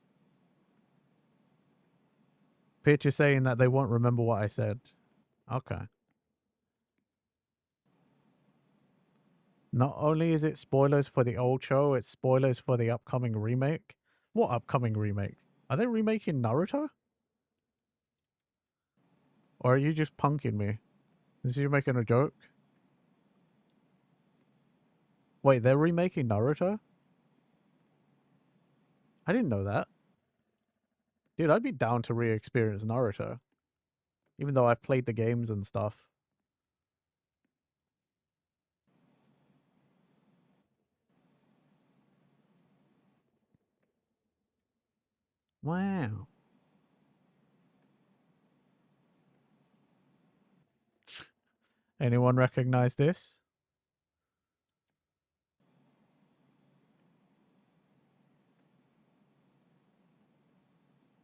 Speaker 2: Pitch is saying that they won't remember what I said. Okay. Not only is it spoilers for the old show, it's spoilers for the upcoming remake. What upcoming remake? Are they remaking Naruto? Or are you just punking me? Is you making a joke? Wait, they're remaking Naruto? I didn't know that. Dude, I'd be down to re-experience Naruto. Even though I've played the games and stuff. Wow. Anyone recognize this?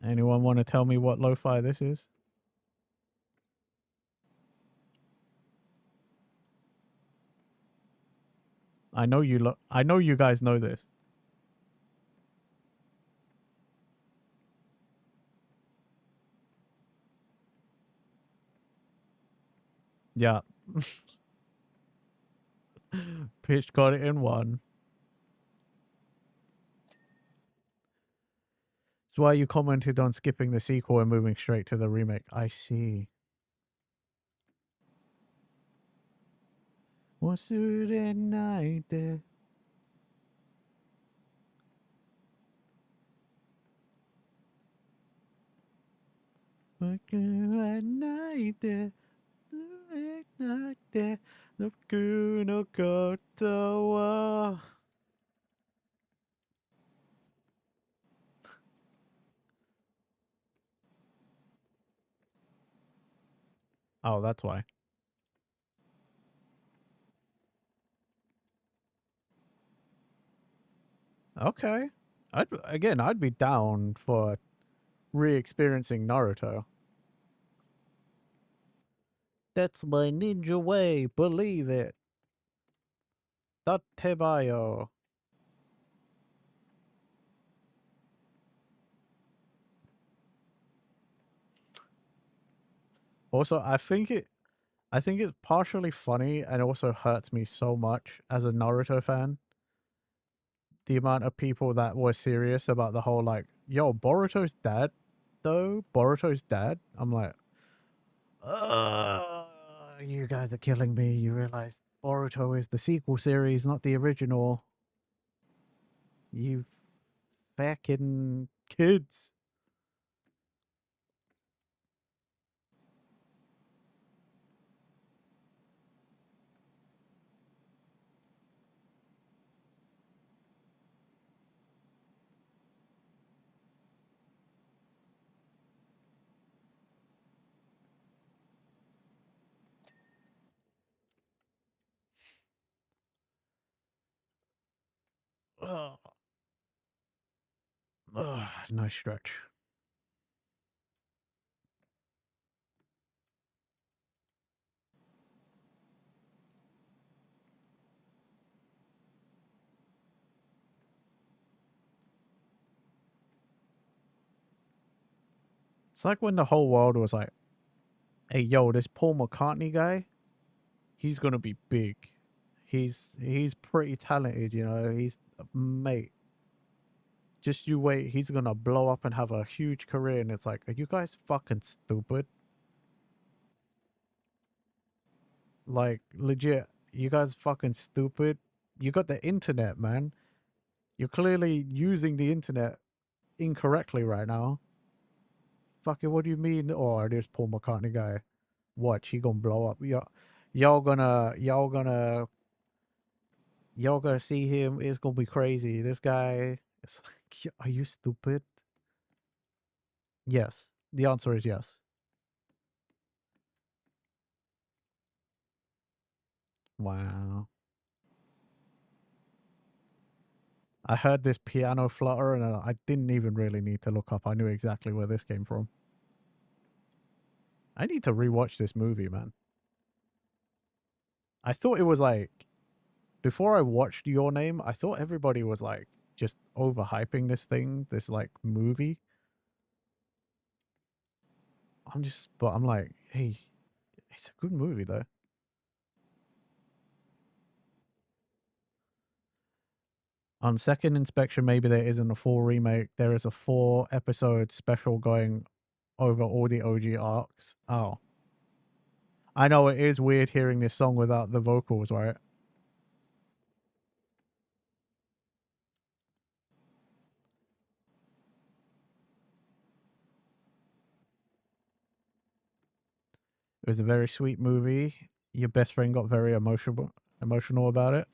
Speaker 2: Anyone want to tell me what lo-fi this is? I know you guys know this. Yeah. Pitch got it in one. That's why you commented on skipping the sequel and moving straight to the remake. I see. What's that night there? What night there? Night there. No good, no good. Oh, that's why. Okay. I'd be down for re-experiencing Naruto. That's my ninja way, believe it. Datebayo. Also, I think it's partially funny and also hurts me so much as a Naruto fan. The amount of people that were serious about the whole like, yo, Boruto's dad, though? Boruto's dad? I'm like, you guys are killing me. You realize Boruto is the sequel series, not the original. You fucking kids. Ugh. Ugh, nice stretch. It's like when the whole world was like, hey, yo, this Paul McCartney guy, he's gonna be big. He's pretty talented, you know. He's mate. Just you wait, he's gonna blow up and have a huge career. And it's like, are you guys fucking stupid? Like legit, you guys fucking stupid. You got the internet, man. You're clearly using the internet incorrectly right now. Fucking, what do you mean? Oh, this Paul McCartney guy. Watch, he gonna blow up. Y'all gonna see him. It's gonna be crazy. This guy. It's like, are you stupid? Yes. The answer is yes. Wow. I heard this piano flutter and I didn't even really need to look up. I knew exactly where this came from. I need to rewatch this movie, man. I thought it was like, before I watched Your Name, I thought everybody was like just overhyping this thing, this like movie. But I'm like, hey, it's a good movie though. On second inspection, maybe there isn't a full remake. There is a 4-episode special going over all the OG arcs. Oh. I know it is weird hearing this song without the vocals, right? It was a very sweet movie. Your best friend got very emotional about it.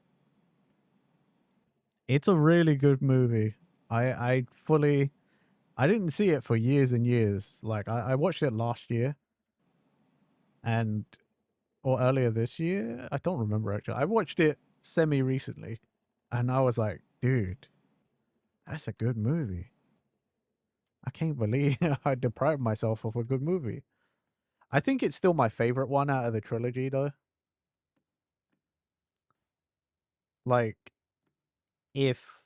Speaker 2: It's a really good movie. I didn't see it for years and years. Like I watched it last year and or earlier this year. I don't remember actually. I watched it semi recently and I was like, dude, that's a good movie. I can't believe I deprived myself of a good movie. I think it's still my favorite one out of the trilogy though. Like if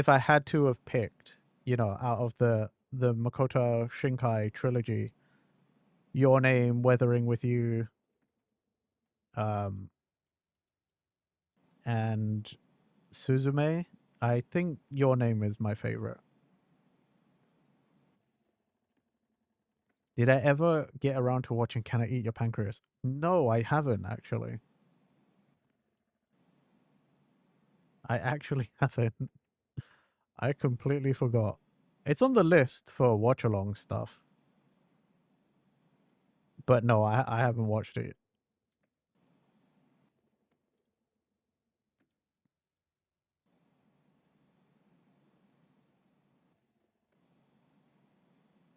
Speaker 2: I had to have picked, you know, out of the Makoto Shinkai trilogy, Your Name, Weathering with You, um, and Suzume, I think Your Name is my favorite. Did I ever get around to watching Can I Eat Your Pancreas? No, I haven't actually. I actually haven't. I completely forgot. It's on the list for watch along stuff. But no, I haven't watched it.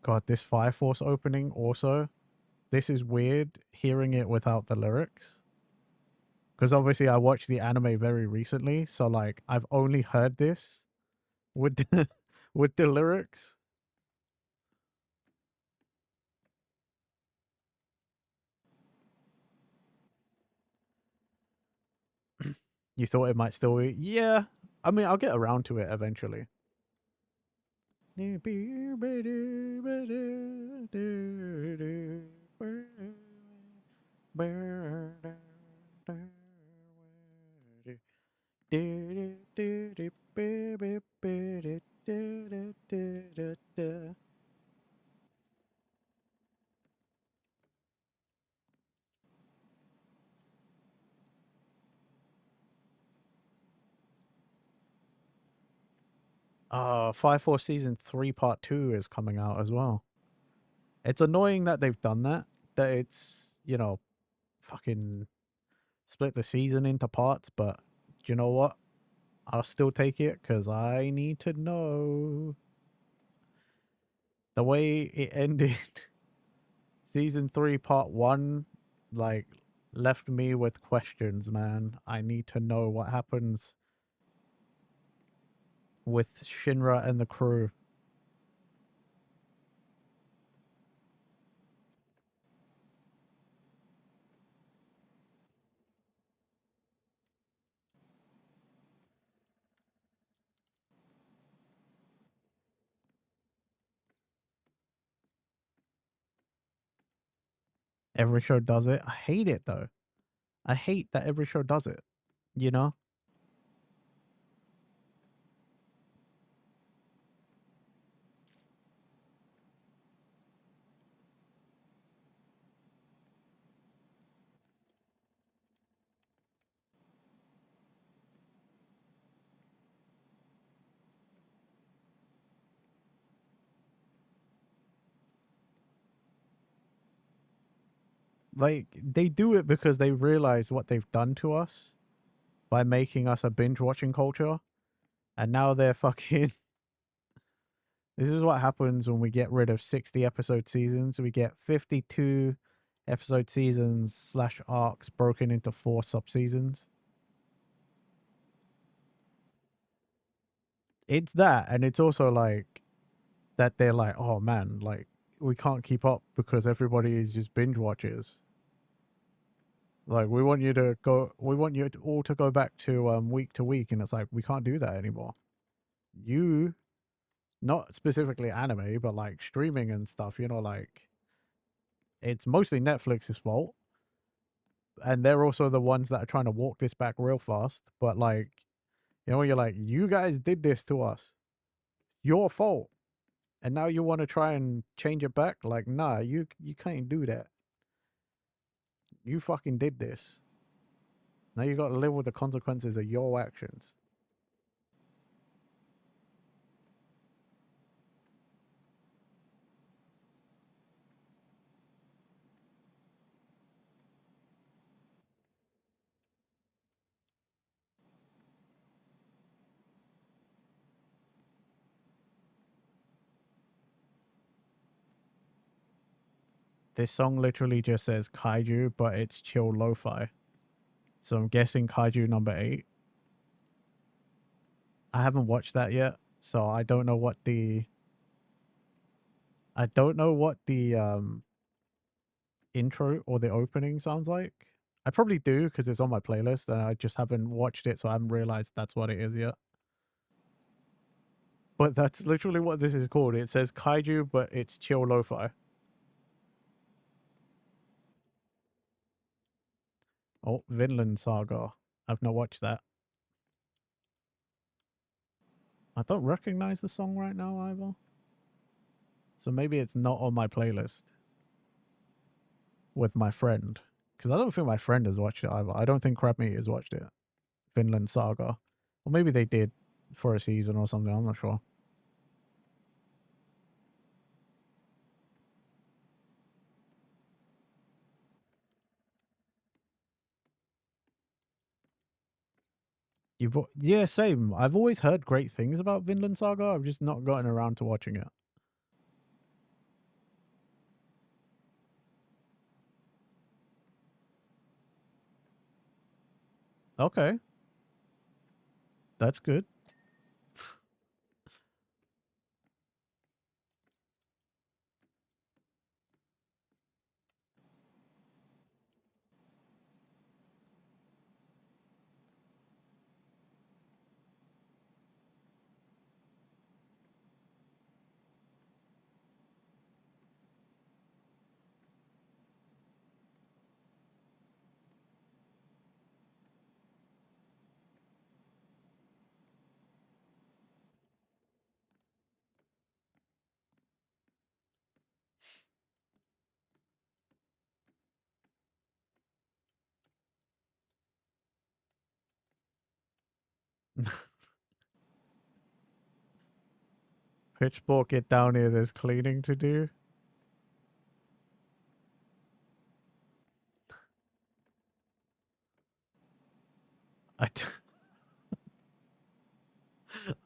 Speaker 2: God, this Fire Force opening also. this is weird hearing it without the lyrics. Because obviously I watched the anime very recently, so like I've only heard this with the, with the lyrics. You thought it might still be? Yeah. I mean, I'll get around to it eventually. Fire Force Season 3 Part 2 is coming out as well. It's annoying that they've done that. That it's, you know, fucking split the season into parts, but you know what? I'll still take it because I need to know. The way it ended, Season 3 Part 1, like, left me with questions, man. I need to know what happens with Shinra and the crew. Every show does it. I hate it, though. I hate that every show does it, you know? Like, they do it because they realize what they've done to us by making us a binge watching culture. And now they're fucking. This is what happens when we get rid of 60 episode seasons. We get 52 episode seasons slash arcs broken into 4 sub seasons. It's that, and it's also like that they're like, oh man, like we can't keep up because everybody is just binge watchers. Like we want you all to go back to week, and it's like we can't do that anymore. You, not specifically anime, but like streaming and stuff, you know, like it's mostly Netflix's fault. And they're also the ones that are trying to walk this back real fast. But like, you know, you're like, you guys did this to us. Your fault. And now you want to try and change it back? Like, nah, you can't do that. You fucking did this. Now you got to live with the consequences of your actions. This song literally just says kaiju, but it's chill lo-fi. So I'm guessing kaiju number 8. I haven't watched that yet, so I don't know what the intro or the opening sounds like. I probably do because it's on my playlist and I just haven't watched it, so I haven't realized that's what it is yet. But that's literally what this is called. It says kaiju, but it's chill lo-fi. Oh, Vinland Saga. I've not watched that. I don't recognize the song right now either. So maybe it's not on my playlist with my friend. Because I don't think my friend has watched it either. I don't think Crab Meat has watched it. Vinland Saga. Or maybe they did for a season or something. I'm not sure. Yeah, same. I've always heard great things about Vinland Saga. I've just not gotten around to watching it. Okay. That's good. Pitchfork, get down here. There's cleaning to do. I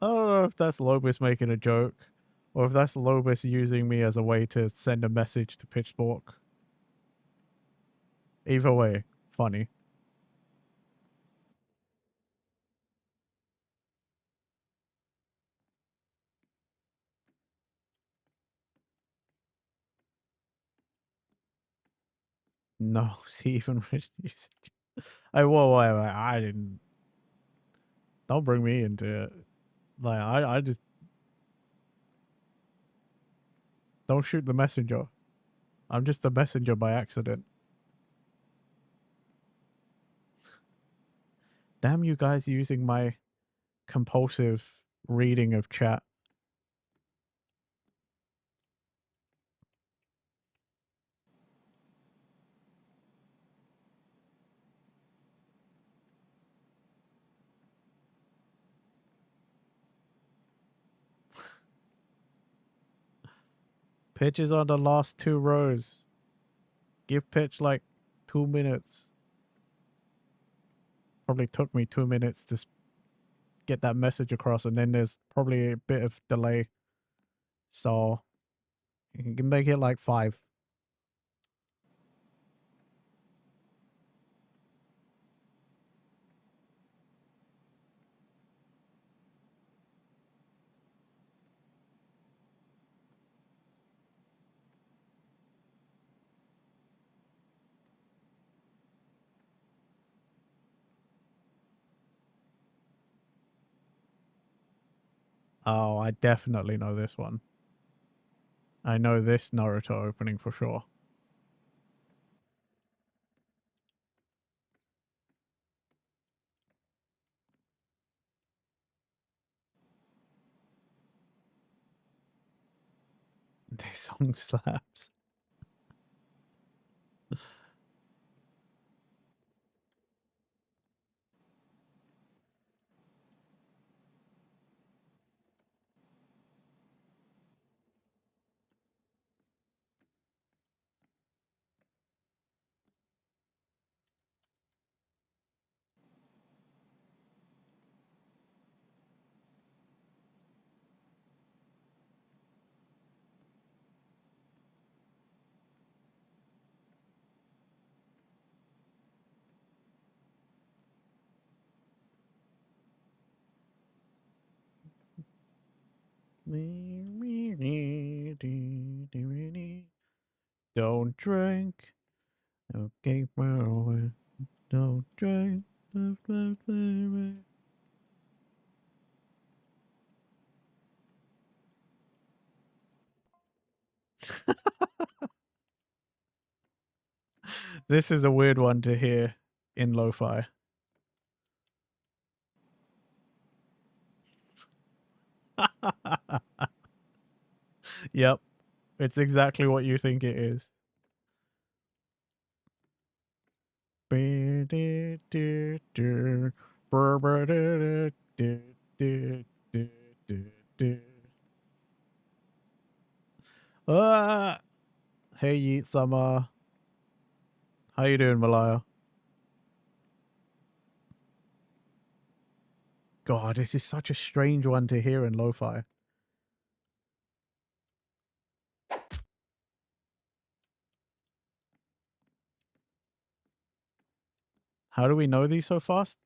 Speaker 2: don't know if that's Lobus making a joke or if that's Lobus using me as a way to send a message to Pitchfork. Either way, funny. No, see, even whoa, I didn't. Don't bring me into it. Like, I just don't shoot the messenger. I'm just the messenger by accident. Damn you guys using my compulsive reading of chat. Pitch is on the last 2 rows. Give Pitch like 2 minutes. Probably took me 2 minutes to get that message across, and then there's probably a bit of delay. So you can make it like 5. Oh, I definitely know this one. I know this Naruto opening for sure. This song slaps. Don't drink. Okay, well, don't drink. This is a weird one to hear in lo-fi. Yep, it's exactly what you think it is. Ah, hey Yeet Summer. How you doing, Malaya? God, this is such a strange one to hear in lo-fi. How do we know these so fast?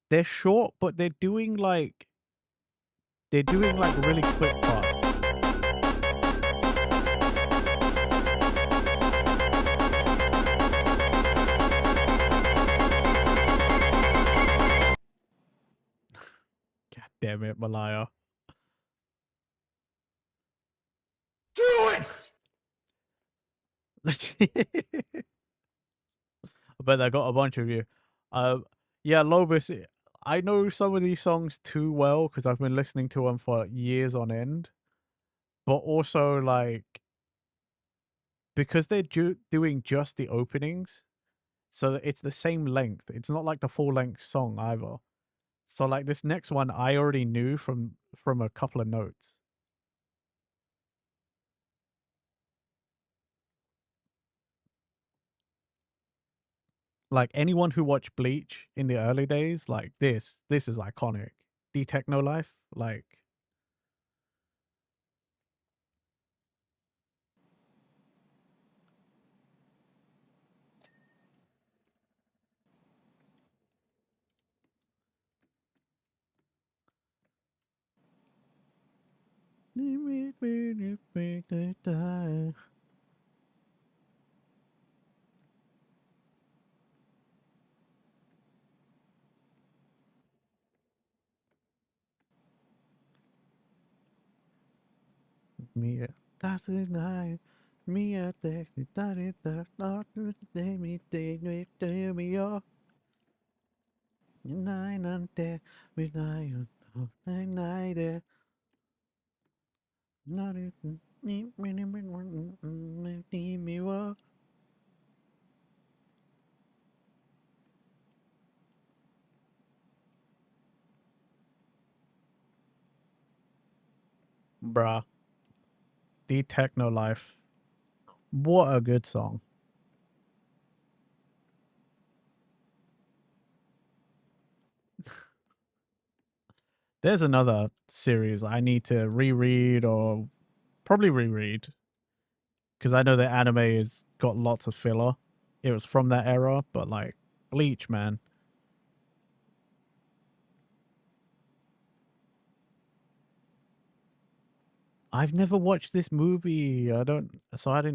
Speaker 2: They're short, but they're doing like really quick parts. God damn it, Malaya.
Speaker 3: Do it!
Speaker 2: I bet I got a bunch of you. Yeah, Lobus, I know some of these songs too well because I've been listening to them for years on end. But also, like, because they're doing just the openings, so that it's the same length. It's not like the full length song either. So like this next one, I already knew from a couple of notes. Like anyone who watched Bleach in the early days, like this is iconic. The Techno Life, like Mia. That's the night. Mia, take me, not to me, take me, oh. Nine and ten, with nine, nine, not it. Me, oh. Bruh, the Techno Life. What a good song. There's another series I need to reread or probably reread because I know the anime has got lots of filler. It was from that era, but like Bleach, man. I've never watched this movie. I didn't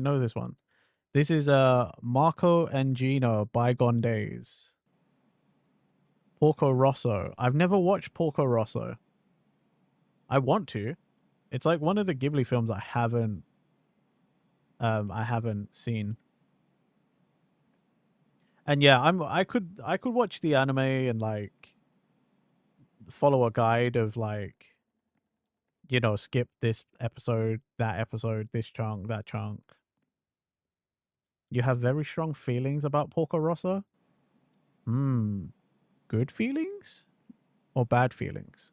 Speaker 2: know this one. This is Marco and Gina Bygone Days. Porco Rosso. I've never watched Porco Rosso. I want to. It's like one of the Ghibli films I haven't seen. And yeah, I could watch the anime and like follow a guide of like, you know, skip this episode, that episode, this chunk, that chunk. You have very strong feelings about Porco Rosso? Hmm. Good feelings or bad feelings?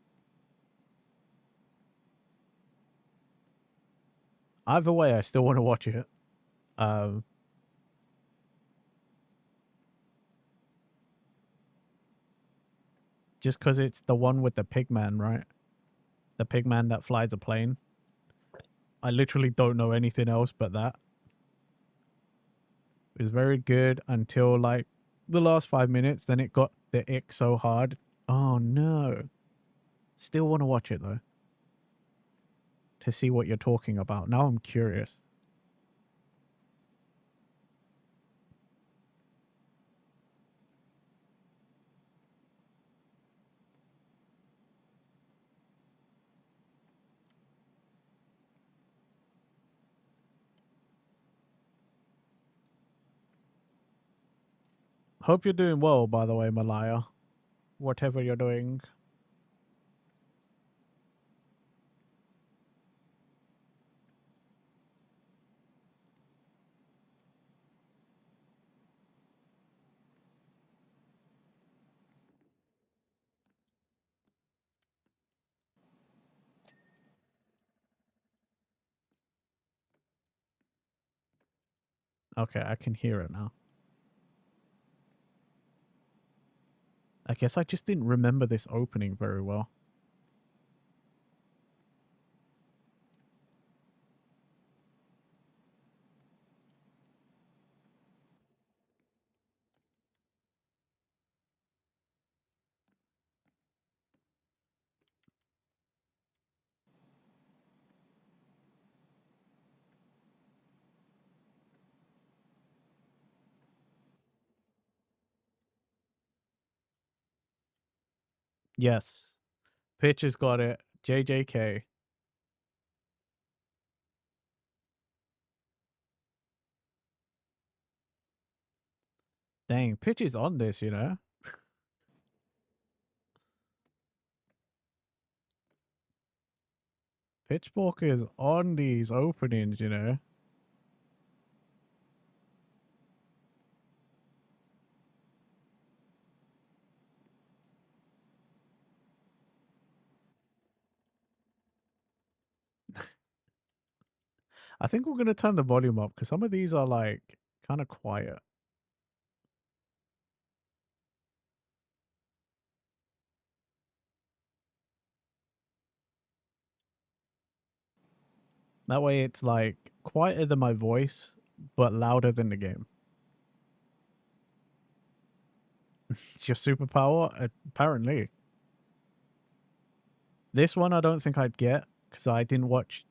Speaker 2: Either way, I still want to watch it. Um, just because it's the one with the pigman, right? The pigman that flies a plane. I literally don't know anything else but that. It was very good until like the last 5 minutes. Then it got the ick so hard. Oh no. Still want to watch it though. To see what you're talking about. Now I'm curious. Hope you're doing well, by the way, Malaya. Whatever you're doing. Okay, I can hear it now. I guess I just didn't remember this opening very well. Yes. Pitch has got it. JJK. Dang, Pitch is on this, you know? Pitchfork is on these openings, you know? I think we're going to turn the volume up because some of these are like kind of quiet. That way it's like quieter than my voice, but louder than the game. It's your superpower? Apparently. This one I don't think I'd get because I didn't watch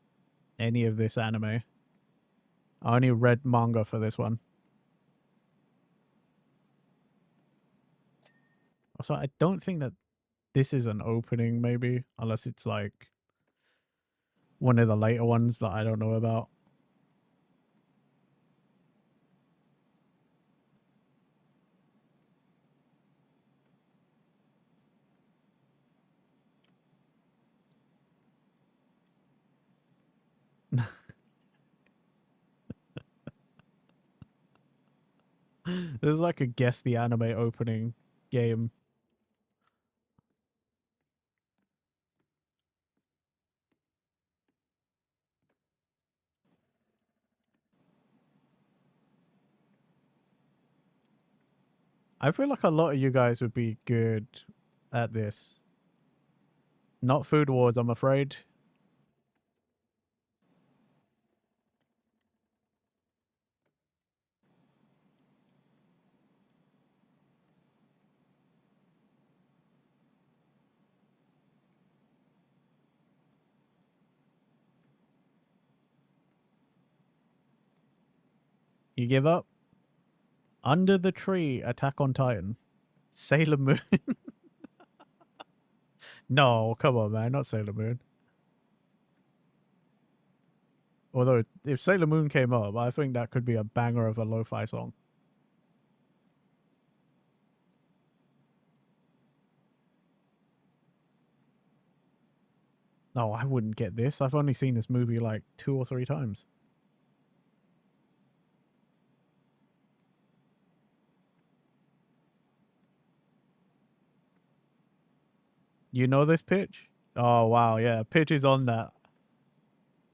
Speaker 2: any of this anime. I only read manga for this one. Also, I don't think that this is an opening, maybe, unless it's like one of the later ones that I don't know about. This is like a guess the anime opening game. I feel like a lot of you guys would be good at this. Not Food Wars, I'm afraid. You give up? Under the Tree, Attack on Titan. Sailor Moon. No, come on, man. Not Sailor Moon. Although, if Sailor Moon came up, I think that could be a banger of a lo-fi song. No, I wouldn't get this. I've only seen this movie like 2 or 3 times. You know this Pitch? Oh, wow. Yeah, Pitch is on that.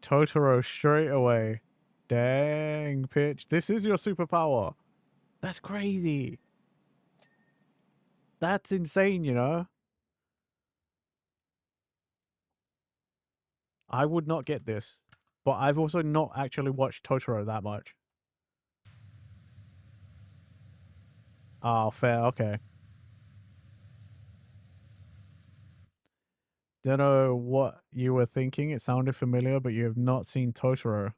Speaker 2: Totoro straight away. Dang, Pitch. This is your superpower. That's crazy. That's insane, you know? I would not get this. But I've also not actually watched Totoro that much. Oh, fair. Okay. Don't know what you were thinking. It sounded familiar, but you have not seen Totoro.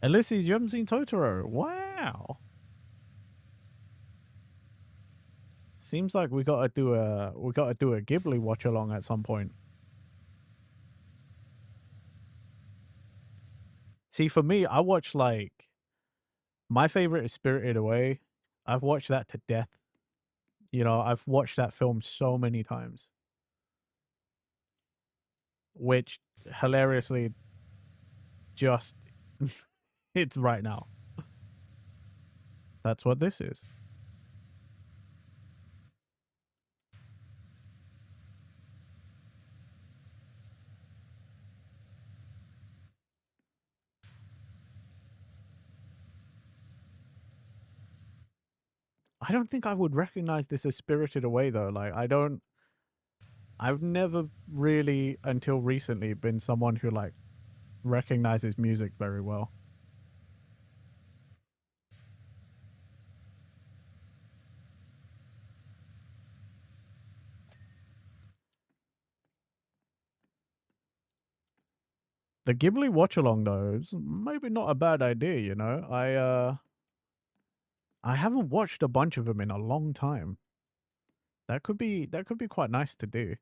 Speaker 2: Ulysses, you haven't seen Totoro. Wow. Seems like we gotta do a Ghibli watch along at some point. See, for me, I watch like my favorite is Spirited Away. I've watched that to death. You know, I've watched that film so many times. Which hilariously just it's right now. That's what this is. I don't think I would recognize this as Spirited Away though. Like I've never really until recently been someone who like recognizes music very well. The Ghibli watch along though is maybe not a bad idea, you know. I haven't watched a bunch of them in a long time. That could be quite nice to do.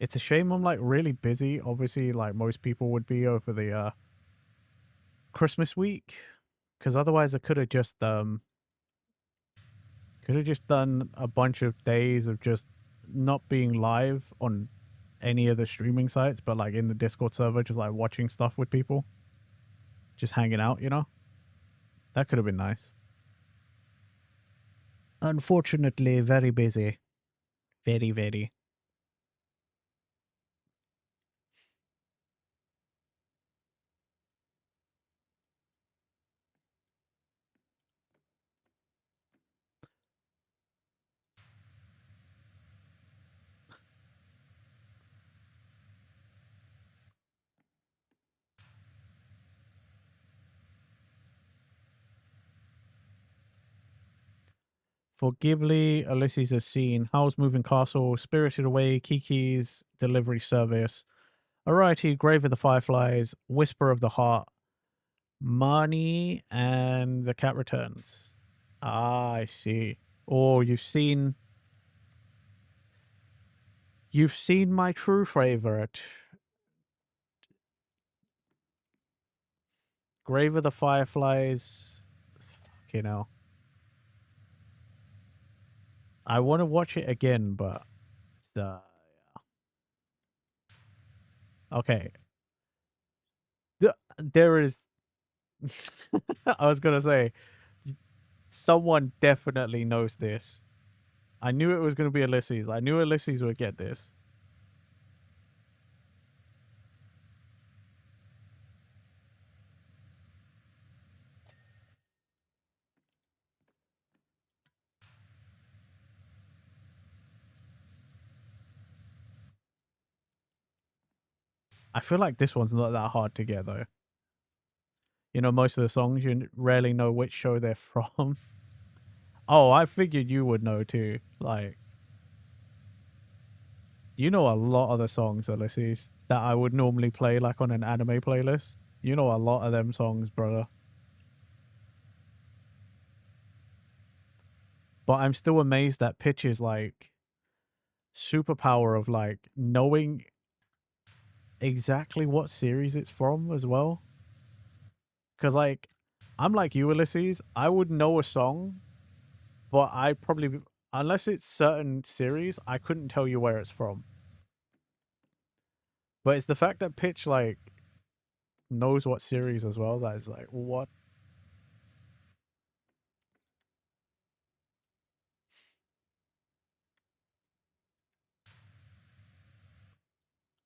Speaker 2: It's a shame I'm like really busy. Obviously, like most people would be over the Christmas week, because otherwise I could have just done a bunch of days of just not being live on any of the streaming sites, but like in the Discord server, just like watching stuff with people, just hanging out. You know, that could have been nice. Unfortunately, very busy. Very, very. For Ghibli, Ulysses has seen Howl's Moving Castle, Spirited Away, Kiki's Delivery Service, Variety, Grave of the Fireflies, Whisper of the Heart, Marnie, and The Cat Returns. Ah, I see. Oh, you've seen my true favorite, Grave of the Fireflies. You know, I want to watch it again, but yeah. Okay. There is. I was gonna say, someone definitely knows this. I knew it was gonna be Ulysses. I knew Ulysses would get this. I feel like this one's not that hard to get though. You know, most of the songs you rarely know which show they're from. Oh, I figured you would know too. Like, you know a lot of the songs, Ulysses, that I would normally play like on an anime playlist. You know a lot of them songs, brother. But I'm still amazed that Pitch's like superpower of like knowing exactly what series it's from as well. Because like, I'm like you, Ulysses. I would know a song, but I probably, unless it's certain series, I couldn't tell you where it's from. But it's the fact that Pitch like knows what series as well that is like, what?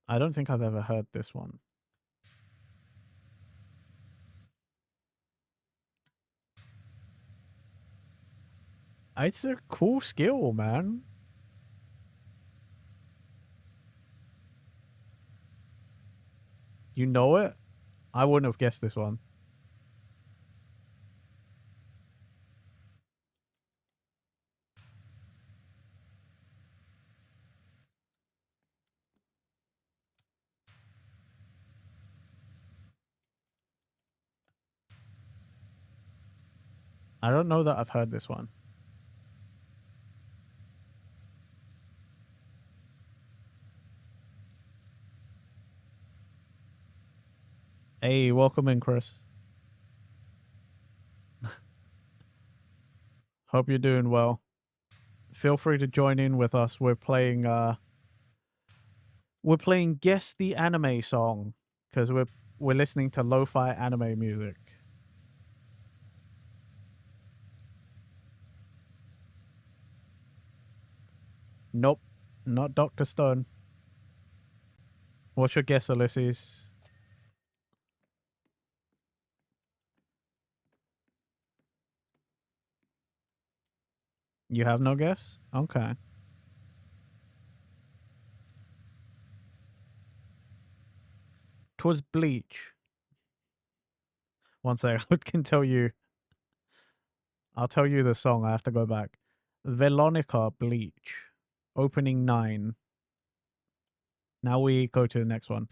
Speaker 2: I don't think I've ever heard this one. It's a cool skill, man. You know it? I wouldn't have guessed this one. I don't know that I've heard this one. Hey, welcome in, Chris. Hope you're doing well. Feel free to join in with us. We're playing Guess the Anime Song because we're listening to lo-fi anime music. Nope, not Dr. Stone. What's your guess, Ulysses? You have no guess? Okay. 'Twas Bleach. One sec, I can tell you. I'll tell you the song. I have to go back. Veronica Bleach. Opening 9. Now we go to the next one.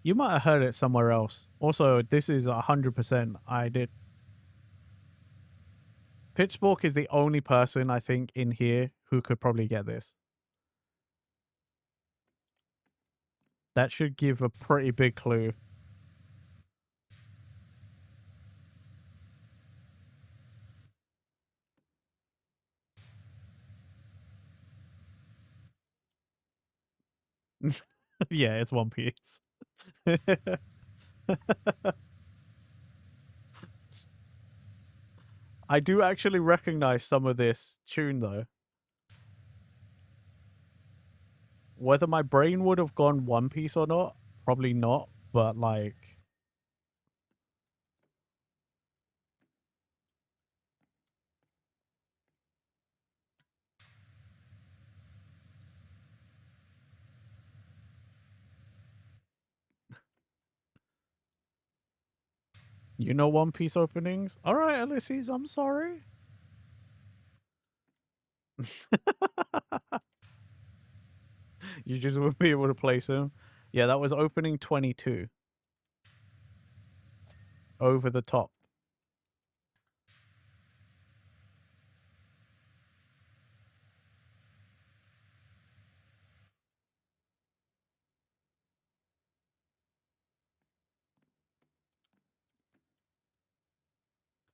Speaker 2: You might have heard it somewhere else. Also, this is 100% I did. Pitchfork is the only person I think in here who could probably get this. That should give a pretty big clue. Yeah, it's One Piece. I do actually recognize some of this tune, though. Whether my brain would have gone One Piece or not, probably not, but like... You know One Piece openings? Alright, Ulysses, I'm sorry. You just wouldn't be able to place him. Yeah, that was opening 22. Over the Top.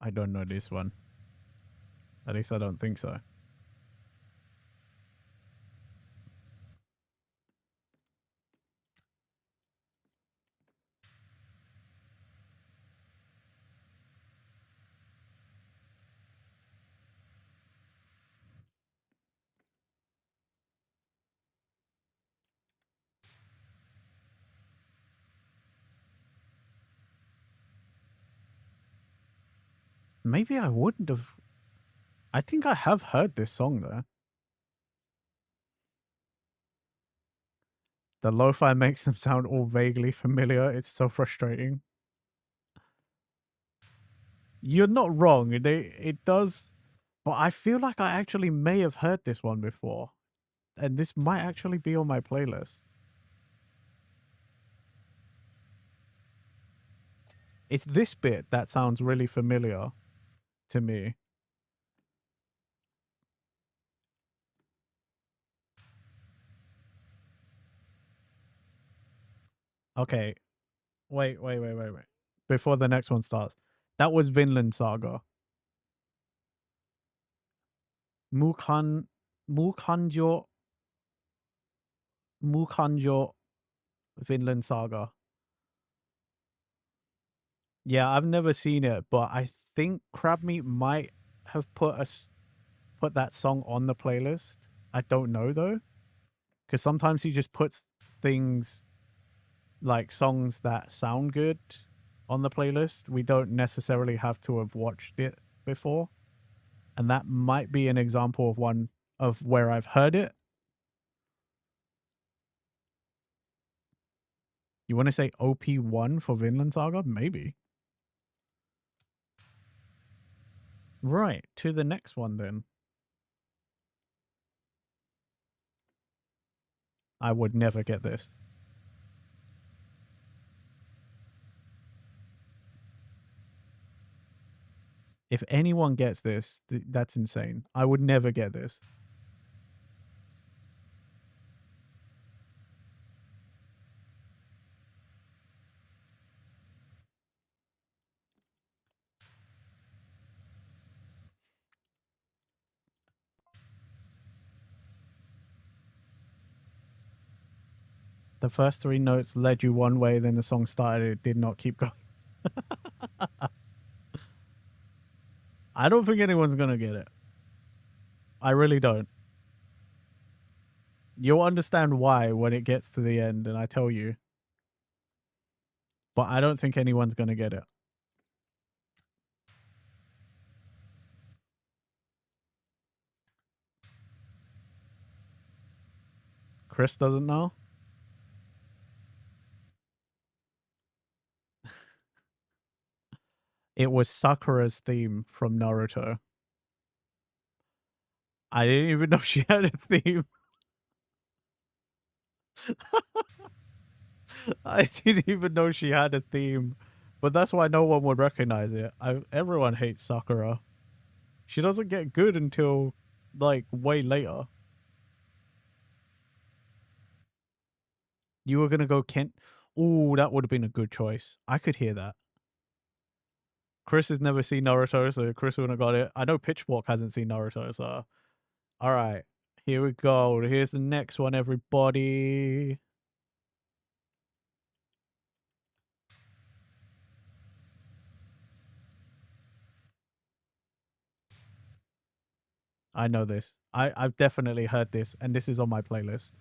Speaker 2: I don't know this one. At least I don't think so. Maybe I wouldn't have... I think I have heard this song, though. The lo-fi makes them sound all vaguely familiar. It's so frustrating. You're not wrong. It does... But I feel like I actually may have heard this one before. And this might actually be on my playlist. It's this bit that sounds really familiar to me. Okay. Wait. Before the next one starts. That was Vinland Saga. Mukanjo Vinland Saga. Yeah, I've never seen it, but I think Crabmeat might have put that song on the playlist. I don't know though, because sometimes he just puts things like songs that sound good on the playlist. We don't necessarily have to have watched it before, and that might be an example of one of where I've heard it. You want to say OP1 for Vinland Saga? Maybe. Right, to the next one then. I would never get this. If anyone gets this, that's insane. I would never get this. The first 3 notes led you one way, then the song started, it did not keep going. I don't think anyone's gonna get it. I really don't. You'll understand why when it gets to the end and I tell you. But I don't think anyone's gonna get it. Chris doesn't know. It was Sakura's theme from Naruto. I didn't even know she had a theme. I didn't even know she had a theme. But that's why no one would recognize it. Everyone hates Sakura. She doesn't get good until, like, way later. You were gonna go Kent. Ooh, that would have been a good choice. I could hear that. Chris has never seen Naruto, so Chris wouldn't have got it. I know Pitchfork hasn't seen Naruto, so... Alright, here we go. Here's the next one, everybody. I know this. I've definitely heard this, and this is on my playlist.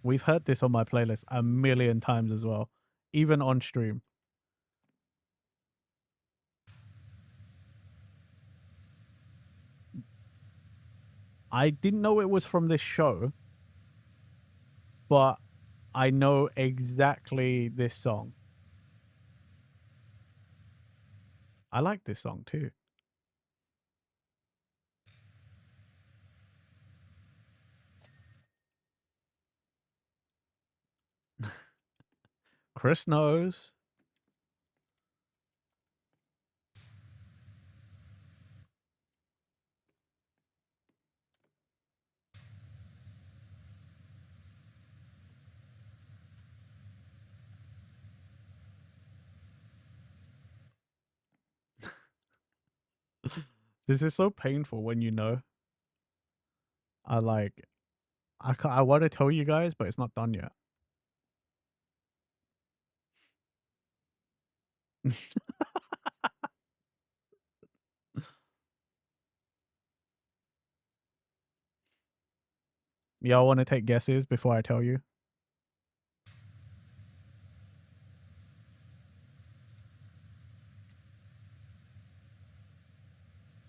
Speaker 2: We've heard this on my playlist a million times as well, even on stream. I didn't know it was from this show, but I know exactly this song. I like this song too. Chris knows. This is so painful when you know. I want to tell you guys, but it's not done yet. Y'all want to take guesses before I tell you?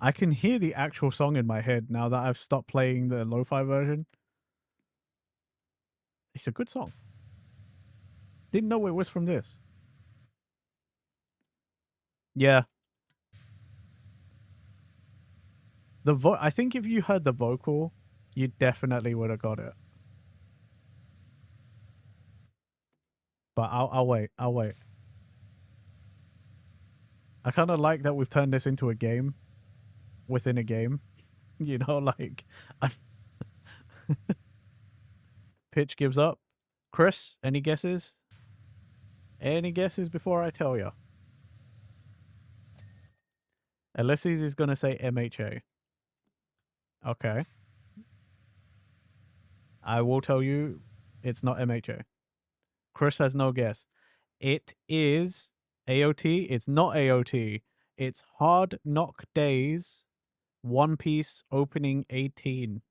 Speaker 2: I can hear the actual song in my head now that I've stopped playing the lo-fi version. It's a good song. Didn't know it was from this. Yeah. I think if you heard the vocal, you definitely would have got it. But I'll wait. I'll wait. I kind of like that we've turned this into a game within a game. You know, like... Pitch gives up. Chris, any guesses? Any guesses before I tell you? Ulysses is going to say MHA. Okay. I will tell you it's not MHA. Chris has no guess. It is AOT. It's not AOT. It's Hard Knock Days, One Piece opening 18.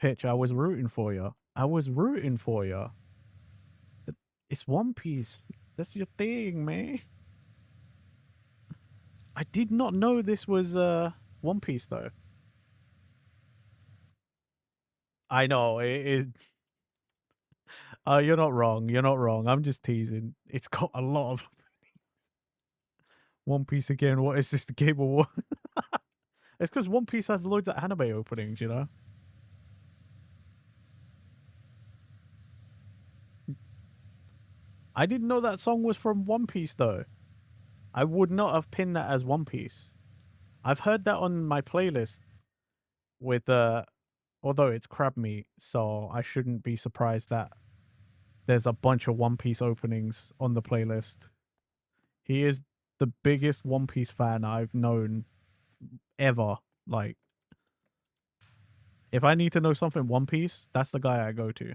Speaker 2: Pitch, I was rooting for you. I was rooting for you. It's One Piece. That's your thing, man. I did not know this was One Piece, though. I know, it is... you're not wrong. You're not wrong. I'm just teasing. It's got a lot of... One Piece again. What is this, the Game Award? It's because One Piece has loads of anime openings, you know? I didn't know that song was from One Piece, though. I would not have pinned that as One Piece. I've heard that on my playlist with, although it's crab meat, so I shouldn't be surprised that there's a bunch of One Piece openings on the playlist. He is the biggest One Piece fan I've known ever. Like, if I need to know something One Piece, that's the guy I go to.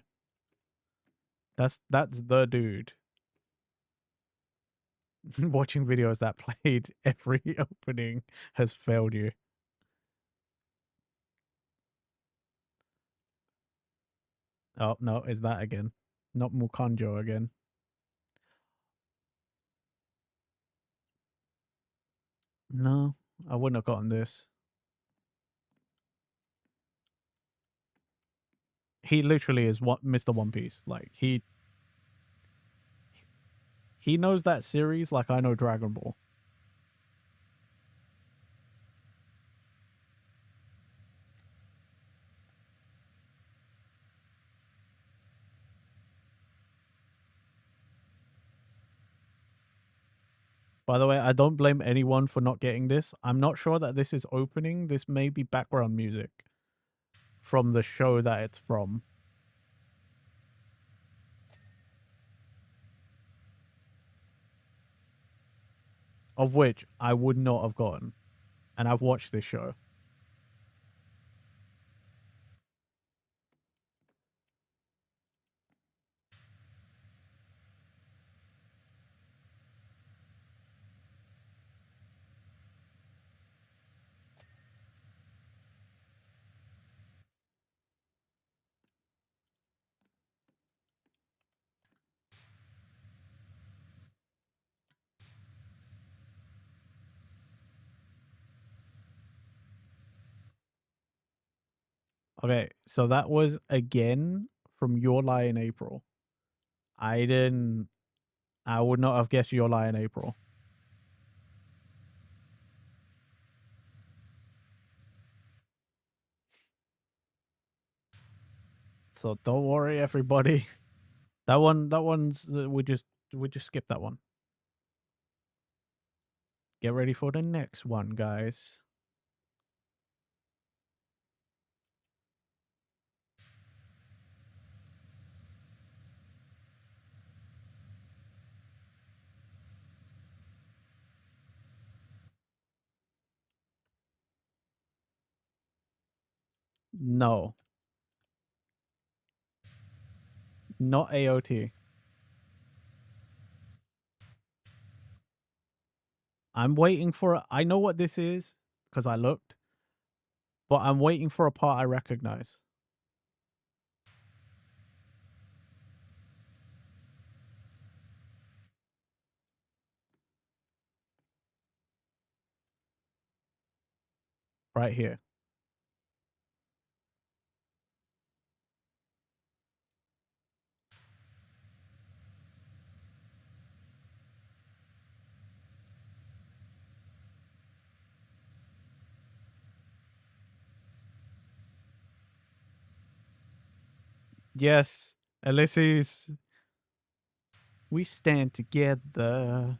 Speaker 2: That's the dude. Watching videos that played every opening has failed you. Oh, no, it's that again. Not Mukanjo again. No, I wouldn't have gotten this. He literally is what Mr. One Piece. Like he knows that series like I know Dragon Ball. By the way, I don't blame anyone for not getting this. I'm not sure that this is opening. This may be background music from the show that it's from. Of which I would not have gotten. And I've watched this show. Okay, so that was again from Your Lie in April. I would not have guessed Your Lie in April. So don't worry, everybody. That one's we just skip that one. Get ready for the next one, guys. No. Not AOT. I'm waiting for I know what this is because I looked, but I'm waiting for a part I recognize. Right here. Yes, Ulysses. We stand together.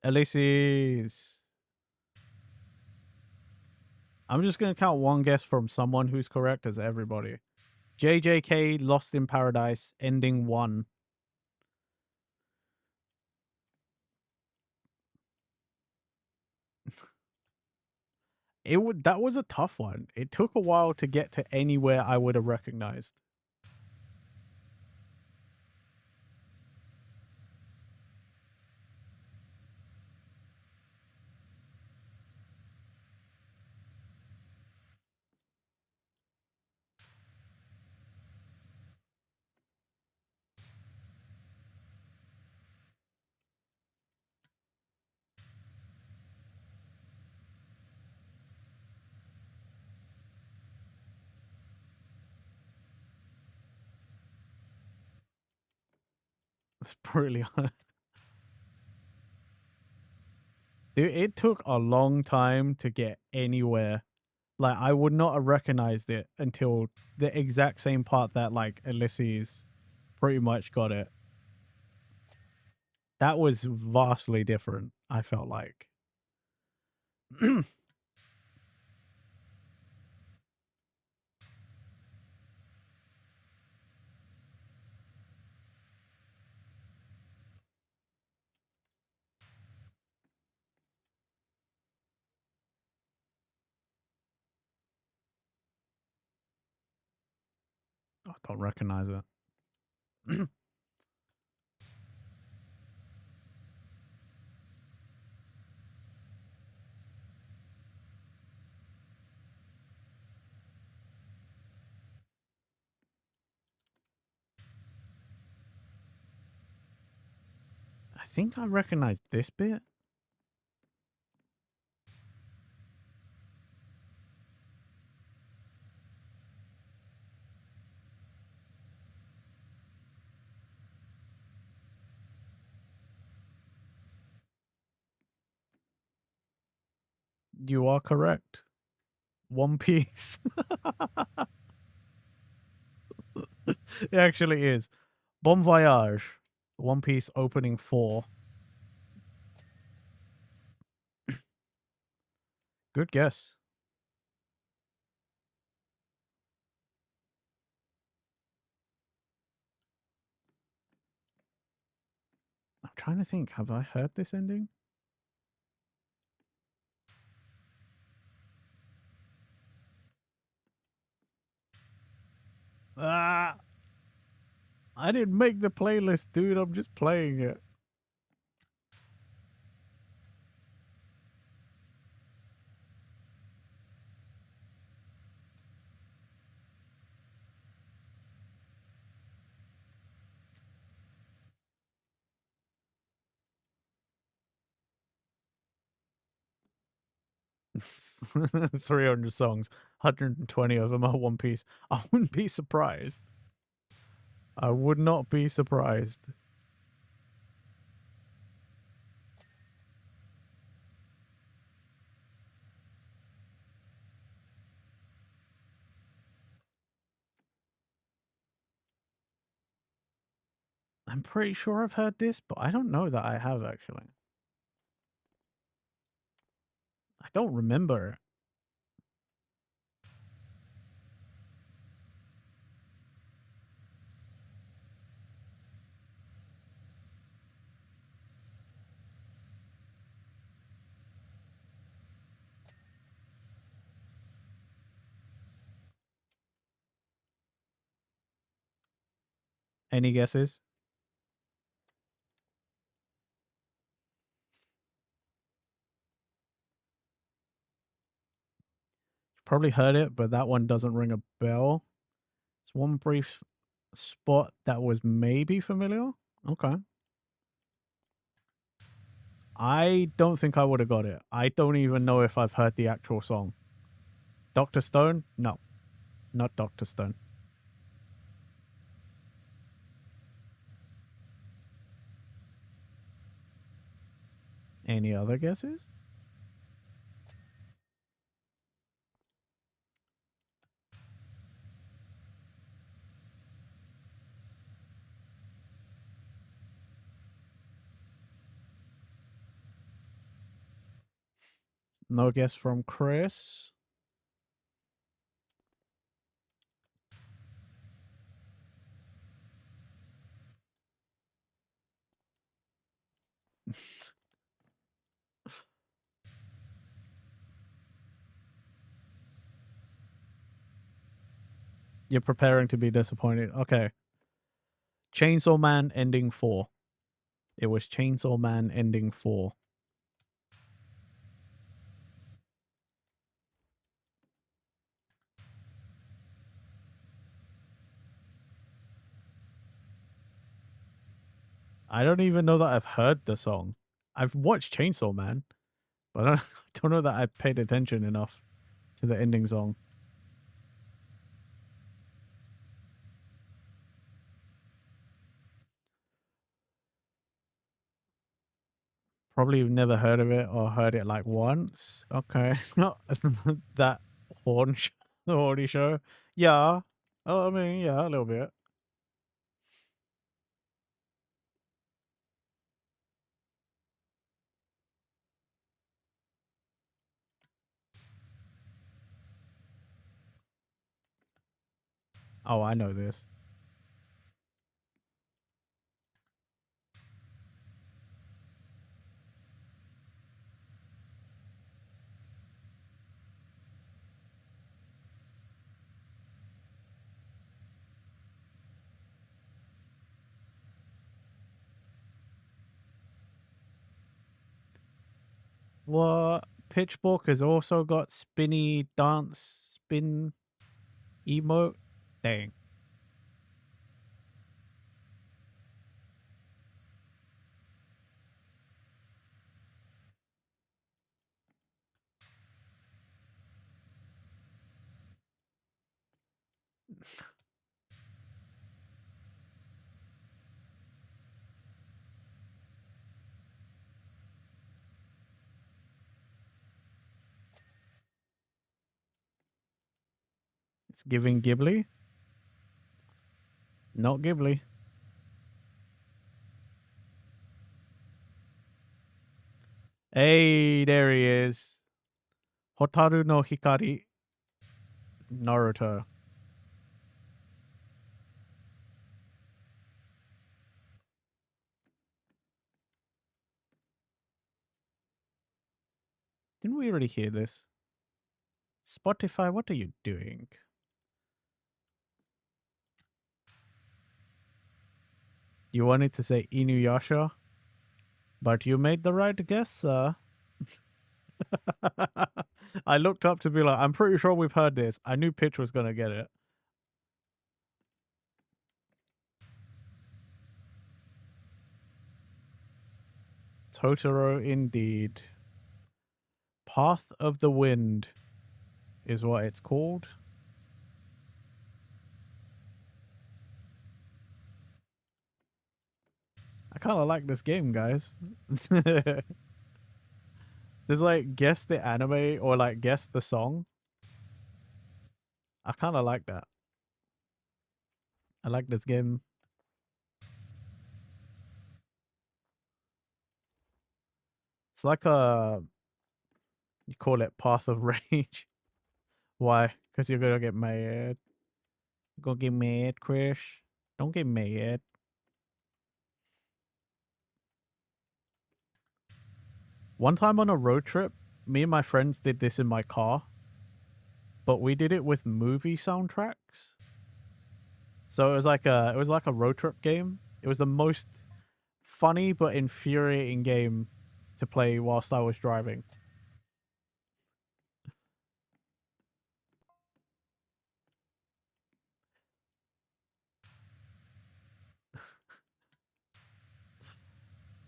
Speaker 2: Ulysses. I'm just going to count one guess from someone who's correct as everybody. JJK Lost in Paradise ending 1. That was a tough one. It took a while to get to anywhere I would have recognized. It's brutally honest. Dude, it took a long time to get anywhere. Like, I would not have recognized it until the exact same part that, like, Ulysses pretty much got it. That was vastly different, I felt like. I don't recognize it. I think I recognize this bit. You are correct. One Piece. It actually is. Bon Voyage. One Piece opening 4. Good guess. I'm trying to think. Have I heard this ending? Ah! I didn't make the playlist, dude. I'm just playing it. $300 songs. 120 of them are One Piece. I wouldn't be surprised. I would not be surprised. I'm pretty sure I've heard this, but I don't know that I have actually. I don't remember. Any guesses? Probably heard it, but that one doesn't ring a bell. It's one brief spot that was maybe familiar. Okay. I don't think I would have got it. I don't even know if I've heard the actual song. Dr. Stone? No. Not Dr. Stone. Any other guesses? No guess from Chris. You're preparing to be disappointed. Okay. Chainsaw Man ending 4. It was Chainsaw Man ending 4. I don't even know that I've heard the song. I've watched Chainsaw Man, but I don't know that I paid attention enough to the ending song. Probably never heard of it or heard it like once. Okay. It's not that the horny show. Yeah. Oh, I mean, yeah, a little bit. Oh, I know this. What? Pitchfork has also got spinny dance spin emote. Dang. It's giving Ghibli. Not Ghibli. Hey, there he is. Hotaru no Hikari. Naruto. Didn't we already hear this? Spotify, what are you doing? You wanted to say Inuyasha, but you made the right guess, sir. I looked up to be like, I'm pretty sure we've heard this. I knew Pitch was going to get it. Totoro indeed. Path of the Wind is what it's called. I kind of like this game, guys. There's like guess the anime or like guess the song. I kind of like that. I like this game. It's like a, you call it Path of Rage. Why? Because you're gonna get mad. You're gonna get mad, Chris. Don't get mad. One time on a road trip, me and my friends did this in my car, but we did it with movie soundtracks. So it was like a road trip game. It was the most funny but infuriating game to play whilst I was driving.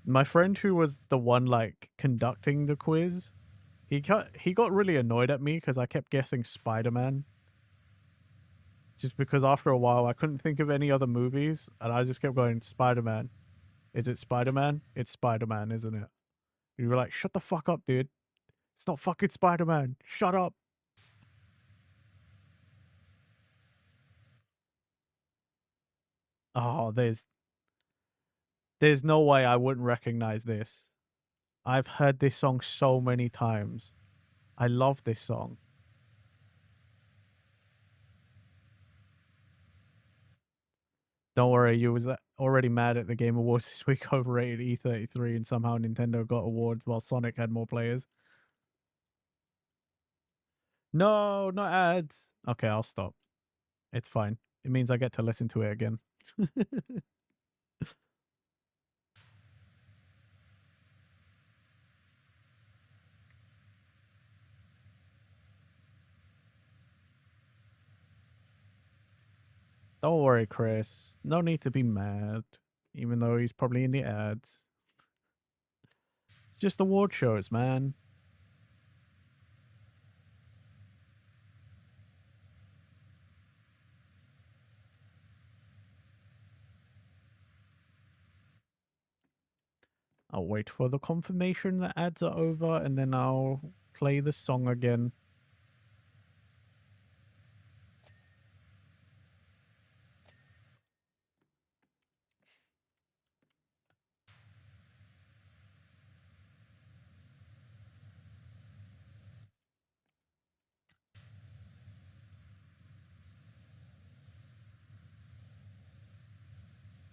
Speaker 2: My friend who was the one like conducting the quiz, he got really annoyed at me because I kept guessing Spider-Man. Just because after a while I couldn't think of any other movies and I just kept going, Spider-Man. Is it Spider-Man? It's Spider-Man, isn't it? You were like, shut the fuck up, dude. It's not fucking Spider-Man. Shut up. Oh, there's no way I wouldn't recognize this. I've heard this song so many times. I love this song. Don't worry, you was already mad at the Game Awards this week overrated E33 and somehow Nintendo got awards while Sonic had more players. No, not ads. Okay, I'll stop. It's fine. It means I get to listen to it again. Don't worry, Chris. No need to be mad, even though he's probably in the ads. Just award shows, man. I'll wait for the confirmation that ads are over, and then I'll play the song again.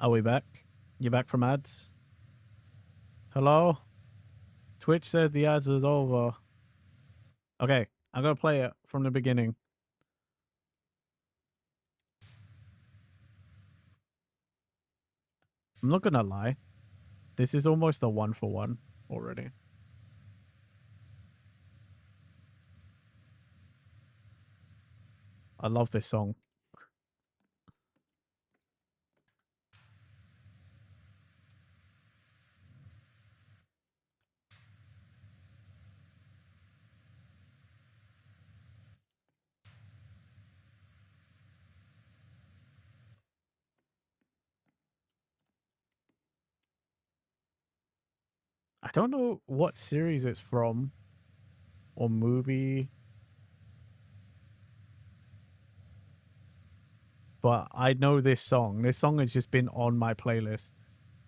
Speaker 2: Are we back? You back from ads? Hello? Twitch says the ads is over. Okay, I'm gonna play it from the beginning. I'm not gonna lie. This is almost a 1-for-1 already. I love this song. I don't know what series it's from or movie, but I know this song. This song has just been on my playlist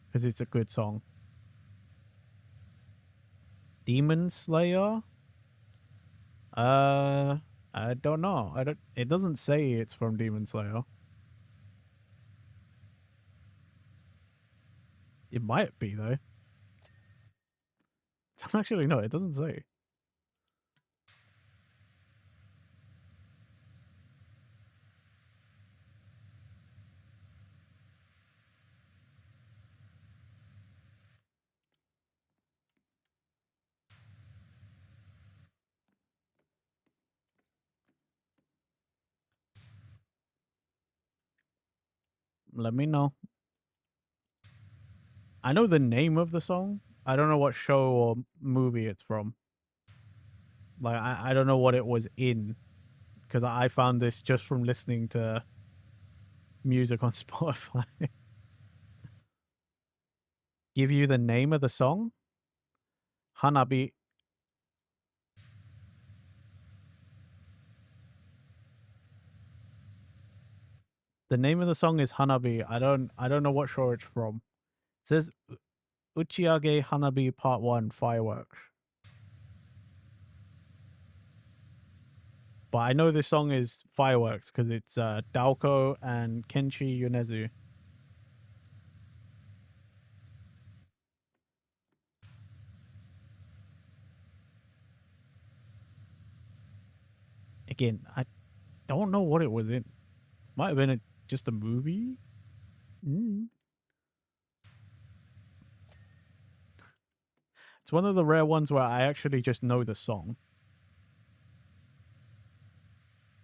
Speaker 2: because it's a good song. Demon Slayer? I don't know. It doesn't say it's from Demon Slayer. It might be though. Actually no, it doesn't say. Let me know. I know the name of the song. I don't know what show or movie it's from. Like I don't know what it was in, because I found this just from listening to music on Spotify. Give you the name of the song? Hanabi. The name of the song is Hanabi. I don't know what show it's from. It says Uchiage Hanabi Part 1 Fireworks. But I know this song is Fireworks because it's Daoko and Kenshi Yonezu. Again, I don't know what it was in. Might have been just a movie. It's one of the rare ones where I actually just know the song,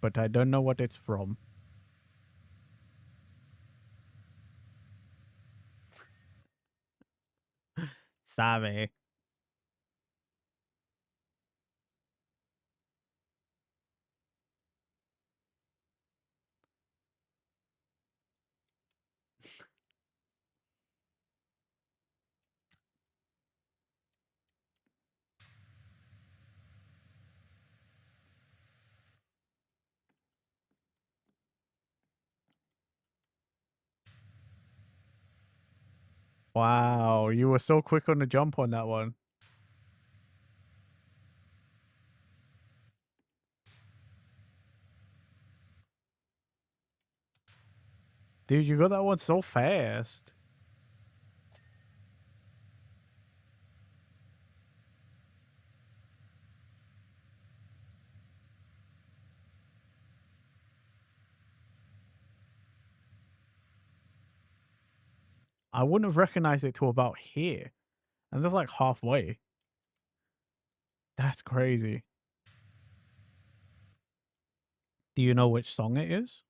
Speaker 2: but I don't know what it's from. Sabe. Wow, you were so quick on the jump on that one. Dude, you got that one so fast. I wouldn't have recognized it till about here. And that's like halfway. That's crazy. Do you know which song it is?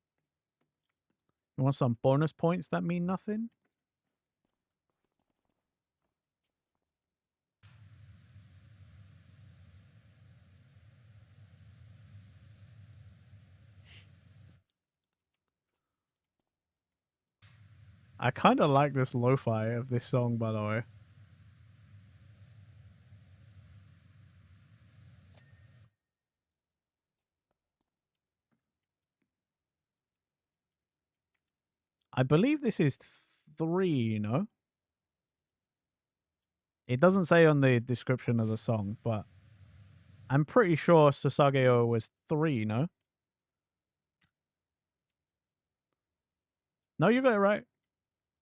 Speaker 2: You want some bonus points that mean nothing? I kind of like this lo-fi of this song, by the way. I believe this is 3, you know? It doesn't say on the description of the song, but I'm pretty sure Sasageo was 3, no? No, you got it right.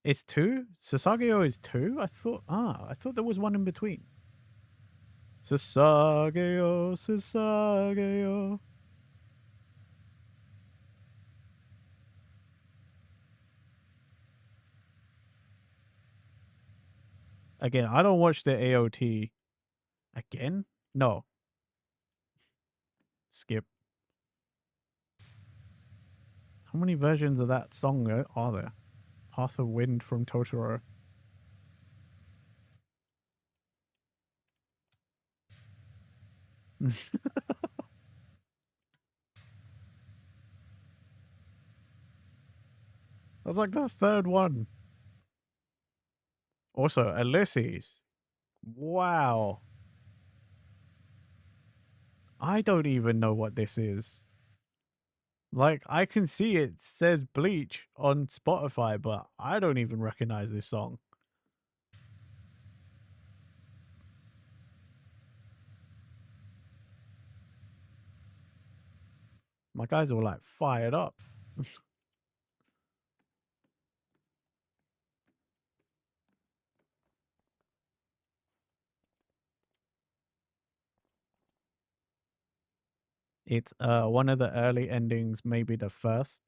Speaker 2: It's 2? Sasageo is 2? I thought there was one in between. Sasageo, Sasageo. Again, I don't watch the AOT. Again? No. Skip. How many versions of that song are there? Path of Wind from Totoro. That's like the 3rd one. Also, Ulysses. Wow. I don't even know what this is. Like, I can see it says Bleach on Spotify, but I don't even recognize this song. My guys are like fired up. It's one of the early endings, maybe the first.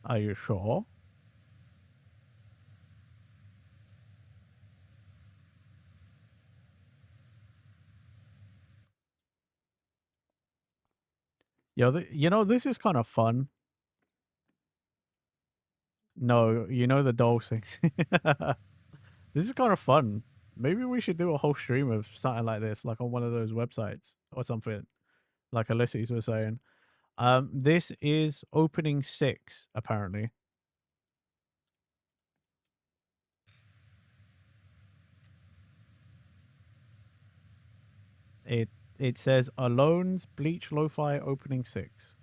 Speaker 2: Are you sure? Yo, you know, this is kind of fun. No, you know the doll sings. This is kind of fun. Maybe we should do a whole stream of something like this, like on one of those websites or something, like Ulysses was saying. This is opening 6, apparently. It says Alone's Bleach Lo-Fi opening 6.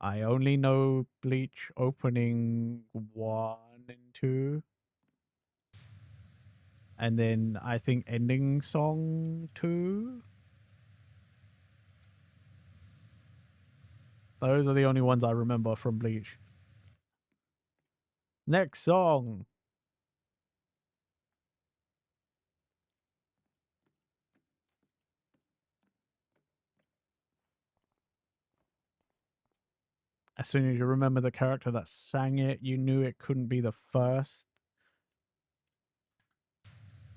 Speaker 2: I only know Bleach opening 1 and 2. And then I think ending song 2. Those are the only ones I remember from Bleach. Next song. As soon as you remember the character that sang it, you knew it couldn't be the first.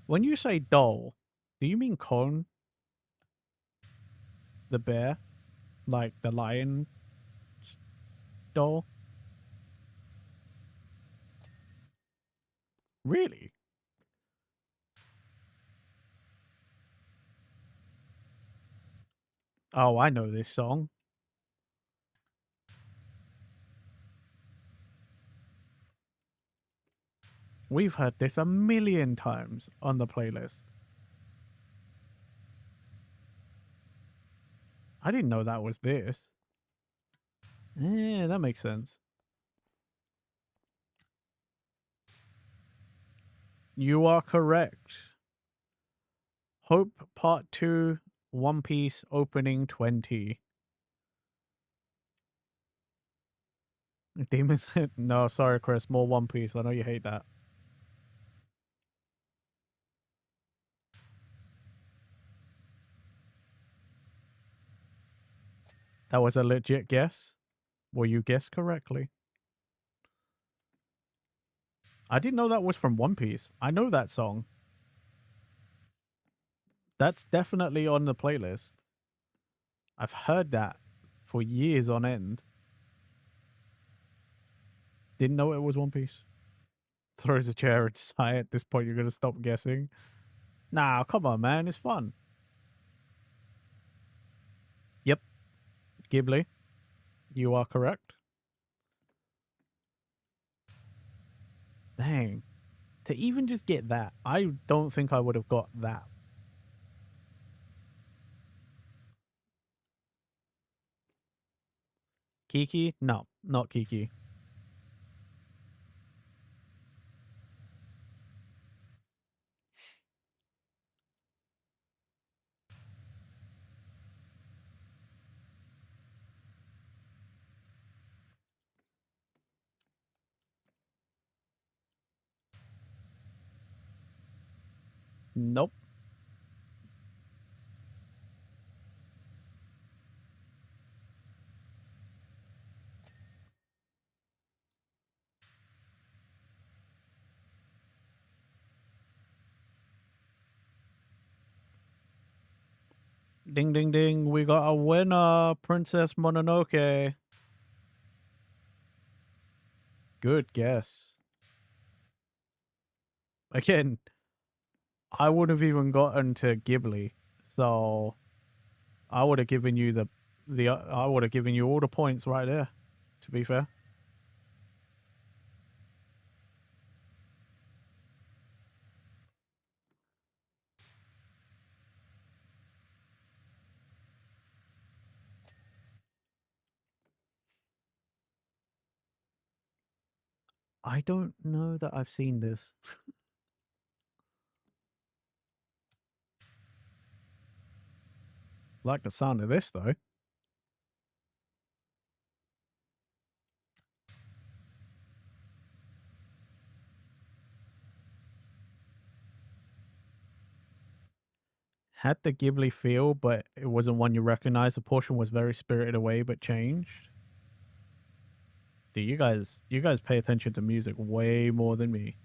Speaker 2: When you say doll, do you mean Kon? The bear? Like the lion doll? Really? Oh, I know this song. We've heard this a million times on the playlist. I didn't know that was this. Yeah, that makes sense. You are correct. Hope Part 2, One Piece opening 20. Demons? No, sorry, Chris. More One Piece. I know you hate that. That was a legit guess. Well, you guessed correctly. I didn't know that was from One Piece. I know that song. That's definitely on the playlist. I've heard that for years on end. Didn't know it was One Piece. Throws a chair and sigh. At this point, you're going to stop guessing. Nah, come on, man. It's fun. Yep. Ghibli. You are correct. Dang. To even just get that, I don't think I would have got that. Kiki? No, not Kiki. Nope. Ding, ding, ding. We got a winner. Princess Mononoke. Good guess. Again, I would have even gotten to Ghibli. So I would have given you I would have given you all the points right there, to be fair. I don't know that I've seen this. Like the sound of this, though. Had the Ghibli feel, but it wasn't one you recognize. The portion was very Spirited Away, but changed. Dude, you guys pay attention to music way more than me.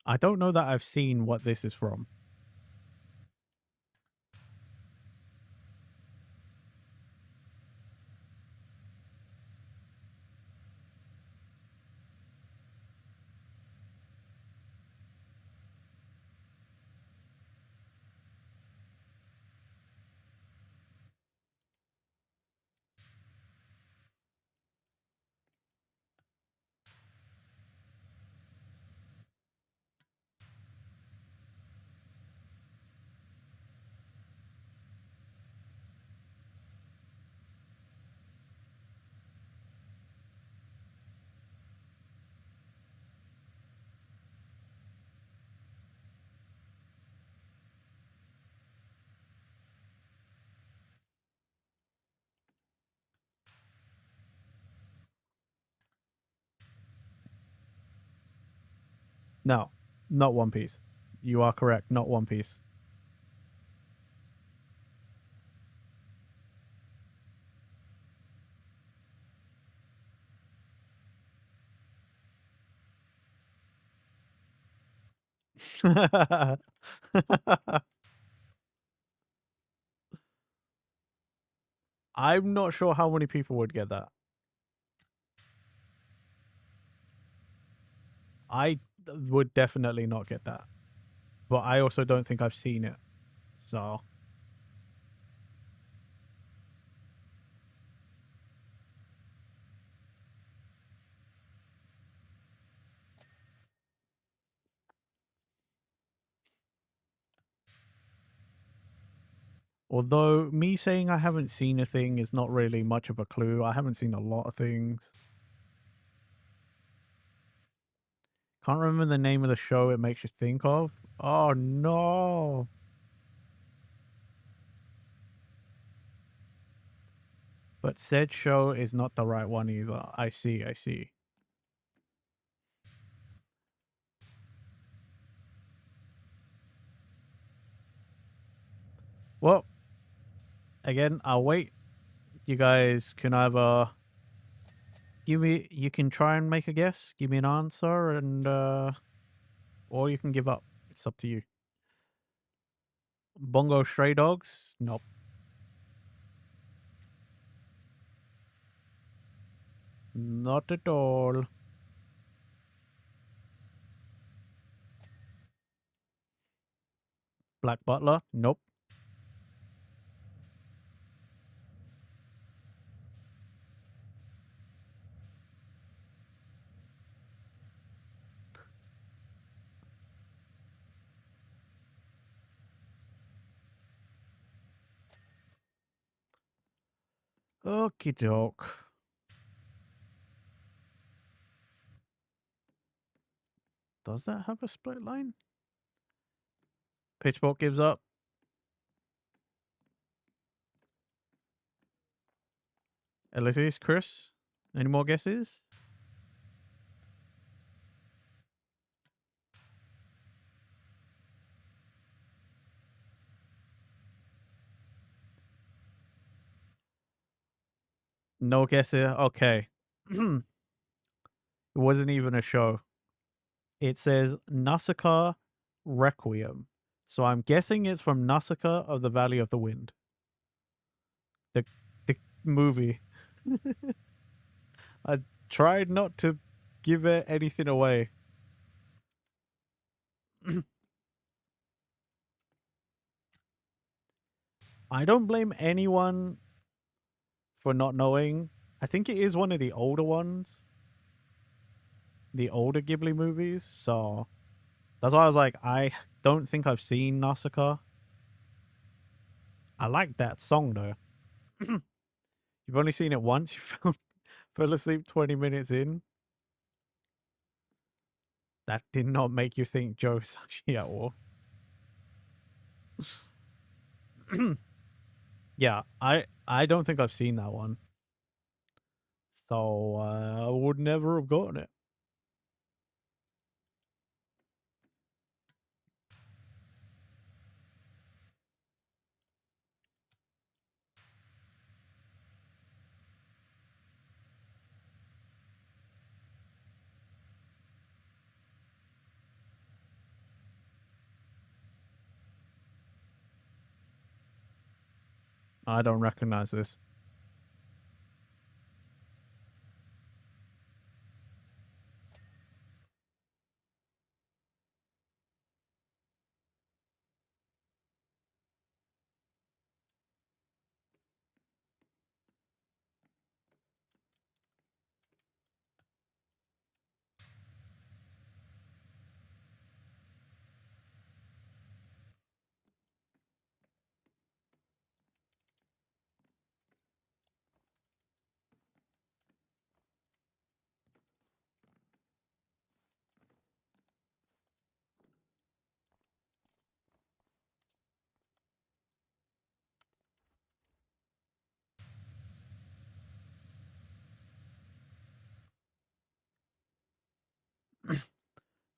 Speaker 2: I don't know that I've seen what this is from. No, not One Piece. You are correct, not One Piece. I'm not sure how many people would get that. I would definitely not get that. But I also don't think I've seen it. So. Although me saying I haven't seen a thing is not really much of a clue. I haven't seen a lot of things. Can't remember the name of the show it makes you think of. Oh no. But said show is not the right one either. I see, I see. Well, again, I'll wait. You guys can either you can try and make a guess, give me an answer, and or you can give up. It's up to you. Bongo Stray Dogs? Nope. Not at all. Black Butler? Nope. Okie doke. Does that have a split line? Pitchfork gives up. Ulysses, Chris, any more guesses? No guesses. Okay. It wasn't even a show. It says Nausicaa Requiem. So I'm guessing it's from Nausicaa of the Valley of the Wind. The movie. I tried not to give it anything away. I don't blame anyone for not knowing. I think it is one of the older ones. The older Ghibli movies. So that's why I was like, I don't think I've seen Nausicaa. I like that song though. You've only seen it once. You fell asleep 20 minutes in. That did not make you think Joe Sashi at all. Yeah, I don't think I've seen that one. So I would never have gotten it. I don't recognize this.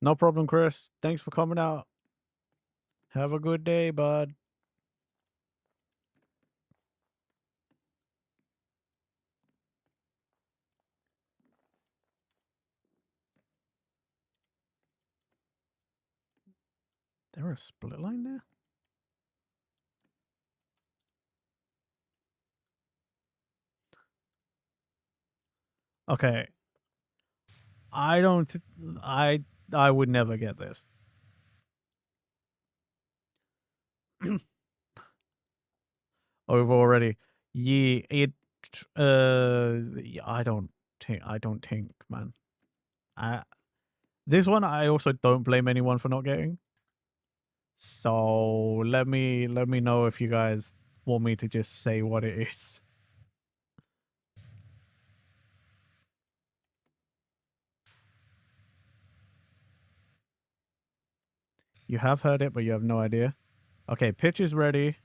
Speaker 2: No problem, Chris. Thanks for coming out. Have a good day, bud. There a split line there? Okay. I don't I would never get this. Over already. Yeah, it I don't think, man. This one I also don't blame anyone for not getting. So let me know if you guys want me to just say what it is. You have heard it, but you have no idea. Okay, pitch is ready.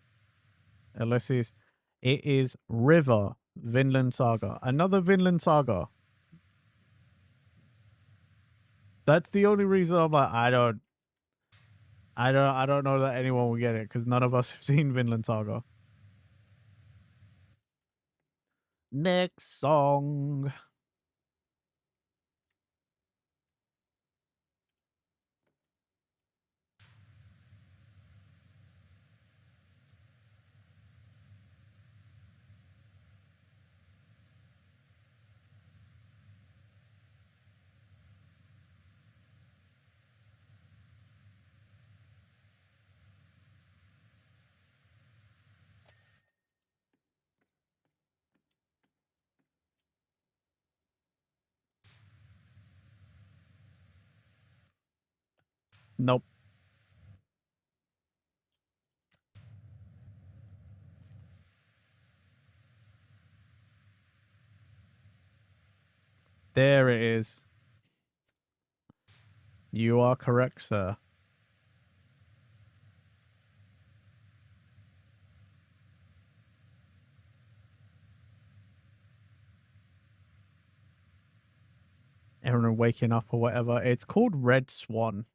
Speaker 2: Ulysses. It is River, Vinland Saga. Another Vinland Saga. That's the only reason I'm like, I don't know that anyone will get it, because none of us have seen Vinland Saga. Next song. Nope. There it is. You are correct, sir. Everyone waking up or whatever. It's called Red Swan.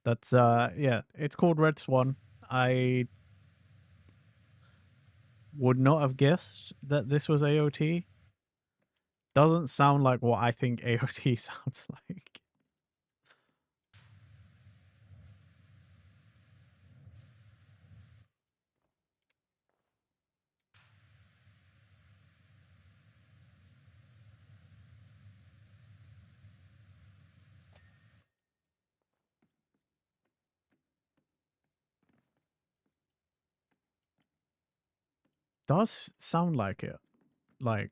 Speaker 2: That's yeah, it's called Red Swan. I would not have guessed that this was AOT. Doesn't sound like what I think AOT sounds like. Does sound like it. Like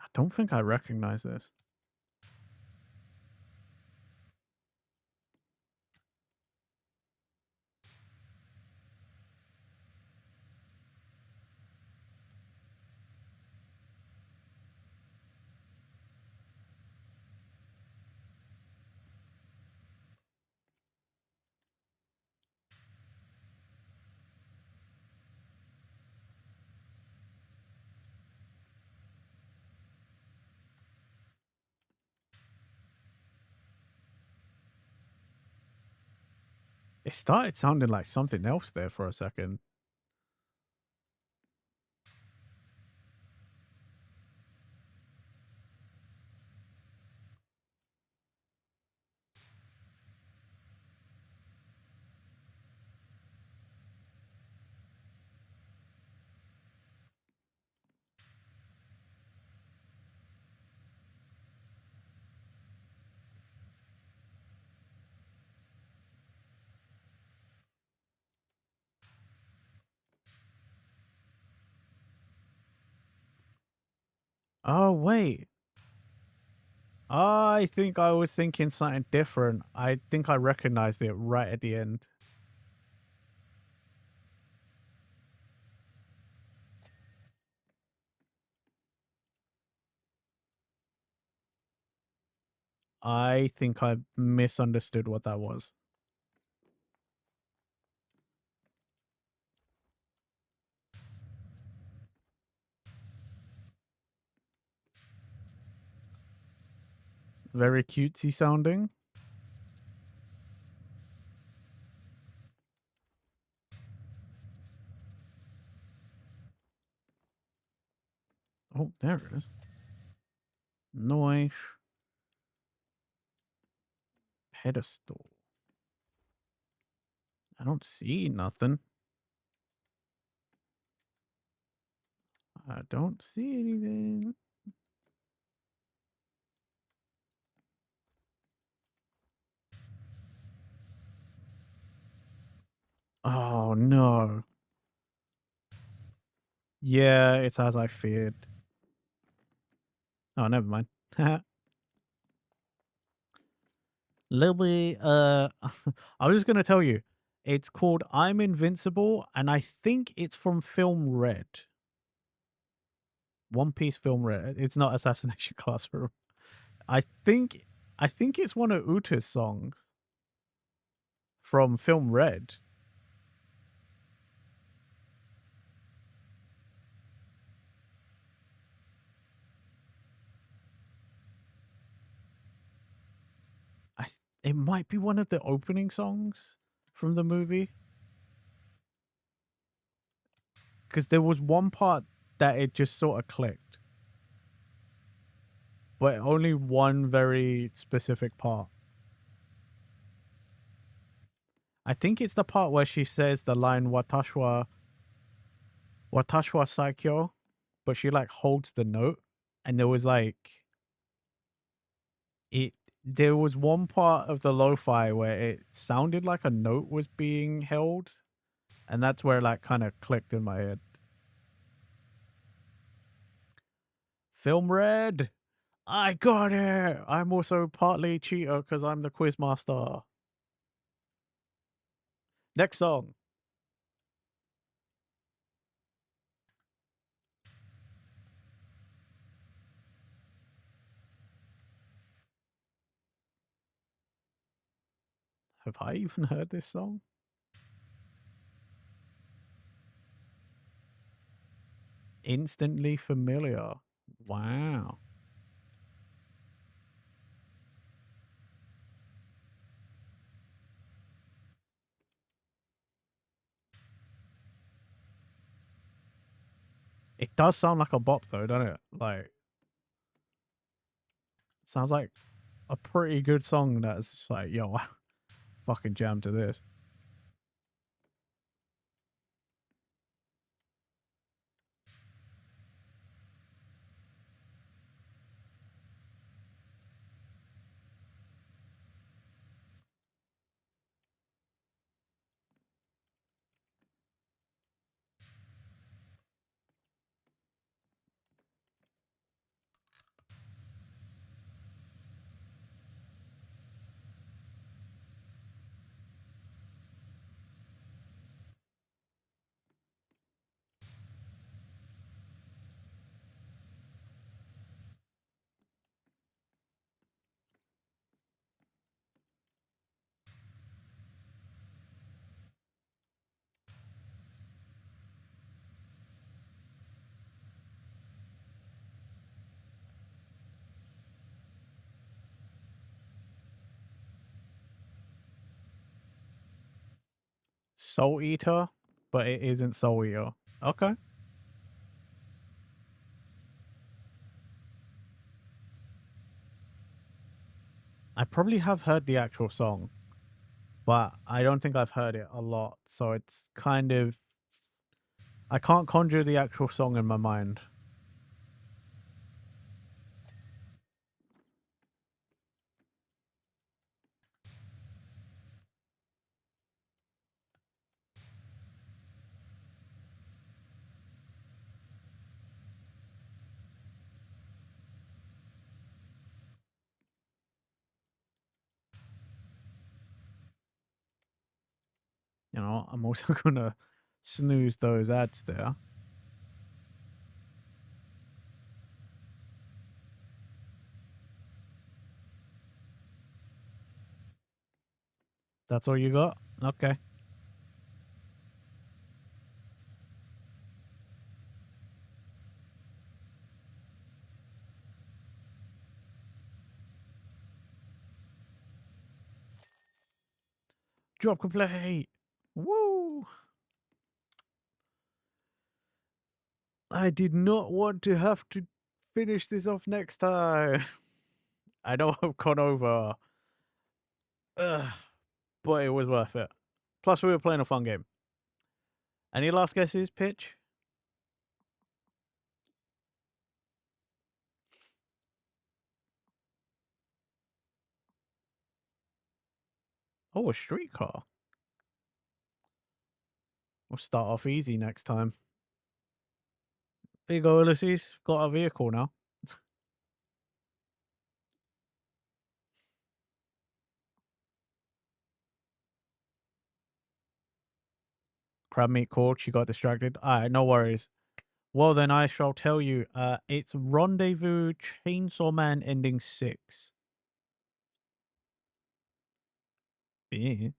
Speaker 2: I don't think I recognize this. It started sounding like something else there for a second. Oh, wait. I think I was thinking something different. I think I recognized it right at the end. I think I misunderstood what that was. Very cutesy sounding. Oh, there it is. Nice. Pedestal. I don't see nothing. I don't see anything. Oh, no. Yeah, it's as I feared. Oh, never mind. Lily, I was just gonna tell you, it's called I'm Invincible, and I think it's from Film Red. One Piece Film Red. It's not Assassination Classroom. I think it's one of Uta's songs from Film Red. It might be one of the opening songs from the movie. Because there was one part that it just sort of clicked. But only one very specific part. I think it's the part where she says the line Watashwa Saikyo, but she like holds the note, and there was like there was one part of the lo-fi where it sounded like a note was being held, and that's where it like kind of clicked in my head. Film Red! I got it! I'm also partly cheater because I'm the quiz master. Next song. Have I even heard this song? Instantly familiar. Wow. It does sound like a bop though, doesn't it? Like, it sounds like a pretty good song that's just like, yo, I fucking jam to this. Soul Eater, but it isn't Soul Eater. Okay. I probably have heard the actual song, but I don't think I've heard it a lot. So it's kind of... I can't conjure the actual song in my mind. You know, I'm also gonna snooze those ads there. That's all you got? Okay. Drop complete. Woo! I did not want to have to finish this off next time. I know I've gone over. Ugh, but it was worth it. Plus, we were playing a fun game. Any last guesses, Pitch? Oh, a streetcar. We'll start off easy next time. There you go, Ulysses. Got a vehicle now. Crab meat caught. She got distracted. Alright, no worries. Well, then I shall tell you. It's Rendezvous Chainsaw Man ending 6. Yeah.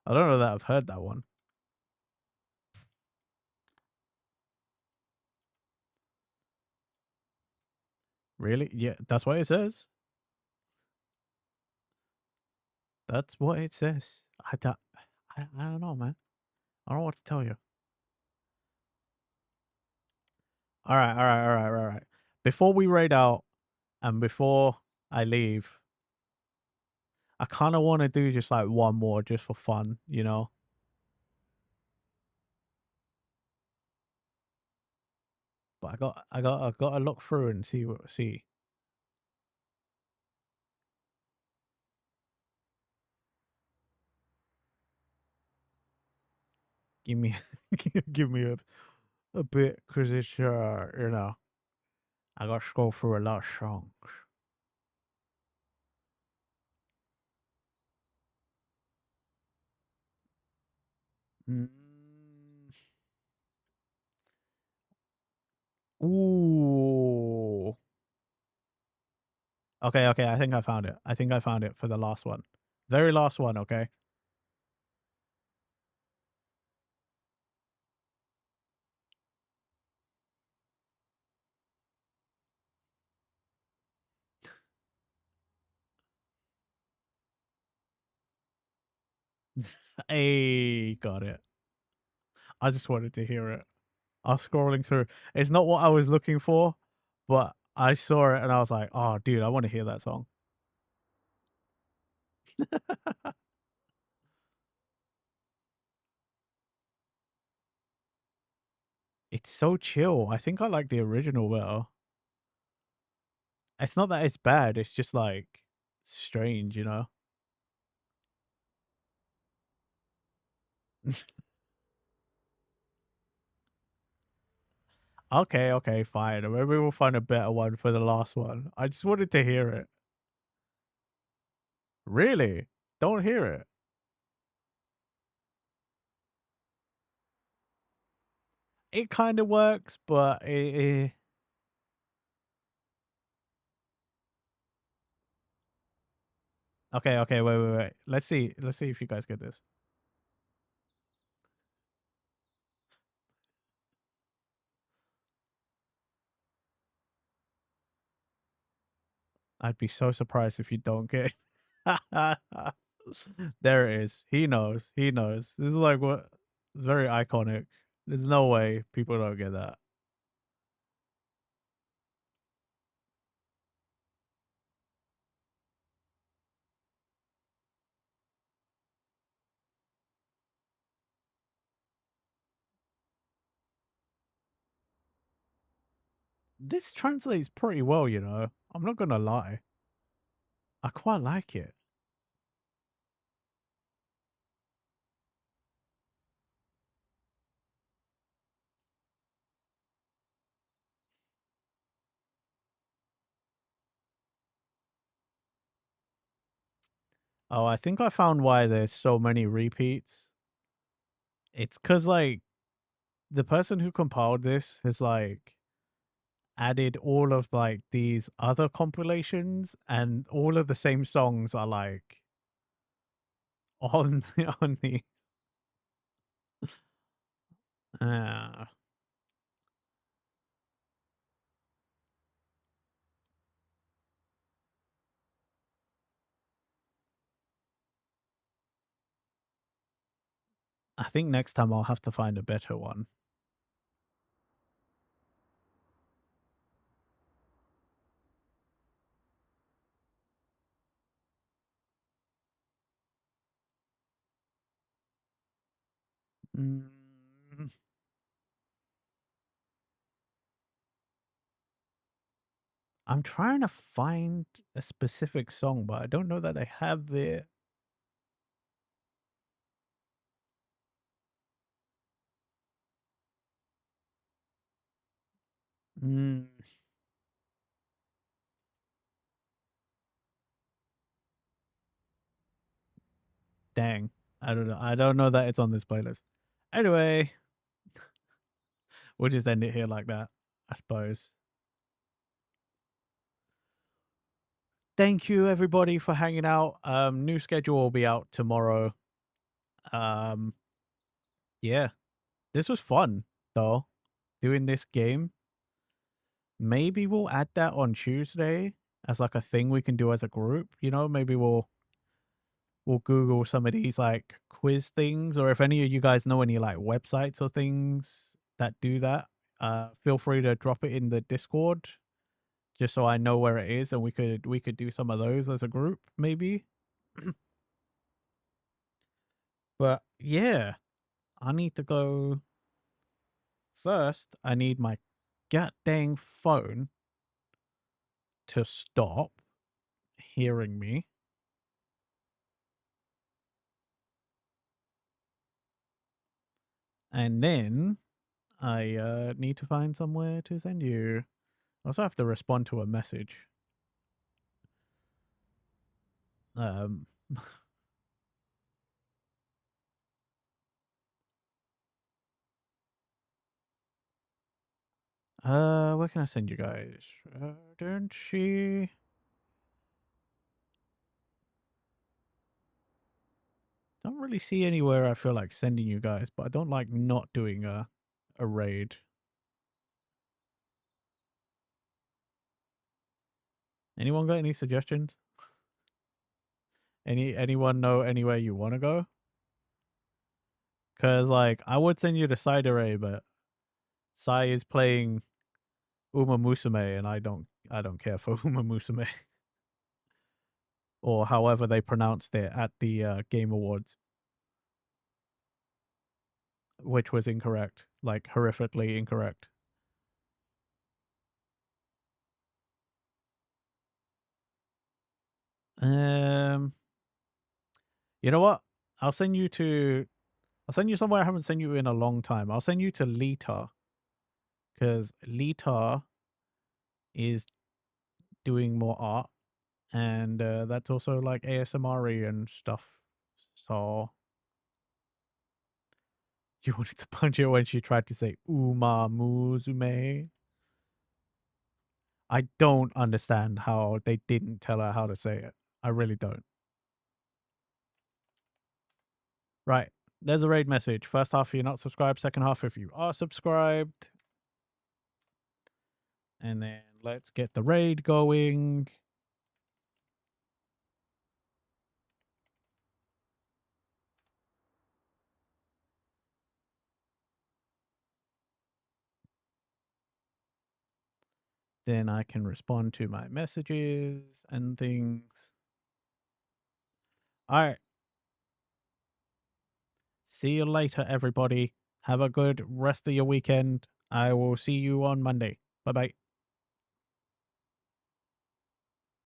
Speaker 2: I don't know that I've heard that one. Really? Yeah, that's what it says. That's what it says. I don't know, man. I don't know what to tell you. All right. Before we raid out and before I leave, I kind of want to do just like one more just for fun, you know? But I got to look through and see. Give me, give me a bit, cause it's you know, I got to scroll through a lot of songs. Mm. Ooh. Okay. I think I found it. I think I found it for the last one. Very last one, okay? Hey, got it. I just wanted to hear it. I was scrolling through. It's not what I was looking for, but I saw it and I was like, oh, dude, I want to hear that song. It's so chill. I think I like the original better. It's not that it's bad. It's just like strange, you know? Okay, fine. Maybe we'll find a better one for the last one. I just wanted to hear it. Really? Don't hear it. It kind of works, but okay, wait. Let's see if you guys get this. I'd be so surprised if you don't get it. There it is. He knows. He knows. This is like what very iconic. There's no way people don't get that. This translates pretty well, you know. I'm not gonna lie. I quite like it. Oh, I think I found why there's so many repeats. It's because, like, the person who compiled this has, like, added all of, like, these other compilations, and all of the same songs are, like, on, on the... Uh, I think next time I'll have to find a better one. Mm, I'm trying to find a specific song, but I don't know that I have it. Mm, dang. I don't know. I don't know that it's on this playlist. Anyway, we'll just end it here like that, I suppose. Thank you everybody for hanging out. New schedule will be out tomorrow. Um, yeah. This was fun though, doing this game. Maybe we'll add that on Tuesday as like a thing we can do as a group, you know, maybe we'll Google some of these like quiz things, or if any of you guys know any like websites or things that do that, feel free to drop it in the Discord just so I know where it is, and we could do some of those as a group maybe. But yeah, I need to go first. I need my god dang phone to stop hearing me. And then I need to find somewhere to send you. I also have to respond to a message. Um, where can I send you guys? Don't she? Don't really see anywhere I feel like sending you guys, but I don't like not doing a raid. Anyone got any suggestions? Anyone know anywhere you want to go? Cause like I would send you to Side Array, but Sai is playing Uma Musume, and I don't care for Uma Musume, or however they pronounced it at the Game Awards, which was incorrect, like horrifically incorrect. Um, you know what? I'll send you somewhere I haven't sent you in a long time. I'll send you to Lita, because Lita is doing more art, and that's also like ASMR and stuff. So you wanted to punch her when she tried to say Uma Musume. I don't understand how they didn't tell her how to say it. I really don't. Right. There's a raid message. First half, if you're not subscribed. Second half, if you are subscribed. And then let's get the raid going. Then I can respond to my messages and things. All right. See you later, everybody. Have a good rest of your weekend. I will see you on Monday. Bye bye.